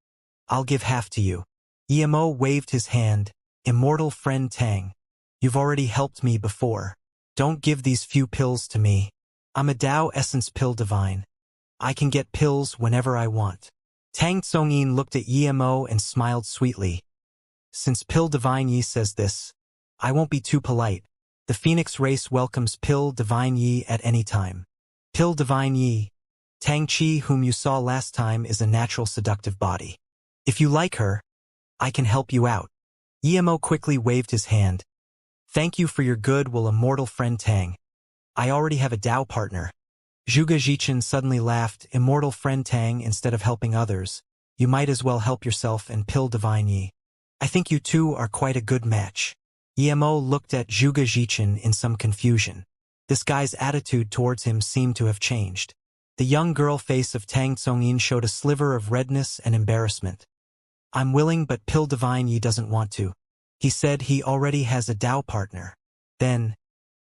Speaker 1: I'll give half to you." Yimo waved his hand. "Immortal friend Tang. You've already helped me before. Don't give these few pills to me. I'm a Dao essence pill divine. I can get pills whenever I want." Tang Tsongyin looked at Yimo and smiled sweetly. "Since Pill Divine Yi says this, I won't be too polite. The Phoenix race welcomes Pill Divine Yi at any time. Pill Divine Yi, Tang Chi, whom you saw last time, is a natural seductive body. If you like her, I can help you out." Yimo quickly waved his hand. "Thank you for your goodwill, immortal friend Tang. I already have a Dao partner." Zhuge Zhichen suddenly laughed. "Immortal friend Tang, instead of helping others, you might as well help yourself and Pill Divine Yi. I think you two are quite a good match." Yimo looked at Zhuge Zhichen in some confusion. This guy's attitude towards him seemed to have changed. The young girl face of Tang Tsongyin showed a sliver of redness and embarrassment. "I'm willing, but Pill Divine Yi doesn't want to. He said he already has a Dao partner." Then,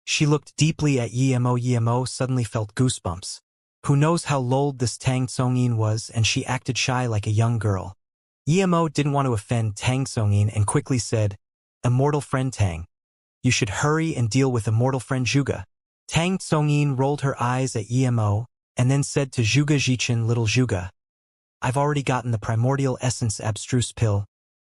Speaker 1: she looked deeply at Yimo. Yimo suddenly felt goosebumps. Who knows how old this Tang Tsongyin was, and she acted shy like a young girl. Yimo didn't want to offend Tang Tsongyin and quickly said, "Immortal friend Tang, you should hurry and deal with immortal friend Zhuge." Tang Tsongyin rolled her eyes at Yimo and then said to Zhuge Zhichen, "Little Zhuge, I've already gotten the primordial essence abstruse pill.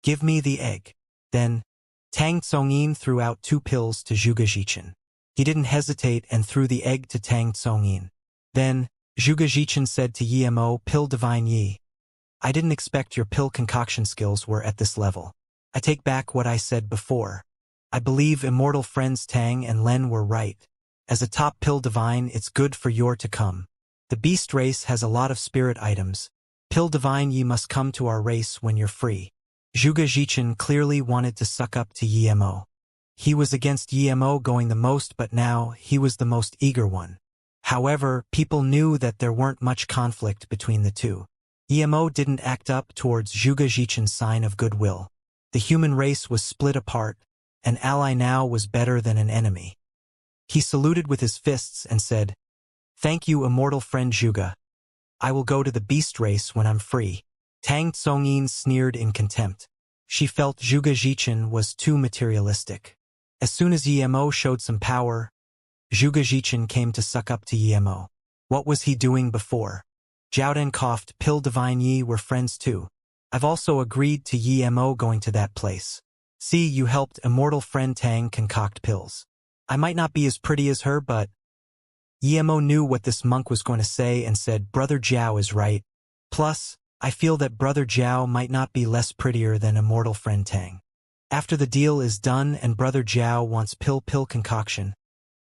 Speaker 1: Give me the egg." Then, Tang Tsongyin threw out 2 pills to Zhuge Zhichen. He didn't hesitate and threw the egg to Tang Tsongyin. Then, Zhuge Jichin said to Yimo, Pill Divine Yi. I didn't expect your pill concoction skills were at this level. I take back what I said before. I believe immortal friends Tang and Len were right. As a top pill divine, it's good for your to come. The beast race has a lot of spirit items. Pill divine Yi must come to our race when you're free. Zhuge Jichin clearly wanted to suck up to Yimo. He was against Yimo going the most, but now he was the most eager one. However, people knew that there weren't much conflict between the two. Yimo didn't act up towards Zhuge Jichin's sign of goodwill. The human race was split apart. An ally now was better than an enemy. He saluted with his fists and said, Thank you, immortal friend Zhuge. I will go to the beast race when I'm free. Tang Tsongyin sneered in contempt. She felt Zhuge Jichin was too materialistic. As soon as Yimo showed some power, Zhuge Jichin came to suck up to Yimo. What was he doing before? Zhaoden coughed. Pill Divine Yi were friends too. I've also agreed to Yimo going to that place. See, you helped immortal friend Tang concoct pills. I might not be as pretty as her, but... Yimo knew what this monk was going to say and said, Brother Zhao is right. Plus, I feel that Brother Zhao might not be less prettier than immortal friend Tang. After the deal is done and Brother Zhao wants pill concoction,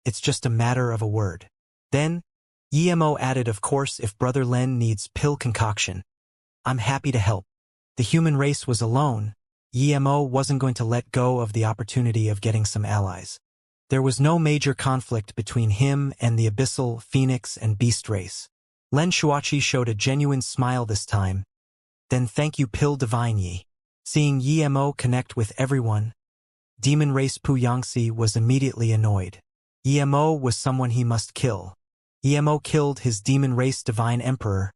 Speaker 1: it's just a matter of a word. Then, Yimo added, of course, if Brother Len needs pill concoction, I'm happy to help. The human race was alone. Yimo wasn't going to let go of the opportunity of getting some allies. There was no major conflict between him and the abyssal, phoenix, and beast race. Len Shuachi showed a genuine smile this time. Then thank you, Pill Divine Yi. Seeing Yimo connect with everyone, demon race Pu Yangxi was immediately annoyed. Yimo was someone he must kill. Yimo killed his demon race divine emperor.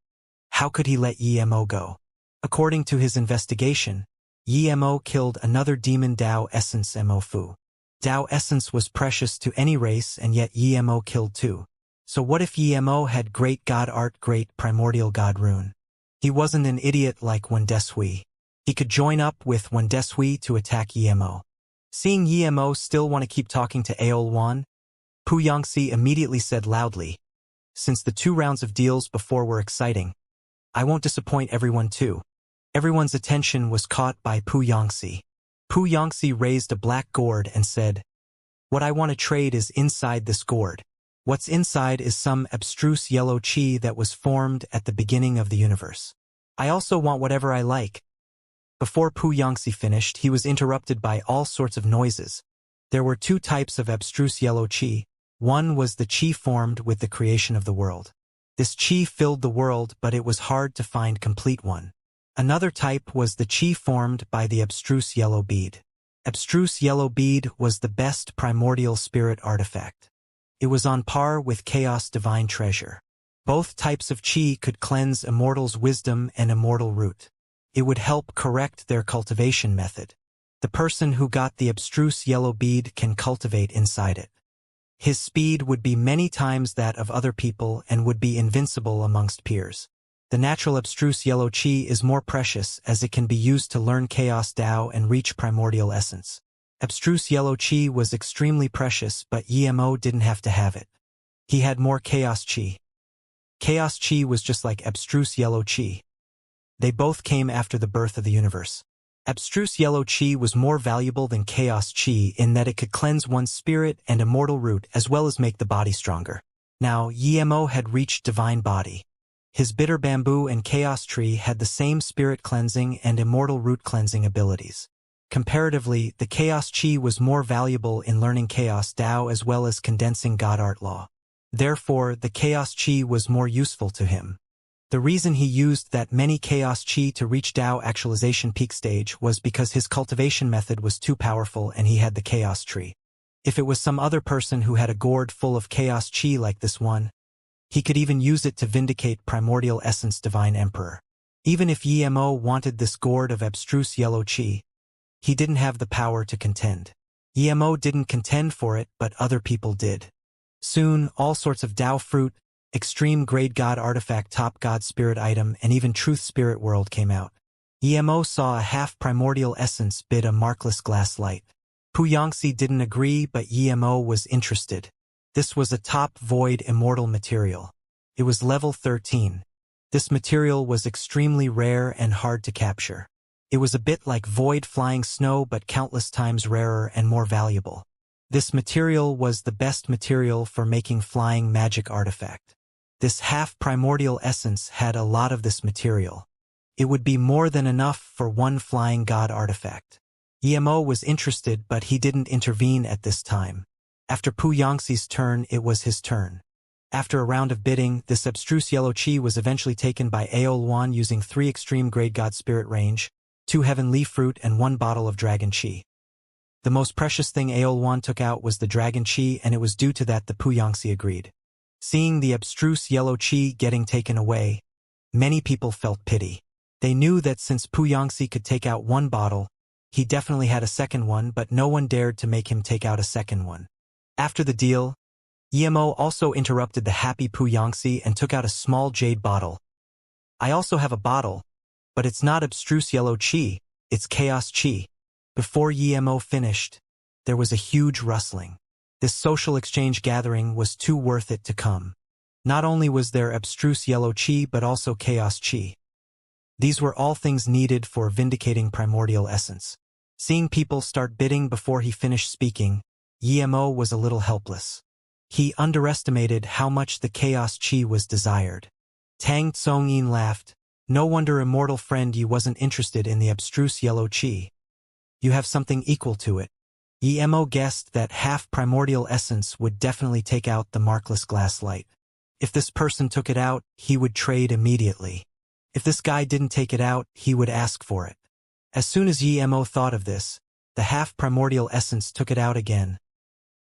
Speaker 1: How could he let Yimo go? According to his investigation, Yimo killed another demon Dao Essence Mofu. Dao Essence was precious to any race, and yet Yimo killed too. So what if Yimo had great god art, great primordial god rune? He wasn't an idiot like Wendesui. He could join up with Wendesui to attack Yimo. Seeing Yimo still want to keep talking to Aolwan, Pu Yangxi immediately said loudly, Since the 2 rounds of deals before were exciting, I won't disappoint everyone too. Everyone's attention was caught by Pu Yangxi. Pu Yangxi raised a black gourd and said, What I want to trade is inside this gourd. What's inside is some abstruse yellow qi that was formed at the beginning of the universe. I also want whatever I like. Before Pu Yangxi finished, he was interrupted by all sorts of noises. There were 2 types of abstruse yellow qi. One was the qi formed with the creation of the world. This qi filled the world, but it was hard to find complete one. Another type was the qi formed by the abstruse yellow bead. Abstruse yellow bead was the best primordial spirit artifact. It was on par with Chaos Divine Treasure. Both types of qi could cleanse immortals' wisdom and immortal root. It would help correct their cultivation method. The person who got the abstruse yellow bead can cultivate inside it. His speed would be many times that of other people and would be invincible amongst peers. The natural abstruse yellow qi is more precious as it can be used to learn Chaos Dao and reach primordial essence. Abstruse yellow qi was extremely precious, but Yimo didn't have to have it. He had more Chaos Qi. Chaos Qi was just like abstruse yellow qi. They both came after the birth of the universe. Abstruse yellow qi was more valuable than Chaos Qi in that it could cleanse one's spirit and immortal root as well as make the body stronger. Now, Yimo had reached divine body. His bitter bamboo and chaos tree had the same spirit cleansing and immortal root cleansing abilities. Comparatively, the Chaos Qi was more valuable in learning Chaos Dao as well as condensing God Art Law. Therefore, the Chaos Qi was more useful to him. The reason he used that many Chaos Qi to reach Dao actualization peak stage was because his cultivation method was too powerful and he had the Chaos Tree. If it was some other person who had a gourd full of Chaos Qi like this one, he could even use it to vindicate Primordial Essence Divine Emperor. Even if Yimo wanted this gourd of abstruse yellow qi, he didn't have the power to contend. Yimo didn't contend for it, but other people did. Soon, all sorts of Dao fruit, extreme grade god artifact, top god spirit item, and even truth spirit world came out. Yimo saw a half primordial essence bid a markless glass light. Pu Yangxi didn't agree, but Yimo was interested. This was a top void immortal material. It was level 13. This material was extremely rare and hard to capture. It was a bit like void flying snow but countless times rarer and more valuable. This material was the best material for making flying magic artifact. This half-primordial essence had a lot of this material. It would be more than enough for one flying god artifact. Emo was interested but he didn't intervene at this time. After Pu-Yangxi's turn, it was his turn. After a round of bidding, this abstruse yellow chi was eventually taken by Aolwan using 3 extreme grade god spirit range, 2 heaven leaf fruit and 1 bottle of dragon chi. The most precious thing Aolwan took out was the dragon chi, and it was due to that the Pu-Yangxi agreed. Seeing the abstruse yellow chi getting taken away, many people felt pity. They knew that since Pu-Yangxi could take out 1 bottle, he definitely had a second one, but no one dared to make him take out a second one. After the deal, Emo also interrupted the happy Pu-Yangxi and took out a small jade bottle. I also have a bottle, but it's not abstruse yellow chi, it's chaos chi. Before Emo finished, there was a huge rustling. This social exchange gathering was too worth it to come. Not only was there abstruse yellow chi but also chaos chi. These were all things needed for vindicating primordial essence. Seeing people start bidding before he finished speaking, Emo was a little helpless. He underestimated how much the chaos chi was desired. Tang Tsongyin laughed. No wonder, immortal friend, you wasn't interested in the abstruse yellow chi. You have something equal to it. Emo guessed that half-primordial essence would definitely take out the markless glass light. If this person took it out, he would trade immediately. If this guy didn't take it out, he would ask for it. As soon as Emo thought of this, the half-primordial essence took it out again.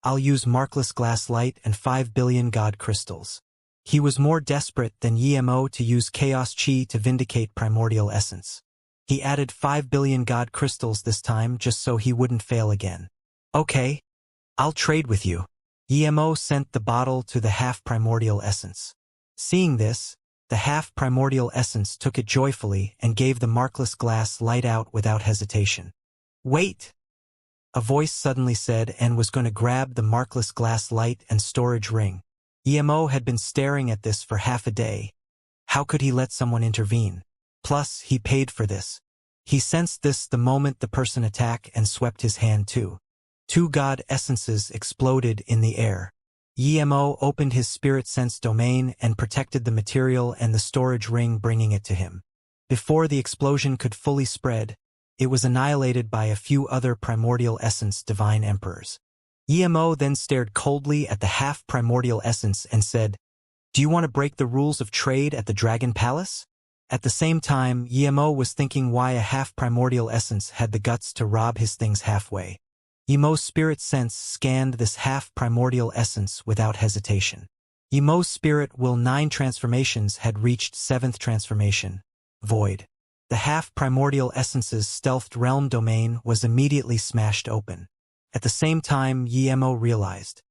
Speaker 1: I'll use markless glass light and 5 billion god crystals. He was more desperate than Emo to use chaos chi to vindicate primordial essence. He added 5 billion god crystals this time just so he wouldn't fail again. Okay, I'll trade with you. Emo sent the bottle to the half-primordial essence. Seeing this, the half-primordial essence took it joyfully and gave the markless glass light out without hesitation. Wait! A voice suddenly said and was going to grab the markless glass light and storage ring. Emo had been staring at this for half a day. How could he let someone intervene? Plus, he paid for this. He sensed this the moment the person attacked and swept his hand too. 2 god essences exploded in the air. Emo opened his spirit sense domain and protected the material and the storage ring, bringing it to him. Before the explosion could fully spread, it was annihilated by a few other primordial essence divine emperors. Emo then stared coldly at the half-primordial essence and said, "Do you want to break the rules of trade at the Dragon Palace?" At the same time, Emo was thinking why a half-primordial essence had the guts to rob his things halfway. Emo's spirit sense scanned this half-primordial essence without hesitation. Emo's spirit will 9 transformations had reached 7th transformation, Void. The half-primordial essence's stealthed realm domain was immediately smashed open. At the same time, Emo realized.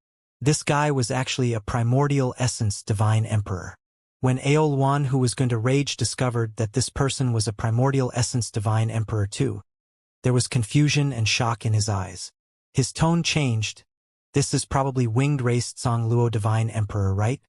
Speaker 1: This guy was actually a primordial essence divine emperor. When Aolwan, who was going to rage, discovered that this person was a primordial essence divine emperor too, there was confusion and shock in his eyes. His tone changed. This is probably winged race Tsongluo divine emperor, right?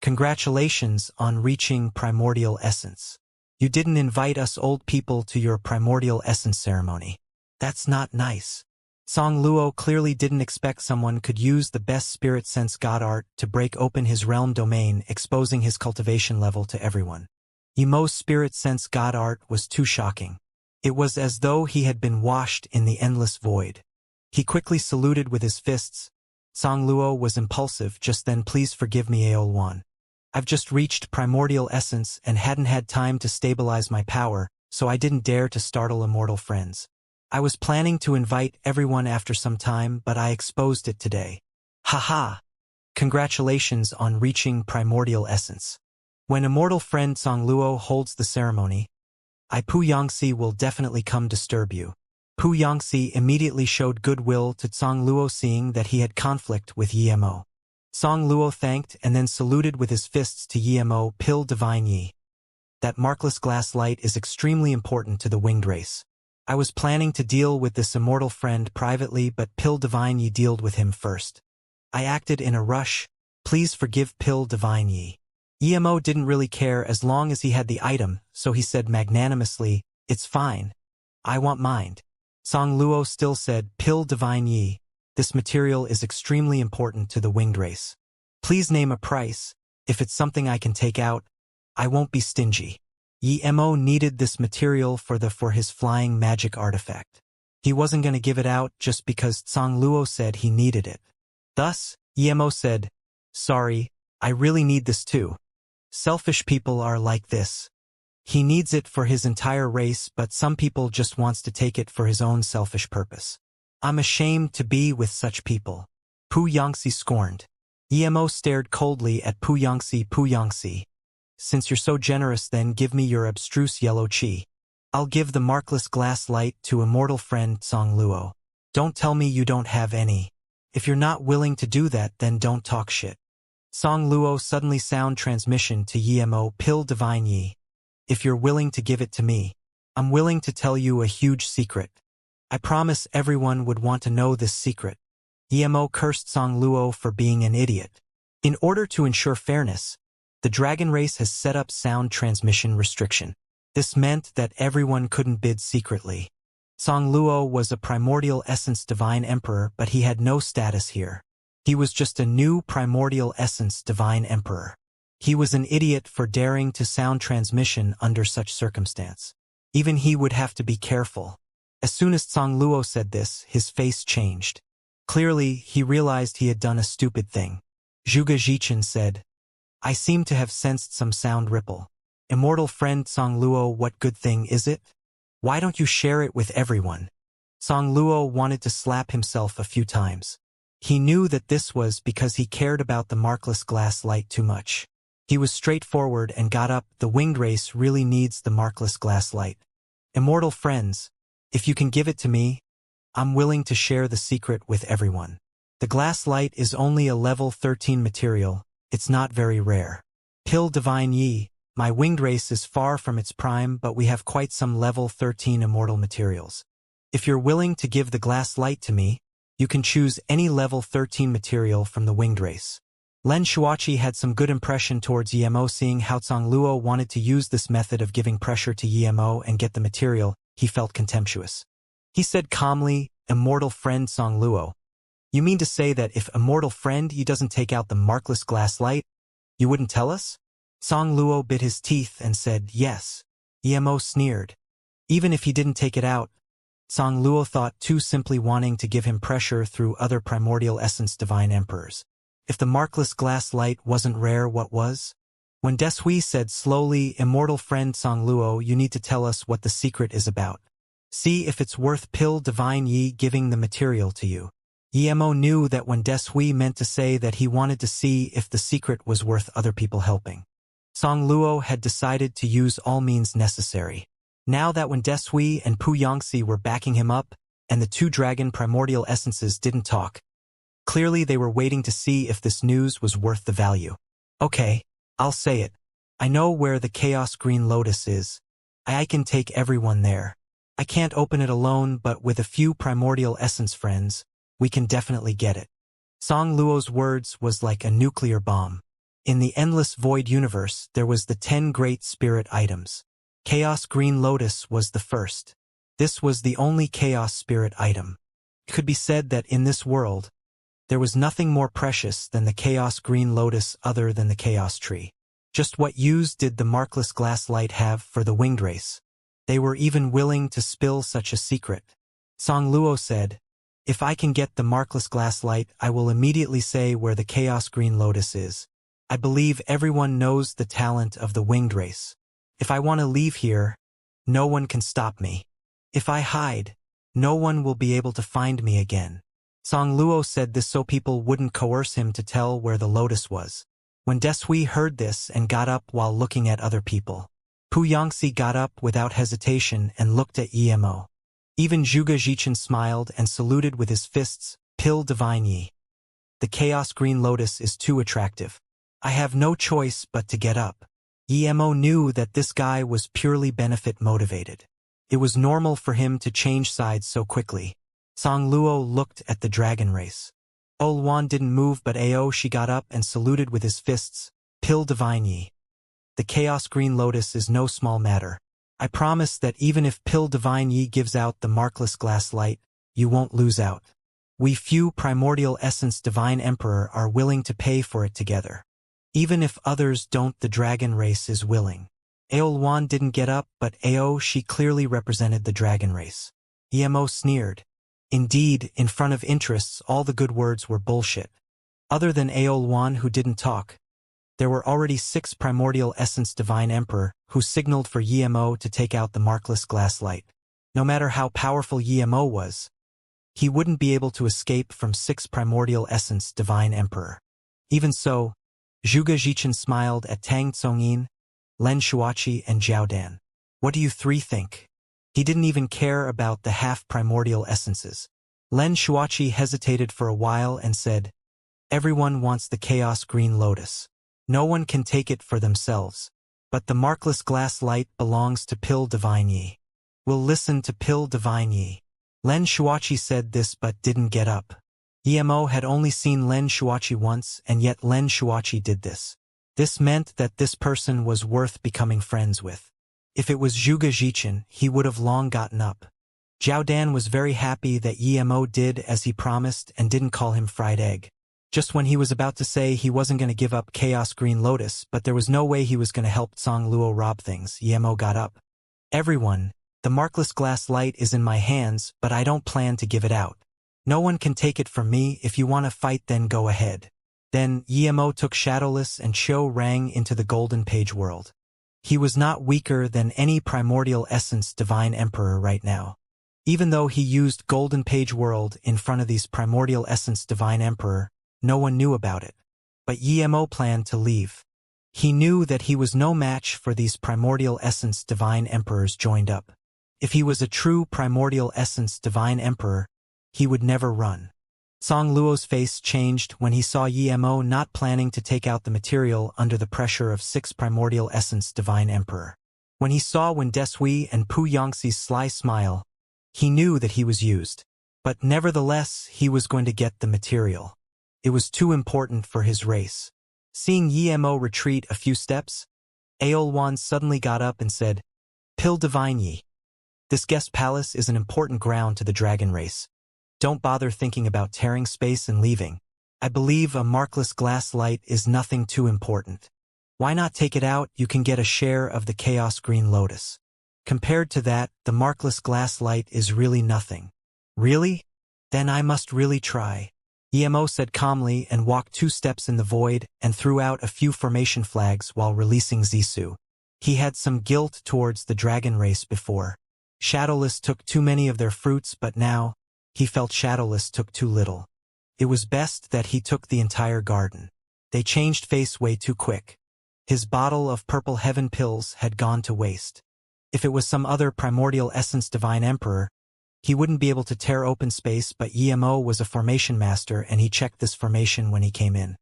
Speaker 1: Congratulations on reaching primordial essence. You didn't invite us old people to your primordial essence ceremony. That's not nice. Tsongluo clearly didn't expect someone could use the best spirit sense god art to break open his realm domain, exposing his cultivation level to everyone. Emo's spirit sense god art was too shocking. It was as though he had been washed in the endless void. He quickly saluted with his fists. Tsongluo was impulsive just then. Please forgive me, Aolwan. I've just reached primordial essence and hadn't had time to stabilize my power, so I didn't dare to startle immortal friends. I was planning to invite everyone after some time, but I exposed it today. Haha! Congratulations on reaching primordial essence. When immortal friend Tsongluo holds the ceremony, Pu-Yangxi will definitely come disturb you. Pu-Yangxi immediately showed goodwill to Tsongluo, seeing that he had conflict with Emo. Tsongluo thanked and then saluted with his fists to Emo. Pill Divine Yi. That markless glass light is extremely important to the winged race. I was planning to deal with this immortal friend privately, but Pill Divine Yi dealt with him first. I acted in a rush. Please forgive Pill Divine Yi. Emo didn't really care as long as he had the item, so he said magnanimously, "It's fine. I want mine." Song Luo still said, "Pill Divine Yi. This material is extremely important to the winged race. Please name a price. If it's something I can take out, I won't be stingy." Emo needed this material for his flying magic artifact. He wasn't going to give it out just because Song Luo said he needed it. Thus, Emo said, "Sorry, I really need this too. Selfish people are like this. He needs it for his entire race, but some people just wants to take it for his own selfish purpose. I'm ashamed to be with such people." Xianxia scorned. Emo stared coldly at Xianxia. "Since you're so generous, then give me your abstruse yellow chi. I'll give the markless glass light to immortal friend Song Luo. Don't tell me you don't have any. If you're not willing to do that, then don't talk shit." Song Luo suddenly sound transmission to Emo, "Pill Divine Yi. If you're willing to give it to me, I'm willing to tell you a huge secret. I promise everyone would want to know this secret." Emo cursed Song Luo for being an idiot. In order to ensure fairness, the dragon race has set up sound transmission restriction. This meant that everyone couldn't bid secretly. Song Luo was a primordial essence divine emperor, but he had no status here. He was just a new primordial essence divine emperor. He was an idiot for daring to sound transmission under such circumstance. Even he would have to be careful. As soon as Song Luo said this, his face changed. Clearly, he realized he had done a stupid thing. Zhuge Zhichen said, "I seem to have sensed some sound ripple. Immortal friend Song Luo, what good thing is it? Why don't you share it with everyone?" Song Luo wanted to slap himself a few times. He knew that this was because he cared about the markless glass light too much. He was straightforward and got up. "The winged race really needs the markless glass light. Immortal friends, if you can give it to me, I'm willing to share the secret with everyone. The glass light is only a level 13 material. It's not very rare. Pill Divine Yi, my winged race is far from its prime, but we have quite some level 13 immortal materials. If you're willing to give the glass light to me, you can choose any level 13 material from the winged race." Lin Shuachi had some good impression towards Emo, seeing how Song Luo wanted to use this method of giving pressure to Emo and get the material. He felt contemptuous. He said calmly, "Immortal friend Song Luo, you mean to say that if immortal friend he doesn't take out the markless glass light, you wouldn't tell us?" Song Luo bit his teeth and said, "Yes." Emo sneered. Even if he didn't take it out, Song Luo thought too, simply wanting to give him pressure through other primordial essence divine emperors. If the markless glass light wasn't rare, what was? When Deshui said slowly, "Immortal friend Song Luo, you need to tell us what the secret is about. See if it's worth Pill Divine Yi giving the material to you." Emo knew that when Deshui meant to say that he wanted to see if the secret was worth other people helping. Song Luo had decided to use all means necessary. Now that when Deshui and Xianxia were backing him up, and the two dragon primordial essences didn't talk, clearly they were waiting to see if this news was worth the value. "Okay, I'll say it. I know where the Chaos Green Lotus is. I can take everyone there. I can't open it alone, but with a few primordial essence friends, we can definitely get it." Song Luo's words was like a nuclear bomb. In the endless void universe, there was the 10 great spirit items. Chaos Green Lotus was the first. This was the only chaos spirit item. It could be said that in this world, there was nothing more precious than the Chaos Green Lotus other than the Chaos Tree. Just what use did the markless glass light have for the winged race? They were even willing to spill such a secret. Song Luo said, "If I can get the markless glass light, I will immediately say where the Chaos Green Lotus is. I believe everyone knows the talent of the winged race. If I want to leave here, no one can stop me. If I hide, no one will be able to find me again." Song Luo said this so people wouldn't coerce him to tell where the lotus was. When Deshui heard this and got up while looking at other people, Xianxia got up without hesitation and looked at Emo. Even Zhuge Zhichen smiled and saluted with his fists, "Pill Divine Yi. The Chaos Green Lotus is too attractive. I have no choice but to get up." Emo knew that this guy was purely benefit motivated. It was normal for him to change sides so quickly. Song Luo looked at the dragon race. Olwan didn't move, but she got up and saluted with his fists, Pill Divine Yi. The Chaos Green Lotus is no small matter. I promise that even if Pill Divine Yi gives out the markless glass light, you won't lose out. We few Primordial Essence Divine Emperor are willing to pay for it together. Even if others don't, the dragon race is willing. Aolwan didn't get up, but she clearly represented the dragon race. Emo sneered. Indeed, in front of interests, all the good words were bullshit. Other than Aolwan, who didn't talk, there were already 6 Primordial Essence Divine Emperor who signaled for Emo to take out the markless glass light. No matter how powerful Emo was, he wouldn't be able to escape from 6 Primordial Essence Divine Emperor. Even so, Zhuge Jichen smiled at Tang Tsongyin, Len Shuachi, and Zhao Dan. What do you 3 think? He didn't even care about the half-primordial essences. Len Shuachi hesitated for a while and said, "Everyone wants the Chaos Green Lotus. No one can take it for themselves. But the markless glass light belongs to Pill Divine Yi. We'll listen to Pill Divine Yi." Len Shuachi said this but didn't get up. Emo had only seen Len Shuachi once, and yet Len Shuachi did this. This meant that this person was worth becoming friends with. If it was Zhuge Jichen, he would have long gotten up. Zhao Dan was very happy that Emo did as he promised and didn't call him fried egg. Just when he was about to say he wasn't going to give up Chaos Green Lotus, but there was no way he was going to help Tsang Luo rob things, Emo got up. "Everyone, the markless glass light is in my hands, but I don't plan to give it out. No one can take it from me. If you want to fight, then go ahead." Then Emo took Shadowless and Qiu Rang into the Golden Page world. He was not weaker than any Primordial Essence Divine Emperor right now. Even though he used Golden Page world in front of these Primordial Essence Divine Emperor, no one knew about it. But Emo planned to leave. He knew that he was no match for these Primordial Essence Divine Emperors joined up. If he was a true Primordial Essence Divine Emperor, he would never run. Tsang Luo's face changed when he saw Emo not planning to take out the material under the pressure of 6 Primordial Essence Divine Emperor. When he saw Wen Desui and Pu Yangxi's sly smile, he knew that he was used. But nevertheless, he was going to get the material. It was too important for his race. Seeing Emo retreat a few steps, Aolwan suddenly got up and said, "Pill Divine Yi. This guest palace is an important ground to the dragon race. Don't bother thinking about tearing space and leaving. I believe a markless glass light is nothing too important. Why not take it out? You can get a share of the Chaos Green Lotus. Compared to that, the markless glass light is really nothing." "Really? Then I must really try," Emo said calmly and walked 2 steps in the void and threw out a few formation flags while releasing Zisu. He had some guilt towards the dragon race before. Shadowless took too many of their fruits, but now, he felt Shadowless took too little. It was best that he took the entire garden. They changed face way too quick. His bottle of purple heaven pills had gone to waste. If it was some other Primordial Essence Divine Emperor, he wouldn't be able to tear open space, but Emo was a formation master and he checked this formation when he came in.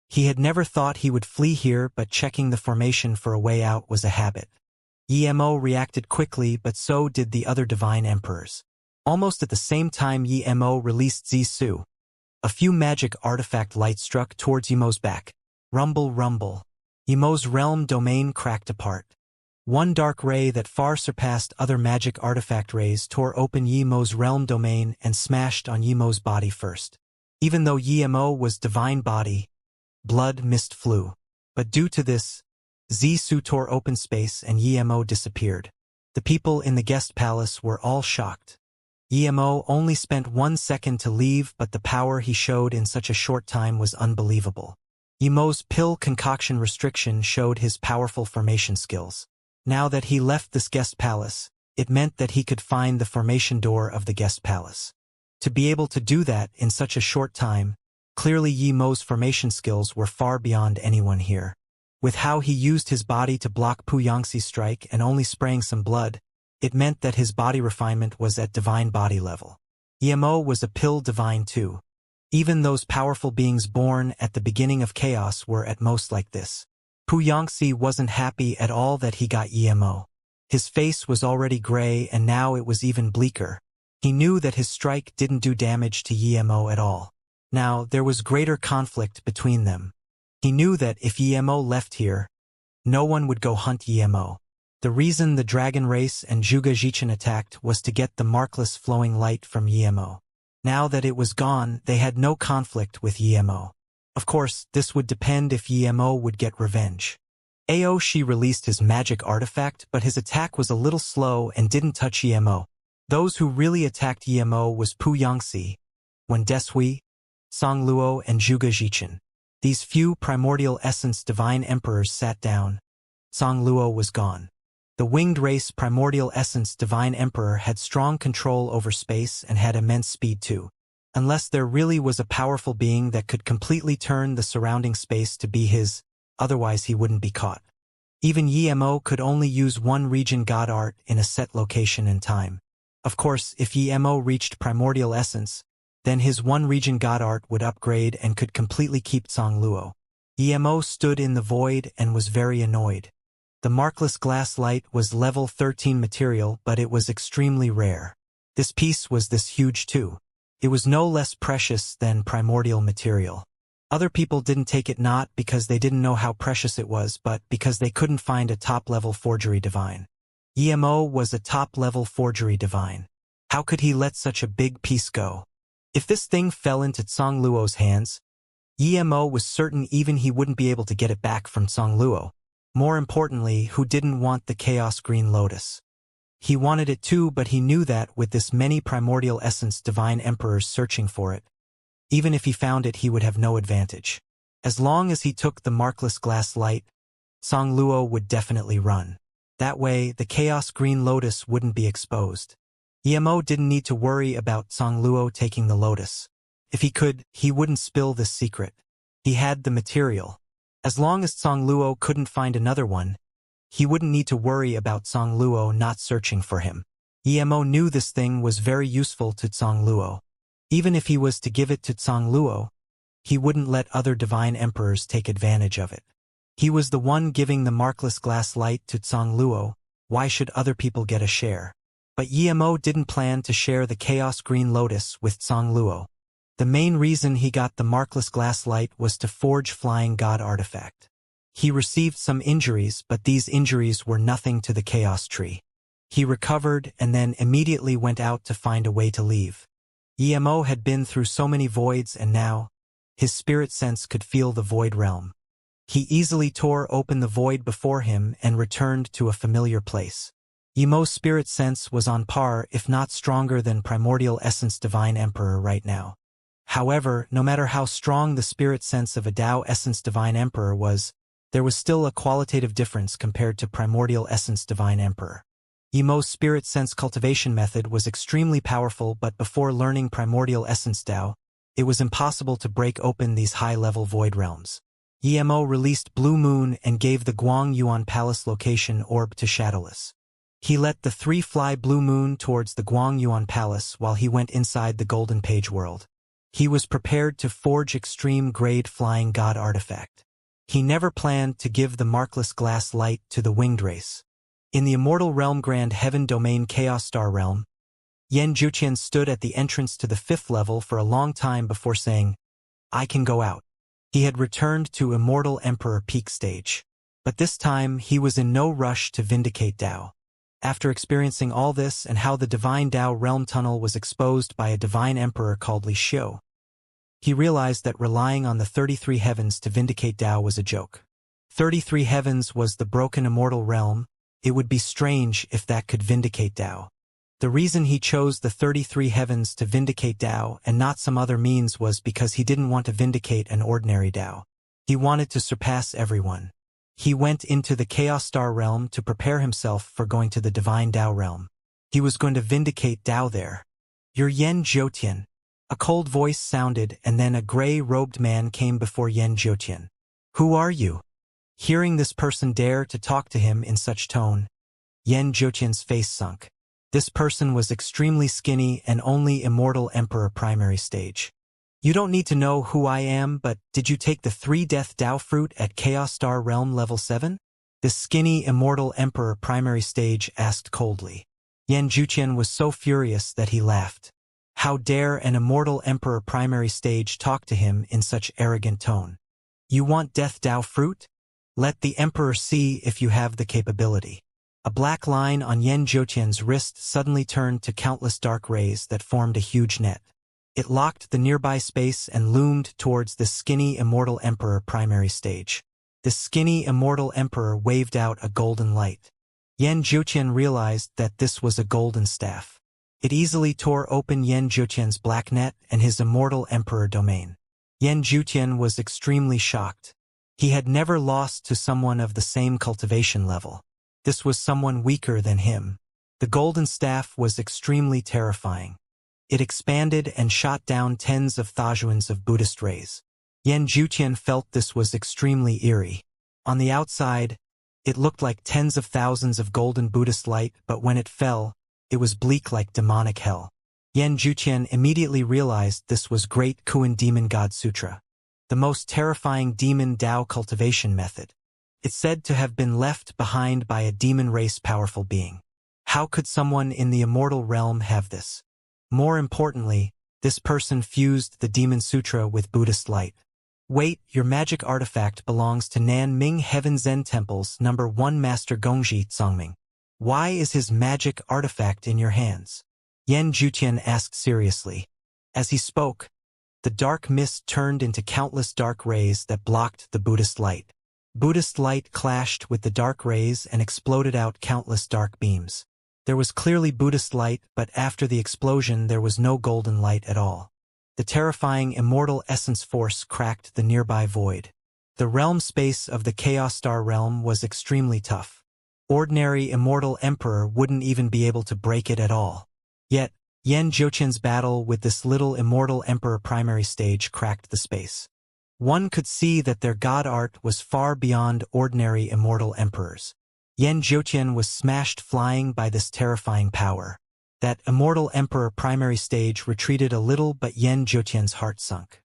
Speaker 1: He had never thought he would flee here, but checking the formation for a way out was a habit. Emo reacted quickly, but so did the other Divine Emperors. Almost at the same time Emo released Zisu. A few magic artifact light struck towards Emo's back. Rumble, rumble. Emo's realm domain cracked apart. One dark ray that far surpassed other magic artifact rays tore open Emo's realm domain and smashed on Emo's body first. Even though Emo was divine body, blood mist flew. But due to this, Zisu tore open space and Emo disappeared. The people in the guest palace were all shocked. Emo only spent 1 second to leave, but the power he showed in such a short time was unbelievable. Emo's pill concoction restriction showed his powerful formation skills. Now that he left this guest palace, it meant that he could find the formation door of the guest palace. To be able to do that in such a short time, clearly Emo's formation skills were far beyond anyone here. With how he used his body to block Pu Yangxi's strike and only spraying some blood, it meant that his body refinement was at divine body level. Emo was a pill divine too. Even those powerful beings born at the beginning of chaos were at most like this. Pu Yangxi wasn't happy at all that he got Emo. His face was already gray and now it was even bleaker. He knew that his strike didn't do damage to Emo at all. Now there was greater conflict between them. He knew that if Emo left here, no one would go hunt Emo. The reason the dragon race and Zhuge Zhichen attacked was to get the markless flowing light from Emo. Now that it was gone, they had no conflict with Emo. Of course, this would depend if Emo would get revenge. Aoshi released his magic artifact, but his attack was a little slow and didn't touch Emo. Those who really attacked Emo was Xianxia, Wen Deshui, Songluo, and Zhuge Zhichen. These few primordial essence divine emperors sat down. Songluo was gone. The winged race primordial essence divine emperor had strong control over space and had immense speed too. Unless there really was a powerful being that could completely turn the surrounding space to be his, otherwise he wouldn't be caught. Even Emo could only use one region god art in a set location and time. Of course, if Emo reached primordial essence, then his one region god art would upgrade and could completely keep Songluo. Emo stood in the void and was very annoyed. The markless glass light was level 13 material, but it was extremely rare. This piece was this huge too. It was no less precious than primordial material. Other people didn't take it not because they didn't know how precious it was, but because they couldn't find a top-level forgery divine. Emo was a top-level forgery divine. How could he let such a big piece go? If this thing fell into Songluo's hands, Emo was certain even he wouldn't be able to get it back from Songluo. More importantly, who didn't want the Chaos Green Lotus? He wanted it too, but he knew that with this many primordial essence divine emperors searching for it, even if he found it he would have no advantage. As long as he took the markless glass light, Songluo would definitely run. That way, the Chaos Green Lotus wouldn't be exposed. Emo didn't need to worry about Songluo taking the lotus. If he could, he wouldn't spill this secret. He had the material. As long as Songluo couldn't find another one, he wouldn't need to worry about Songluo not searching for him. Emo knew this thing was very useful to Songluo. Even if he was to give it to Songluo, he wouldn't let other divine emperors take advantage of it. He was the one giving the markless glass light to Songluo. Why should other people get a share? But Emo didn't plan to share the Chaos Green Lotus with Songluo. The main reason he got the markless glass light was to forge Flying God artifact. He received some injuries, but these injuries were nothing to the Chaos Tree. He recovered and then immediately went out to find a way to leave. Emo had been through so many voids and now, his spirit sense could feel the void realm. He easily tore open the void before him and returned to a familiar place. Emo's spirit sense was on par, if not stronger than Primordial Essence Divine Emperor right now. However, no matter how strong the spirit sense of a Tao Essence Divine Emperor was, there was still a qualitative difference compared to Primordial Essence Divine Emperor. Emo's spirit sense cultivation method was extremely powerful, but before learning Primordial Essence Tao, it was impossible to break open these high-level void realms. Emo released Blue Moon and gave the Guang Yuan Palace location orb to Shadowless. He let the three fly Blue Moon towards the Guang Yuan Palace while he went inside the Golden Page world. He was prepared to forge extreme grade Flying God artifact. He never planned to give the markless glass light to the winged race. In the Immortal Realm Grand Heaven Domain Chaos Star Realm, Yen Juqian stood at the entrance to the 5th level for a long time before saying, "I can go out." He had returned to Immortal Emperor Peak Stage. But this time he was in no rush to vindicate Tao. After experiencing all this and how the Divine Tao Realm Tunnel was exposed by a Divine Emperor called Li Xiu, he realized that relying on the 33 Heavens to vindicate Tao was a joke. 33 Heavens was the broken immortal realm. It would be strange if that could vindicate Tao. The reason he chose the 33 Heavens to vindicate Tao and not some other means was because he didn't want to vindicate an ordinary Tao. He wanted to surpass everyone. He went into the Chaos Star Realm to prepare himself for going to the Divine Tao Realm. He was going to vindicate Tao there. "You're Yen Zhoutian." A cold voice sounded, and then a gray-robed man came before Yen Zhoutian. "Who are you?" Hearing this person dare to talk to him in such tone, Yen Zhoutian's face sunk. This person was extremely skinny and only Immortal Emperor Primary Stage. "You don't need to know who I am, but did you take the 3 Death Tao Fruit at Chaos Star Realm Level 7? This skinny Immortal Emperor Primary Stage asked coldly. Yen Zhoutian was so furious that he laughed. How dare an Immortal Emperor Primary Stage talk to him in such arrogant tone? You want Death Dao fruit? Let the Emperor see if you have the capability. A black line on Yan Zhoutian's wrist suddenly turned to countless dark rays that formed a huge net. It locked the nearby space and loomed towards the skinny Immortal Emperor primary stage. The skinny Immortal Emperor waved out a golden light. Yan Zhoutian realized that this was a golden staff. It easily tore open Yan Zhoutian's black net and his Immortal Emperor domain. Yan Zhoutian was extremely shocked. He had never lost to someone of the same cultivation level. This was someone weaker than him. The golden staff was extremely terrifying. It expanded and shot down tens of thousands of Buddhist rays. Yan Zhoutian felt this was extremely eerie. On the outside, it looked like tens of thousands of golden Buddhist light, but when it fell, it was bleak like demonic hell. Yan Zhoutian immediately realized this was Great Kuan Demon God Sutra, the most terrifying demon Dao cultivation method. It's said to have been left behind by a demon race powerful being. How could someone in the immortal realm have this? More importantly, this person fused the Demon Sutra with Buddhist light. Wait, your magic artifact belongs to Nanming Heaven Zen Temple's #1 Master Gongji Zongming. Why is his magic artifact in your hands? Yan Zhoutian asked seriously. As he spoke, the dark mist turned into countless dark rays that blocked the Buddhist light. Buddhist light clashed with the dark rays and exploded out countless dark beams. There was clearly Buddhist light, but after the explosion there was no golden light at all. The terrifying immortal essence force cracked the nearby void. The realm space of the Chaos Star realm was extremely tough. Ordinary Immortal Emperor wouldn't even be able to break it at all. Yet, Yan Zhoutian's battle with this little Immortal Emperor primary stage cracked the space. One could see that their god art was far beyond ordinary Immortal Emperors. Yan Zhoutian was smashed flying by this terrifying power. That Immortal Emperor primary stage retreated a little, but Yan Zhoutian's heart sunk.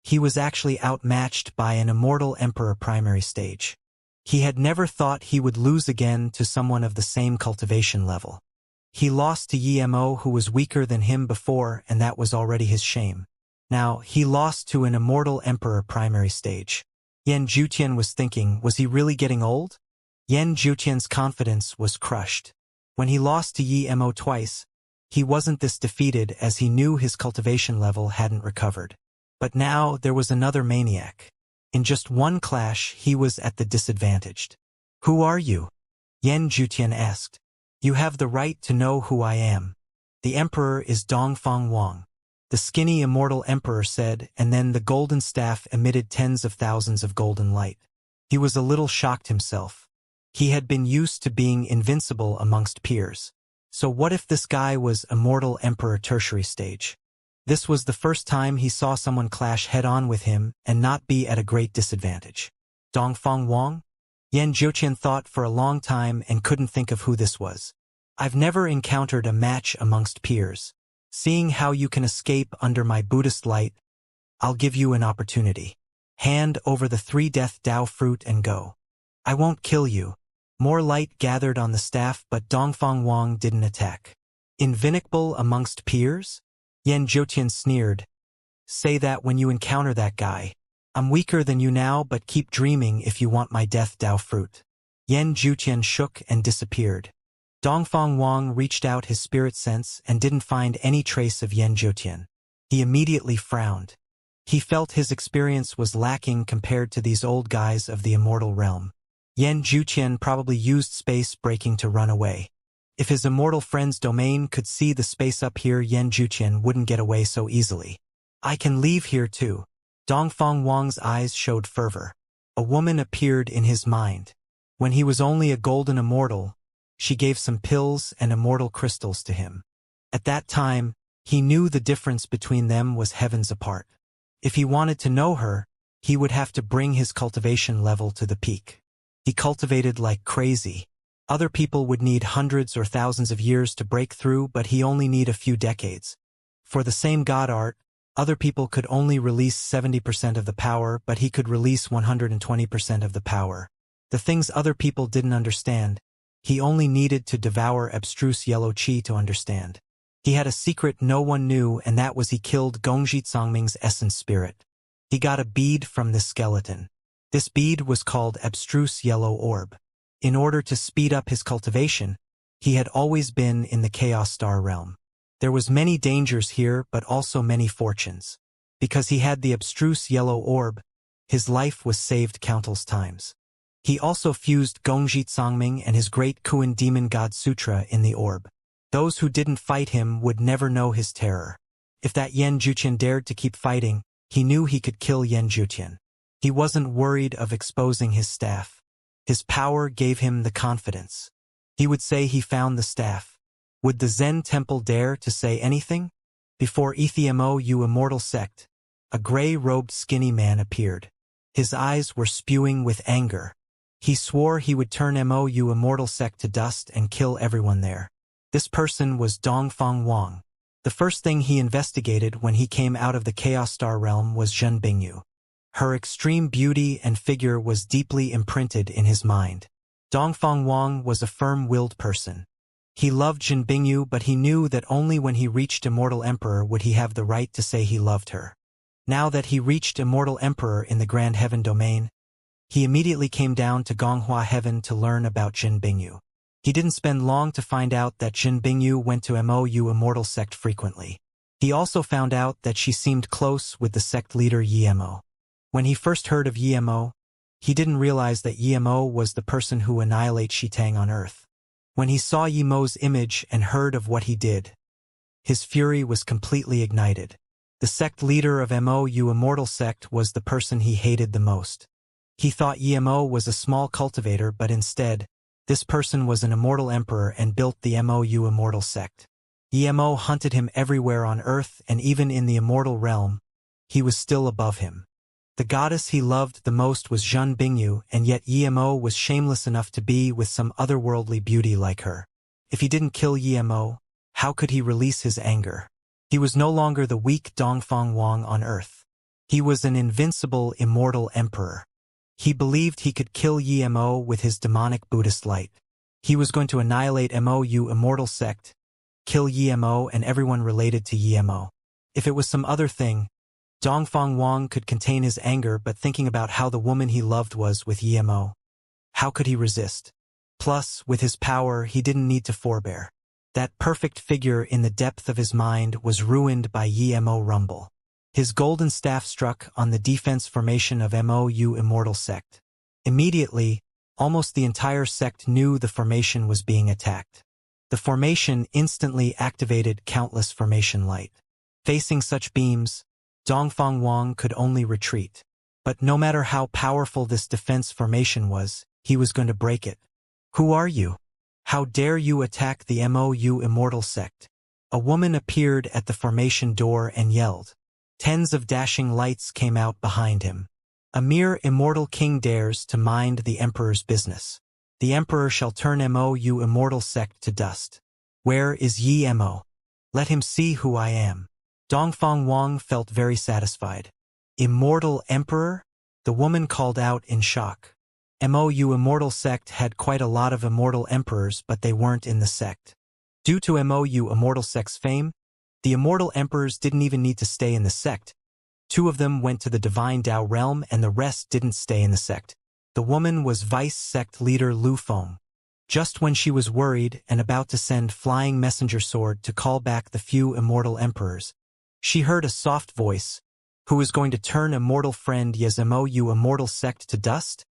Speaker 1: He was actually outmatched by an Immortal Emperor primary stage. He had never thought he would lose again to someone of the same cultivation level. He lost to Yemo, who was weaker than him before, and that was already his shame. Now, he lost to an Immortal Emperor primary stage. Yan Zhoutian was thinking, was he really getting old? Yan Zhoutian's confidence was crushed. When he lost to Yemo twice, he wasn't this defeated as he knew his cultivation level hadn't recovered. But now there was another maniac. In just one clash, he was at the disadvantaged. Who are you? Yan Zhoutian asked. You have the right to know who I am. The Emperor is Dongfang Wang. The skinny Immortal Emperor said, and then the golden staff emitted tens of thousands of golden light. He was a little shocked himself. He had been used to being invincible amongst peers. So what if this guy was Immortal Emperor tertiary stage? This was the first time he saw someone clash head-on with him and not be at a great disadvantage. Dongfang Wang? Yan Zhoutian thought for a long time and couldn't think of who this was. I've never encountered a match amongst peers. Seeing how you can escape under my Buddhist light, I'll give you an opportunity. Hand over the 3 Death Dao fruit and go. I won't kill you. More light gathered on the staff, but Dongfang Wang didn't attack. Invincible amongst peers? Yan Zhoutian sneered. Say that when you encounter that guy. I'm weaker than you now, but keep dreaming if you want my Death Dao fruit. Yan Zhoutian shook and disappeared. Dongfang Wang reached out his spirit sense and didn't find any trace of Yan Zhoutian. He immediately frowned. He felt his experience was lacking compared to these old guys of the immortal realm. Yan Zhoutian probably used space breaking to run away. If his immortal friend's domain could see the space up here, Yan Zhoutian wouldn't get away so easily. I can leave here too. Dongfang Wang's eyes showed fervor. A woman appeared in his mind. When he was only a golden immortal, she gave some pills and immortal crystals to him. At that time, he knew the difference between them was heavens apart. If he wanted to know her, he would have to bring his cultivation level to the peak. He cultivated like crazy. Other people would need hundreds or thousands of years to break through, but he only need a few decades. For the same god art, other people could only release 70% of the power, but he could release 120% of the power. The things other people didn't understand, he only needed to devour abstruse yellow qi to understand. He had a secret no one knew, and that was he killed Gongji Zongming's essence spirit. He got a bead from this skeleton. This bead was called abstruse yellow orb. In order to speed up his cultivation, he had always been in the Chaos Star realm. There was many dangers here but also many fortunes. Because he had the abstruse yellow orb, his life was saved countless times. He also fused Gongji Tsangming and his great Kuan demon god Sutra in the orb. Those who didn't fight him would never know his terror. If that Yan Jutian dared to keep fighting, he knew he could kill Yan Jutian. He wasn't worried of exposing his staff. His power gave him the confidence. He would say he found the staff. Would the Zen temple dare to say anything? Before Mo Immortal sect, a gray-robed skinny man appeared. His eyes were spewing with anger. He swore he would turn Mo Immortal sect to dust and kill everyone there. This person was Dongfang Wang. The first thing he investigated when he came out of the Chaos Star realm was Zhen Bingyu. Her extreme beauty and figure was deeply imprinted in his mind. Dongfang Wang was a firm-willed person. He loved Zhen Bingyu, but he knew that only when he reached Immortal Emperor would he have the right to say he loved her. Now that he reached Immortal Emperor in the Grand Heaven domain, he immediately came down to Gonghua Heaven to learn about Zhen Bingyu. He didn't spend long to find out that Zhen Bingyu went to Mo Immortal sect frequently. He also found out that she seemed close with the sect leader Yemo. When he first heard of Yemo, he didn't realize that Yemo was the person who annihilates Shitang on Earth. When he saw Yemo's image and heard of what he did, his fury was completely ignited. The sect leader of Mo Immortal sect was the person he hated the most. He thought Yemo was a small cultivator, but instead, this person was an immortal emperor and built the Mo Immortal sect. Yemo hunted him everywhere on Earth, and even in the immortal realm, he was still above him. The goddess he loved the most was Zhen Bingyu, and yet Yemo was shameless enough to be with some otherworldly beauty like her. If he didn't kill Yemo, how could he release his anger? He was no longer the weak Dongfang Wang on Earth. He was an invincible, immortal emperor. He believed he could kill Yemo with his demonic Buddhist light. He was going to annihilate Mo Immortal sect, kill Yemo and everyone related to Yemo. If it was some other thing, Dongfang Wang could contain his anger, but thinking about how the woman he loved was with Yemo, how could he resist? Plus, with his power, he didn't need to forbear. That perfect figure in the depth of his mind was ruined by Yemo rumble. His golden staff struck on the defense formation of Mo Immortal sect. Immediately, almost the entire sect knew the formation was being attacked. The formation instantly activated countless formation light. Facing such beams, Dongfang Wang could only retreat. But no matter how powerful this defense formation was, he was going to break it. Who are you? How dare you attack the Mo Immortal sect? A woman appeared at the formation door and yelled. Tens of dashing lights came out behind him. A mere immortal king dares to mind the emperor's business. The emperor shall turn Mo Immortal sect to dust. Where is Yemo? Let him see who I am. Dongfang Wang felt very satisfied. Immortal Emperor? The woman called out in shock. Mo Immortal sect had quite a lot of immortal emperors, but they weren't in the sect. Due to Mo Immortal sect's fame, the immortal emperors didn't even need to stay in the sect. 2 of them went to the divine Dao realm and the rest didn't stay in the sect. The woman was vice sect leader Lu Feng. Just when she was worried and about to send flying messenger sword to call back the few immortal emperors, she heard a soft voice. Who is going to turn immortal friend Mo Immortal sect to dust?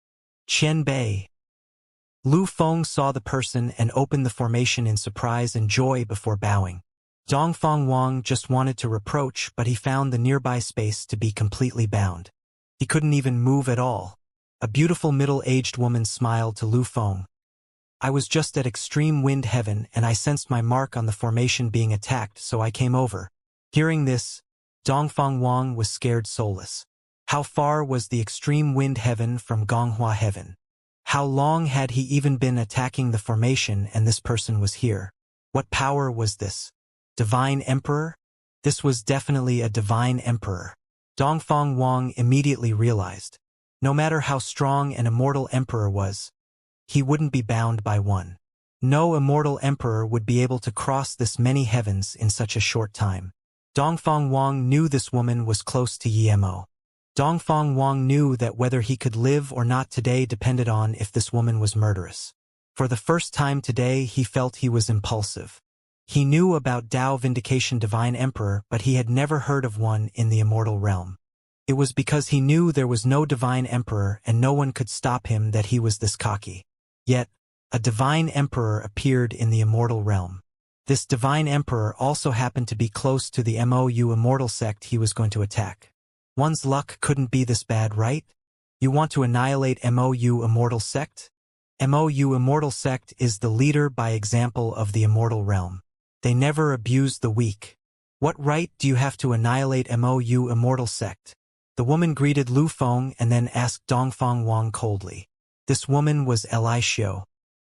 Speaker 1: Qian Bei. Lu Feng saw the person and opened the formation in surprise and joy before bowing. Dongfang Wang just wanted to reproach, but he found the nearby space to be completely bound. He couldn't even move at all. A beautiful middle-aged woman smiled to Lu Feng. I was just at extreme wind heaven and I sensed my mark on the formation being attacked, so I came over. Hearing this, Dongfang Wang was scared soulless. How far was the extreme wind heaven from Gonghua heaven? How long had he even been attacking the formation and this person was here? What power was this? Divine Emperor? This was definitely a divine emperor. Dongfang Wang immediately realized. No matter how strong an immortal emperor was, he wouldn't be bound by one. No immortal emperor would be able to cross this many heavens in such a short time. Dongfang Wang knew this woman was close to Yemo. Dongfang Wang knew that whether he could live or not today depended on if this woman was murderous. For the first time today he felt he was impulsive. He knew about Dao Vindication Divine Emperor, but he had never heard of one in the immortal realm. It was because he knew there was no Divine Emperor and no one could stop him that he was this cocky. Yet, a Divine Emperor appeared in the immortal realm. This Divine Emperor also happened to be close to the MOU Immortal sect he was going to attack. One's luck couldn't be this bad, right? You want to annihilate MOU Immortal sect? MOU Immortal sect is the leader by example of the immortal realm. They never abuse the weak. What right do you have to annihilate MOU Immortal sect? The woman greeted Lu Feng and then asked Dongfang Wang coldly. This woman was Li Xiu.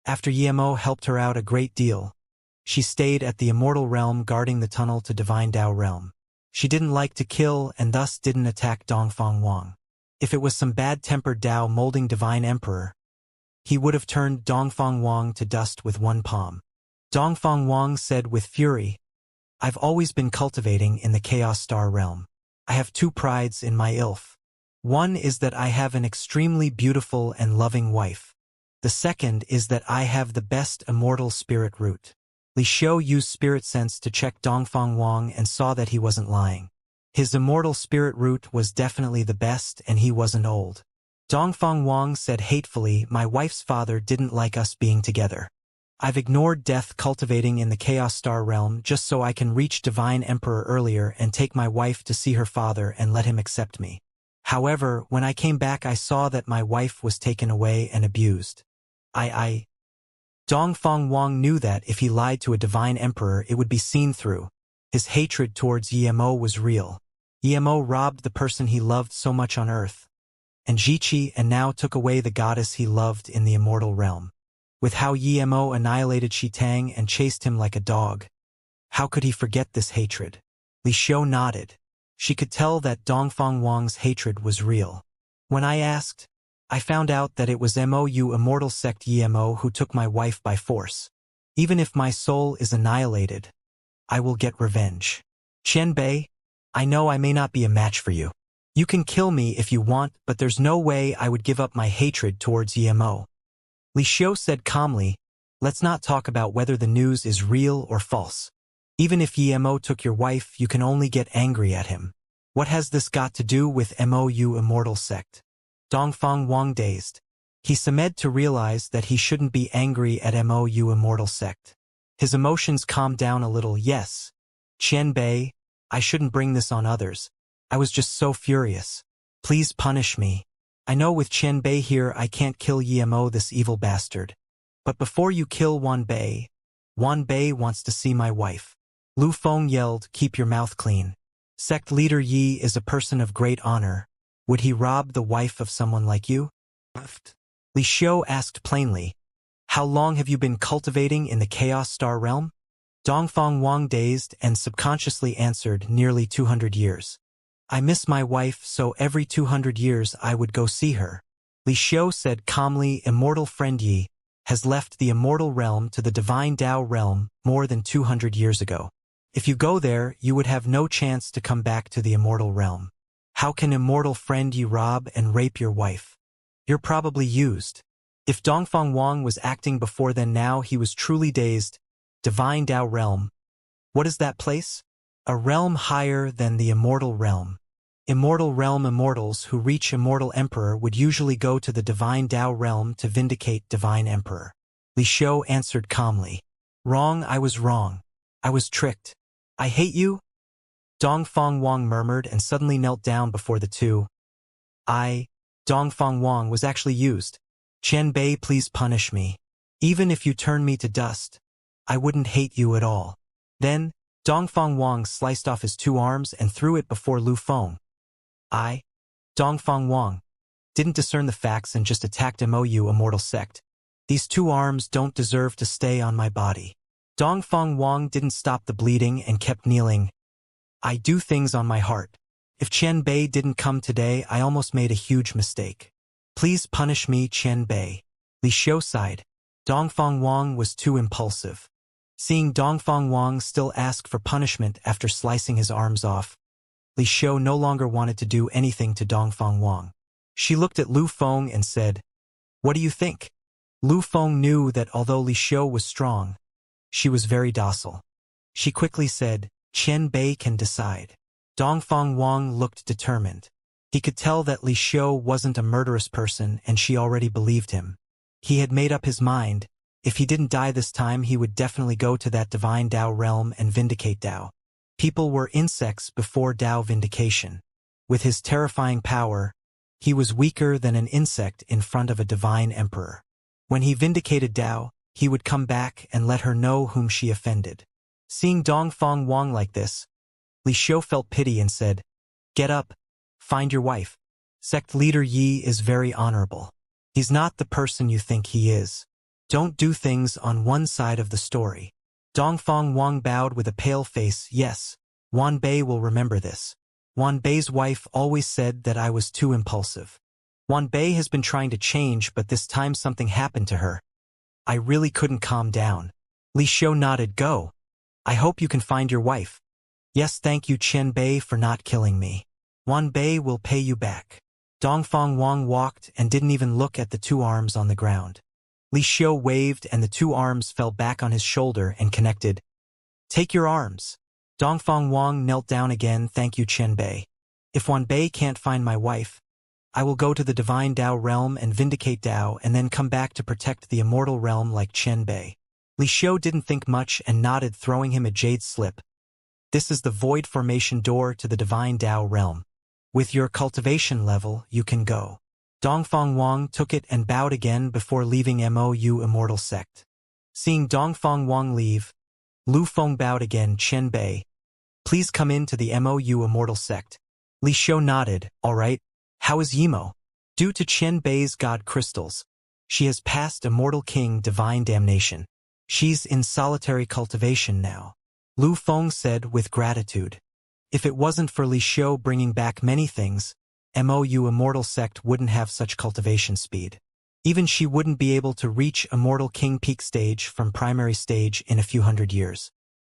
Speaker 1: After Yemo helped her out a great deal, she stayed at the immortal realm guarding the tunnel to Divine Dao realm. She didn't like to kill and thus didn't attack Dongfang Wang. If it was some bad-tempered Dao molding Divine Emperor, he would have turned Dongfang Wang to dust with one palm. Dongfang Wang said with fury, I've always been cultivating in the Chaos Star realm. I have two prides in my ilf. One is that I have an extremely beautiful and loving wife. The second is that I have the best immortal spirit root. Li Xiu used spirit sense to check Dongfang Wang and saw that he wasn't lying. His immortal spirit root was definitely the best and he wasn't old. Dongfang Wang said hatefully, my wife's father didn't like us being together. I've ignored death cultivating in the Chaos Star realm just so I can reach Divine Emperor earlier and take my wife to see her father and let him accept me. However, when I came back I saw that my wife was taken away and abused. Dongfang Wang knew that if he lied to a Divine Emperor it would be seen through. His hatred towards Yemo was real. Yemo robbed the person he loved so much on earth, and Jiqi and now took away the goddess he loved in the immortal realm. With how Yemo annihilated Shitang and chased him like a dog, how could he forget this hatred? Li Xiu nodded. She could tell that Dongfang Wang's hatred was real. When I asked, I found out that it was MOU Immortal sect Yemo who took my wife by force. Even if my soul is annihilated, I will get revenge. Qianbei, I know I may not be a match for you. You can kill me if you want, but there's no way I would give up my hatred towards Yemo. Li Xiu said calmly, let's not talk about whether the news is real or false. Even if Yemo took your wife, you can only get angry at him. What has this got to do with MOU Immortal sect? Dongfang Wang dazed. He seemed to realize that he shouldn't be angry at MOU Immortal sect. His emotions calmed down a little. Yes, Qianbei, I shouldn't bring this on others. I was just so furious. Please punish me. I know with Qianbei here I can't kill Yemo, this evil bastard. But before you kill Wanbei wants to see my wife. Lu Feng yelled, keep your mouth clean. Sect leader Yi is a person of great honor. Would he rob the wife of someone like you? Li Xiu asked plainly, how long have you been cultivating in the Chaos Star realm? Dongfang Wang dazed and subconsciously answered, nearly 200 years. I miss my wife, so every 200 years I would go see her. Li Xiu said calmly, immortal friend Yi has left the immortal realm to the Divine Dao realm more than 200 years ago. If you go there, you would have no chance to come back to the immortal realm. How can immortal friend Yi rob and rape your wife? You're probably used. If Dongfang Wang was acting before then, now he was truly dazed. Divine Dao realm. What is that place? A realm higher than the immortal realm. Immortal realm immortals who reach immortal emperor would usually go to the Divine Dao realm to vindicate Divine Emperor. Li Xiu answered calmly. Wrong, I was wrong. I was tricked. I hate you? Dongfang Wang murmured and suddenly knelt down before the two. Dongfang Wang was actually used. Qianbei, please punish me. Even if you turn me to dust, I wouldn't hate you at all. Then, Dongfang Wang sliced off his two arms and threw it before Lu Feng. Dongfang Wang didn't discern the facts and just attacked MOU Immortal sect. These two arms don't deserve to stay on my body. Dongfang Wang didn't stop the bleeding and kept kneeling. I do things on my heart. If Qianbei didn't come today, I almost made a huge mistake. Please punish me, Qianbei. Li Xiu sighed. Dongfang Wang was too impulsive. Seeing Dongfang Wang still ask for punishment after slicing his arms off, Li Xiu no longer wanted to do anything to Dongfang Wang. She looked at Lu Feng and said, "What do you think?" Lu Feng knew that although Li Xiu was strong, she was very docile. She quickly said, "Qian Bei can decide." Dongfang Wang looked determined. He could tell that Li Xiu wasn't a murderous person and she already believed him. He had made up his mind. If he didn't die this time, he would definitely go to that divine Dao realm and vindicate Dao. People were insects before Dao vindication. With his terrifying power, he was weaker than an insect in front of a divine emperor. When he vindicated Dao, he would come back and let her know whom she offended. Seeing Dongfang Wang like this, Li Xiu felt pity and said, "Get up, find your wife. Sect leader Yi is very honorable. He's not the person you think he is. Don't do things on one side of the story." Dongfang Wang bowed with a pale face. "Yes, Wan Bei will remember this. Wan Bei's wife always said that I was too impulsive. Wan Bei has been trying to change, but this time something happened to her. I really couldn't calm down." Li Xiu nodded. "Go. I hope you can find your wife." "Yes, thank you Qian Bei for not killing me. Wan Bei will pay you back." Dongfang Wang walked and didn't even look at the two arms on the ground. Li Xiu waved and the two arms fell back on his shoulder and connected. "Take your arms." Dongfang Wang knelt down again. "Thank you Qian Bei. If Wan Bei can't find my wife, I will go to the divine Dao realm and vindicate Dao and then come back to protect the immortal realm like Qian Bei." Li Xiu didn't think much and nodded, throwing him a jade slip. "This is the void formation door to the divine Dao realm. With your cultivation level, you can go." Dongfang Wang took it and bowed again before leaving Mou Immortal Sect. Seeing Dongfang Wang leave, Lu Feng bowed again. "Qian Bei, please come into the Mou Immortal Sect." Li Xiu nodded. "All right. How is Yimo?" "Due to Qian Bei's God crystals, she has passed Immortal King Divine Damnation. She's in solitary cultivation now," Lu Feng said with gratitude. If it wasn't for Li Xiu bringing back many things, Mou Immortal Sect wouldn't have such cultivation speed. Even she wouldn't be able to reach Immortal King peak stage from primary stage in a few hundred years.